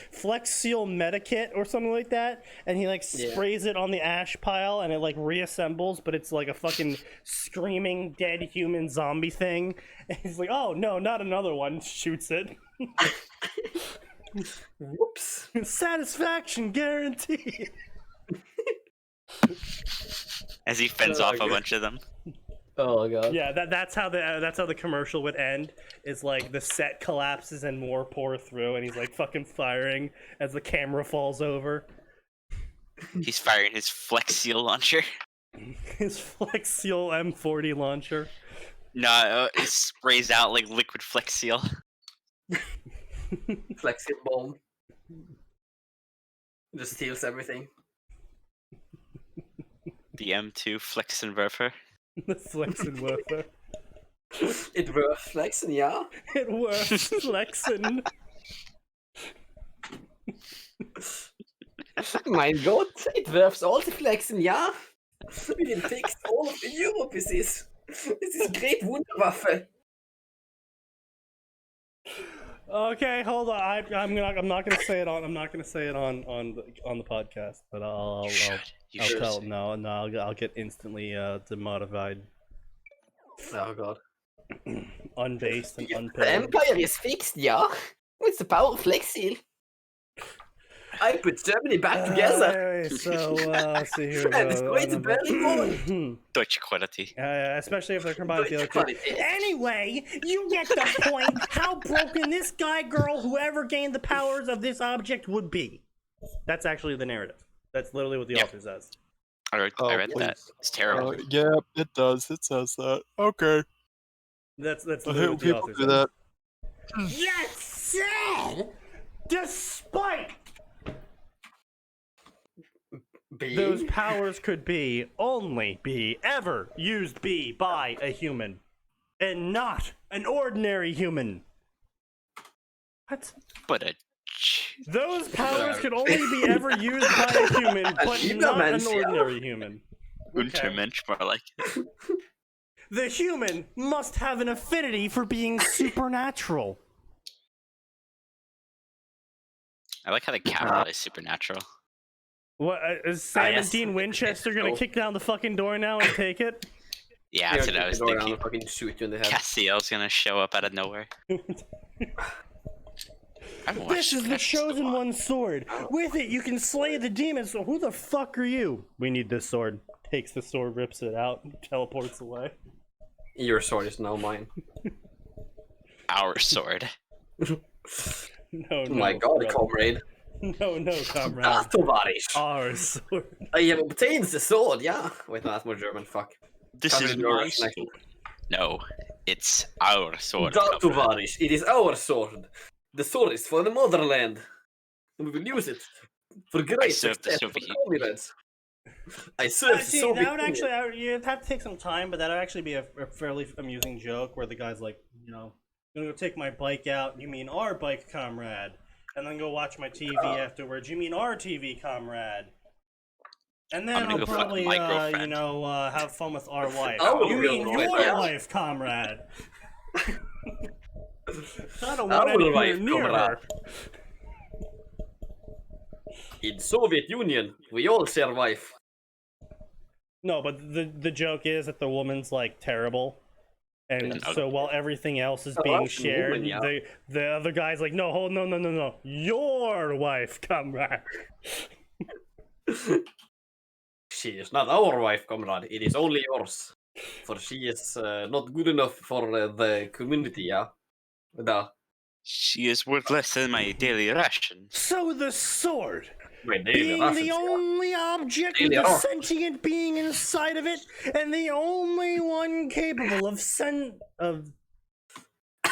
B: Seal Medikit or something like that, and he like sprays it on the ash pile and it like reassembles, but it's like a fucking screaming dead human zombie thing. And he's like, oh no, not another one! Shoots it.
A: Whoops.
B: Satisfaction guaranteed.
D: As he fends off a bunch of them.
A: Oh god.
B: Yeah, that's how the commercial would end. Is like the set collapses and more pour through, and he's like fucking firing as the camera falls over.
D: He's firing his Flex Seal launcher.
B: His Flex Seal M40 launcher.
D: No, it sprays out like liquid Flex Seal.
A: Flex Seal bomb. Just steals everything.
D: The M2 Flexenwerfer.
B: The Flexenwerfer.
A: It worth flexing, yeah.
B: It worth flexing.
A: Mein Gott, it worth all the flexing, yeah. We will fix all of Europe with this. This is great Wunderwaffe.
B: Okay, hold on. I'm not gonna say it on. I'm not gonna say it on the podcast. But I'll tell. No. I'll get instantly demodified.
A: Oh god.
B: Unbased and unpaid.
A: The empire is fixed, yeah. With the power of Flex Seal. I put Germany back together.
B: So let's see here.
A: And it's going to Berlin.
D: Deutsche Quality.
B: Especially if they're combined with the other two. Anyway, you get the point. How broken this guy, girl, whoever gained the powers of this object would be. That's actually the narrative. That's literally what the author says.
D: I read that. It's terrible.
F: Yeah, it does. It says that. Okay.
B: That's
F: I
B: literally
F: hate
B: what the
F: people
B: author
F: do
B: says.
F: that.
B: That said, despite those powers could only be ever used by a human, and not an ordinary human. What?
D: But
B: Those powers could only be ever used by a human, but not an ordinary human.
D: Untermensch, more like it.
B: The human must have an affinity for being supernatural.
D: I like how they capitalize supernatural.
B: What is Sam and Dean Winchester gonna kick down the fucking door now and take it?
D: Yeah, that's what I was thinking.
A: Fucking shoot you in the head.
D: Cassiel's gonna show up out of nowhere.
B: This is the chosen one's sword. With it, you can slay the demons. So who the fuck are you? We need this sword. Takes the sword, rips it out, and teleports away.
A: Your sword is now mine.
D: Our sword.
B: No,
A: my god, comrade.
B: No, comrade.
A: Tovarish.
B: Our sword.
A: I have obtained the sword, yeah. Wait, no, that's more German, fuck.
D: This is my sword. No, it's our sword.
A: Tovarish, it is our sword. The sword is for the motherland. We will use it for great success for comrades. I serve the Soviet
B: that would actually, you'd have to take some time, but that would actually be a fairly amusing joke where the guy's like, you know, I'm gonna go take my bike out. You mean our bike, comrade? And then go watch my TV afterwards. You mean our TV, comrade? And then I'll probably, you know, have fun with our wife. You mean your wife, comrade? I don't want anywhere near her.
A: In Soviet Union, we all share wife.
B: No, but the joke is that the woman's like terrible, and so while everything else is being shared, the other guy's like, no, no, your wife, comrade.
A: She is not our wife, comrade. It is only yours, for she is not good enough for the community. Yeah,
D: She is worth less than my daily ration.
B: So the sword.
A: Being
B: the only object with a sentient being inside of it, and the only one capable of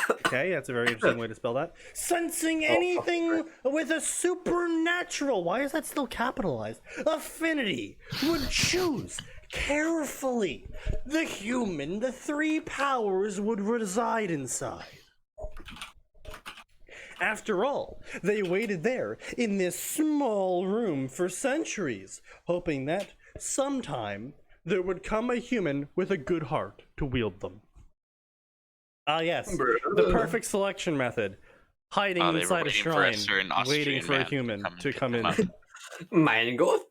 B: Okay, that's a very interesting way to spell that. Sensing anything with a supernatural, why is that still capitalized? Affinity would choose carefully the human the three powers would reside inside. After all, they waited there in this small room for centuries, hoping that sometime there would come a human with a good heart to wield them. Ah yes, the perfect selection method. Hiding inside a shrine, waiting for a human to come in.
A: Mein Gott.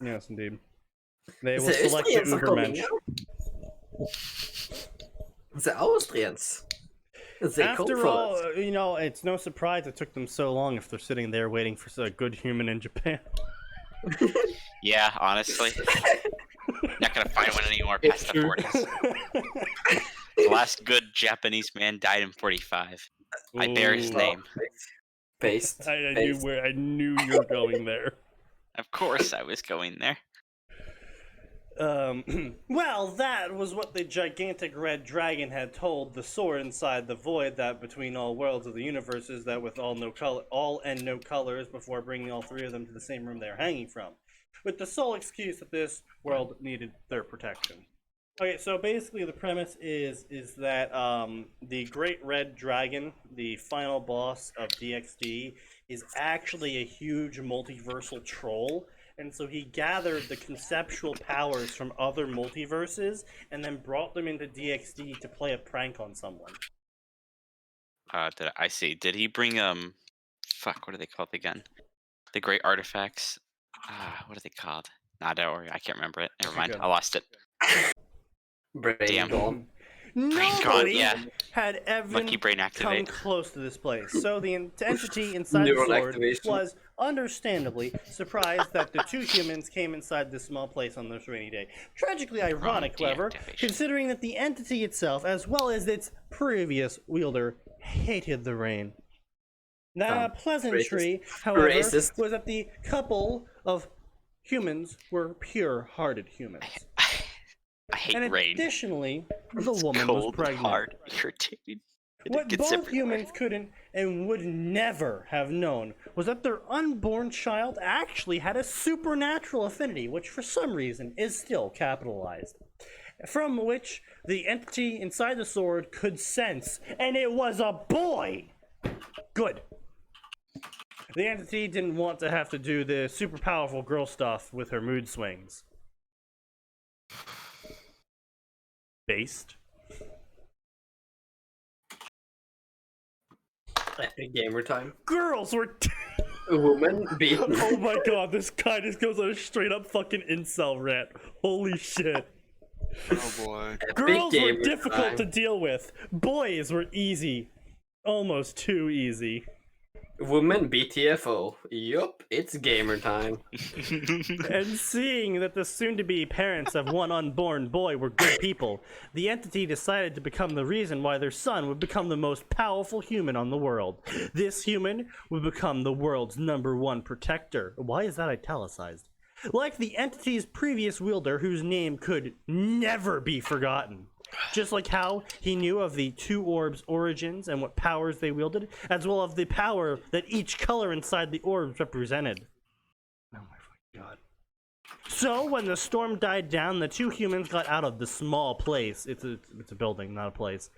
B: Yes, indeed. They will select the Ubermensch.
A: The Austrians.
B: After all, you know, it's no surprise it took them so long if they're sitting there waiting for a good human in Japan.
D: Yeah, honestly. Not gonna find one anymore past the 40s. The last good Japanese man died in 45. I bear his
B: Ooh.
D: name.
A: Paste.
B: I
A: Paste.
B: knew you were going there.
D: Of course I was going there.
B: Well, that was what the gigantic red dragon had told the sword inside the void, that between all worlds of the universe is that with all and no colors, before bringing all three of them to the same room they're hanging from, with the sole excuse that this world needed their protection. Okay, so basically the premise is that the Great Red Dragon, the final boss of DxD, is actually a huge multiversal troll. And so he gathered the conceptual powers from other multiverses and then brought them into DxD to play a prank on someone.
D: I see. Did he bring fuck, what are they called again? The great artifacts. What are they called? Nah, don't worry, I can't remember it. Never mind.
B: Good.
D: I lost it.
A: Brain
D: Damn.
A: gone.
B: Nobody
D: yeah.
B: had ever
D: Monkey brain
B: come
D: activate.
B: close to this place. So the entity inside the
A: Neural
B: sword
A: activation.
B: was understandably surprised that the two humans came inside this small place on this rainy day. Tragically ironic, however, considering that the entity itself, as well as its previous wielder, hated the rain. The pleasantry, however,
A: racist.
B: was that the couple of humans were pure-hearted humans.
D: I hate
B: And
D: rain.
B: additionally, the woman
D: Cold,
B: was pregnant.
D: hard, irritating.
B: What both humans couldn't and would never have known was that their unborn child actually had a supernatural affinity, which for some reason is still capitalized, from which the entity inside the sword could sense, and it was a boy! Good. The entity didn't want to have to do the super powerful girl stuff with her mood swings. Based.
A: Epic gamer time.
B: Girls were
A: A woman beaten.
B: Oh my god, this guy just goes on a straight up fucking incel rant. Holy shit.
F: Oh boy.
B: Girls were
A: gamer
B: difficult
A: time.
B: to deal with. Boys were easy. Almost too easy.
A: Woman BTFO. Yup, it's gamer time.
B: And seeing that the soon-to-be parents of one unborn boy were good people, the entity decided to become the reason why their son would become the most powerful human on the world. This human would become the world's #1 protector. Why is that italicized? Like the entity's previous wielder, whose name could never be forgotten. Just like how he knew of the two orbs' origins and what powers they wielded, as well as the power that each color inside the orbs represented. Oh my fucking god. So, when the storm died down, the two humans got out of the small place. It's a building, not a place.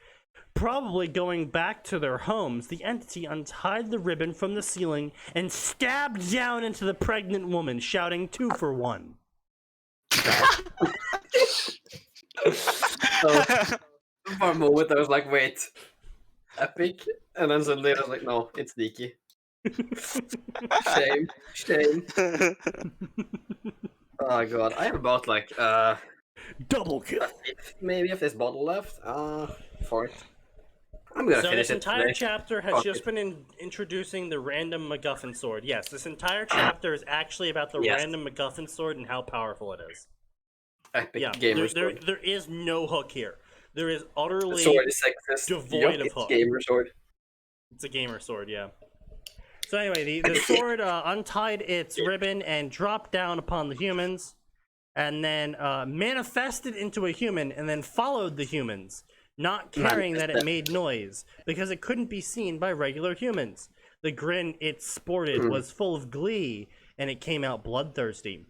B: Probably going back to their homes, the entity untied the ribbon from the ceiling and stabbed down into the pregnant woman, shouting 2 for 1.
A: So, for a moment I was like, wait, epic? And then suddenly I was like, no, it's sneaky. Shame. Oh god, I have about like
B: double kill.
A: Maybe if there's bottle left. For it. I'm gonna
B: So
A: finish
B: this
A: it
B: entire
A: today.
B: chapter has
A: Fuck
B: just
A: it.
B: been introducing the random MacGuffin sword. Yes, this entire chapter is actually about the random MacGuffin sword and how powerful it is.
A: Epic
B: Yeah,
A: gamer
B: there
A: sword.
B: is no hook here. There is utterly
A: The sword is sexist.
B: devoid
A: Yup,
B: of
A: it's
B: hook.
A: gamer sword.
B: It's a gamer sword, yeah. So anyway, the sword untied its ribbon and dropped down upon the humans, and then manifested into a human, and then followed the humans, not caring that it made noise, because it couldn't be seen by regular humans. The grin it sported was full of glee, and it came out bloodthirsty.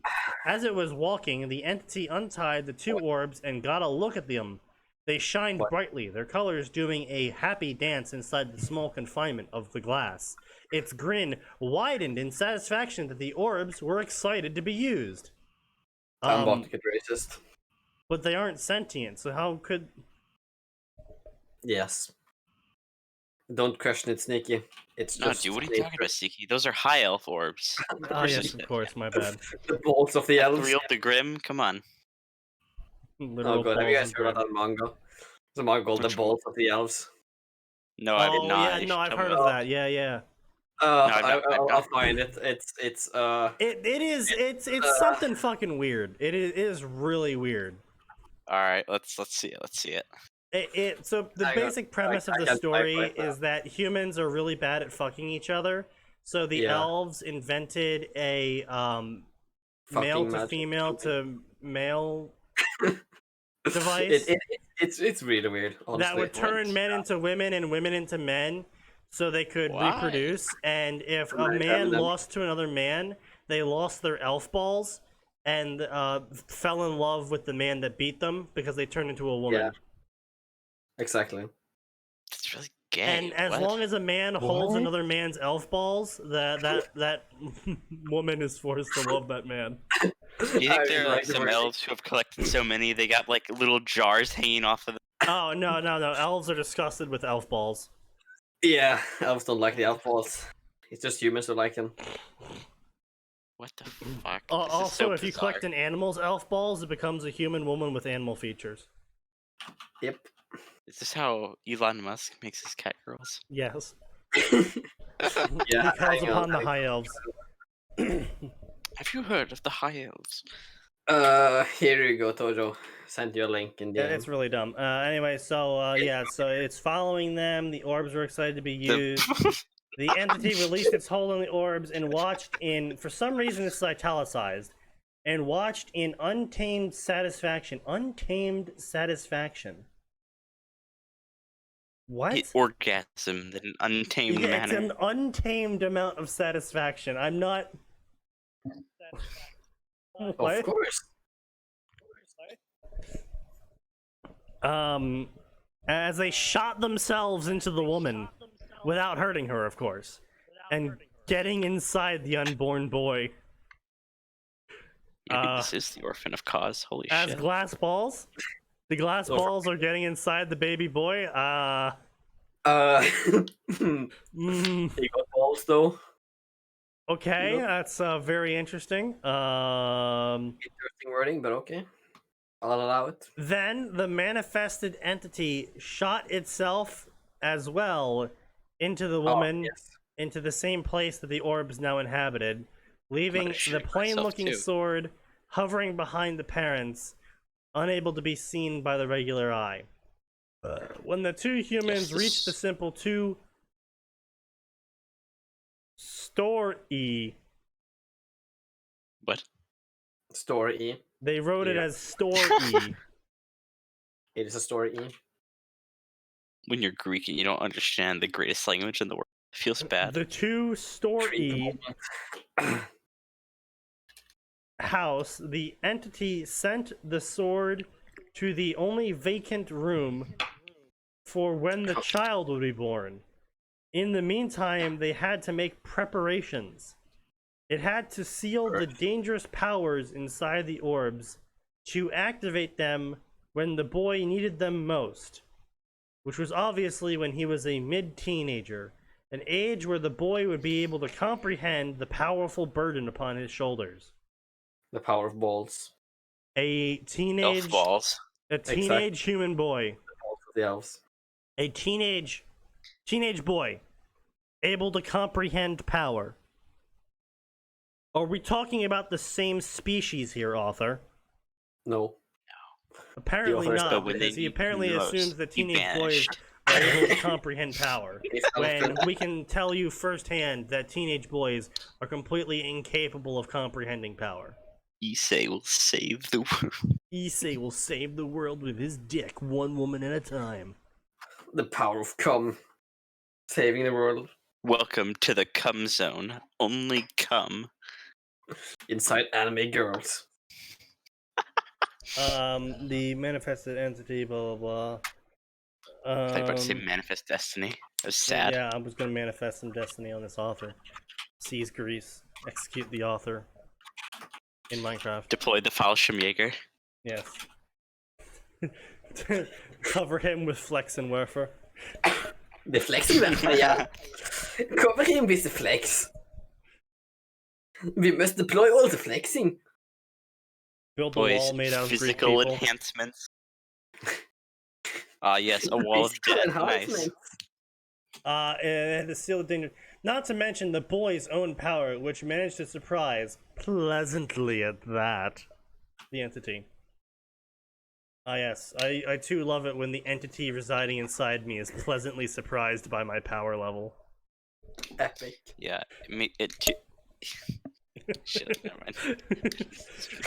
B: As it was walking, the entity untied the two orbs and got a look at them. They shined brightly, their colors doing a happy dance inside the small confinement of the glass. Its grin widened in satisfaction that the orbs were excited to be used.
A: I'm about to get racist.
B: But they aren't sentient, so how could...
A: Yes. Don't question it, Sneaky. It's
D: No,
A: just
D: dude, what are you talking about, Sneaky? Those are high elf orbs.
B: Oh yes, of course, my bad.
A: the balls of the elves.
D: Real the Grim, come on.
B: Literal
A: Oh god, have you
B: balls
A: guys
B: of
A: heard about that manga? There's a manga called The
D: Which
A: Balls of the Elves.
D: No, I did not.
B: Yeah,
D: You
B: no,
D: should
B: I've
D: tell me
B: heard
D: about
B: of that. Yeah, yeah.
A: I'll find it. It's
B: It's something fucking weird. It is really weird.
D: All right, let's see it. Let's see it.
B: So the basic premise of the story is that humans are really bad at fucking each other. So the elves invented a male to female to male device
A: it's really weird, honestly.
B: that would turn men into women and women into men, so they could reproduce. And if a man lost to another man, they lost their elf balls and fell in love with the man that beat them because they turned into a woman.
A: Yeah. Exactly.
D: It's really gay.
B: And as long as a man holds another man's elf balls, that woman is forced to love that man.
D: Do you think there are like some elves who have collected so many they got like little jars hanging off of them?
B: Oh no! Elves are disgusted with elf balls.
A: Yeah, elves don't like the elf balls. It's just humans who like them.
D: What the fuck?
B: Also, if you collect an animal's elf balls, it becomes a human woman with animal features.
A: Yep.
D: Is this how Elon Musk makes his cat girls?
B: Yes.
A: Yeah.
B: He calls upon the high elves.
D: Have you heard of the high elves?
A: Here you go, Tojo. Sent you a link in the
B: it's really dumb. Anyway, so so it's following them. The orbs were excited to be used. The entity released its hold on the orbs and watched in, for some reason this is italicized, and watched in untamed satisfaction. Untamed satisfaction. What?
D: The orgasm in an untamed manner.
B: It's an untamed amount of satisfaction. I'm not... What?
A: Of course.
B: As they shot themselves into the woman, without hurting her, of course, and getting inside the unborn boy.
D: Maybe this is the orphan of cause. Holy shit.
B: As glass balls? The glass balls are getting inside the baby boy?
A: He got balls though.
B: Okay, that's very interesting.
A: Interesting wording, but okay. I'll allow it.
B: Then the manifested entity shot itself as well into the woman, into the same place that the orbs now inhabited, leaving the plain-looking sword hovering behind the parents, unable to be seen by the regular eye. When the two humans reached the simple story.
D: What?
A: Story.
B: They wrote it as story.
A: It is a story.
D: When you're Greek and you don't understand the greatest language in the world, it feels bad.
B: The two story house, the entity sent the sword to the only vacant room for when the child would be born. In the meantime, they had to make preparations. It had to seal the dangerous powers inside the orbs to activate them when the boy needed them most, which was obviously when he was a mid-teenager, an age where the boy would be able to comprehend the powerful burden upon his shoulders.
A: The power of balls.
B: A teenage
D: elf balls.
B: A teenage human boy.
A: The balls of the elves.
B: A teenage boy able to comprehend power. Are we talking about the same species here, author?
A: No.
B: Apparently not, because he apparently assumes that teenage boys are able to comprehend power. When we can tell you firsthand that teenage boys are completely incapable of comprehending power.
D: Issei will save the world.
B: Issei will save the world with his dick, one woman at a time.
A: The power of cum. Saving the world.
D: Welcome to the cum zone. Only cum.
A: Inside anime girls.
B: The manifested entity, blah blah blah.
D: I was about to say manifest destiny. That was sad.
B: Yeah, I was gonna manifest some destiny on this author. Seize Greece. Execute the author. In Minecraft.
D: Deploy the Fallschirmjäger.
B: Yes. Cover him with Flex and Werfer.
A: The Flexenwerfer, ja. Cover him with the Flex. We must deploy all the flexing.
B: Build a wall made out of
D: physical
B: Greek people.
D: enhancements. Ah, yes, a wall of death. Nice.
B: And the seal of danger. Not to mention the boy's own power, which managed to surprise, pleasantly at that, the entity. Ah yes, I too love it when the entity residing inside me is pleasantly surprised by my power level.
A: Epic.
D: Yeah, shit, never mind.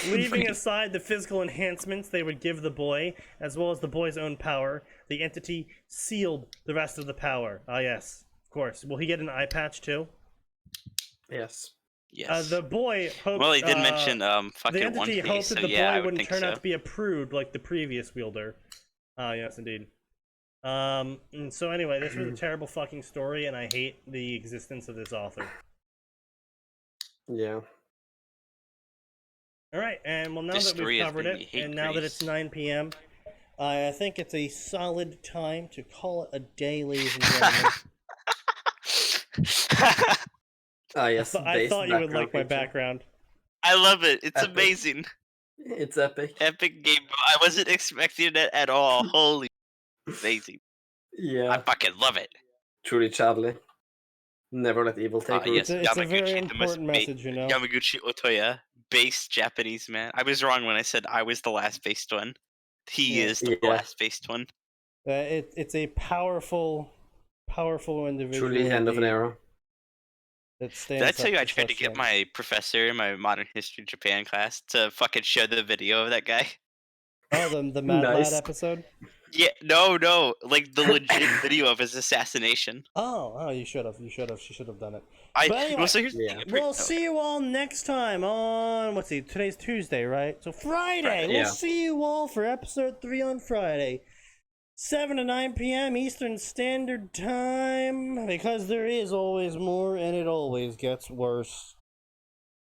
B: Leaving aside the physical enhancements they would give the boy, as well as the boy's own power, the entity sealed the rest of the power. Ah yes, of course. Will he get an eye patch too?
A: Yes.
D: Yes.
B: The boy hoped.
D: Well, he did mention
B: the
D: fucking One
B: entity
D: Piece,
B: hoped
D: so
B: that the
D: yeah, I
B: boy
D: would
B: wouldn't
D: think
B: turn
D: so.
B: out to be a prude like the previous wielder. Ah yes, indeed. And so anyway, this was a terrible fucking story, and I hate the existence of this author.
A: Yeah.
B: All right, and well, now
D: This
B: that we've
D: story has
B: covered
D: made me
B: it,
D: hate
B: and now that
D: Greece.
B: it's 9 p.m., I think it's a solid time to call it a day, ladies and gentlemen.
A: Ah, yes.
B: I
A: based
B: thought you would
A: background
B: like my
A: picture.
B: background.
D: I love it. It's
A: Epic.
D: amazing.
A: It's epic.
D: Epic game. I wasn't expecting it at all. Holy, amazing. I
A: Yeah.
D: fucking love it.
A: Truly Chadley. Never let evil take root.
D: Yes,
B: It's a very
D: Yamaguchi, the most
B: important message, you know.
D: Yamaguchi Otoya, based Japanese man. I was wrong when I said I was the last based one. He
B: Yeah.
D: is the
A: Yeah.
D: last based one.
B: It's a powerful individual.
A: Truly the end of an
B: indeed,
A: era.
B: that stands
D: Did I
B: up
D: tell you I
B: to
D: tried to
B: such
D: get
B: things.
D: my professor in my modern history Japan class to fucking show the video of that guy?
B: Oh, the Mad
A: Nice.
B: Lad episode?
D: Yeah, no, like the legit video of his assassination.
B: Oh, you should have. She should have done it.
D: But
B: anyway,
D: so here's the
A: yeah.
D: thing,
B: We'll see you all next time on, today's Tuesday, right? So Friday,
A: Yeah.
B: we'll see you all for episode 3 on Friday. 7 to 9 p.m. Eastern Standard Time, because there is always more and it always gets worse.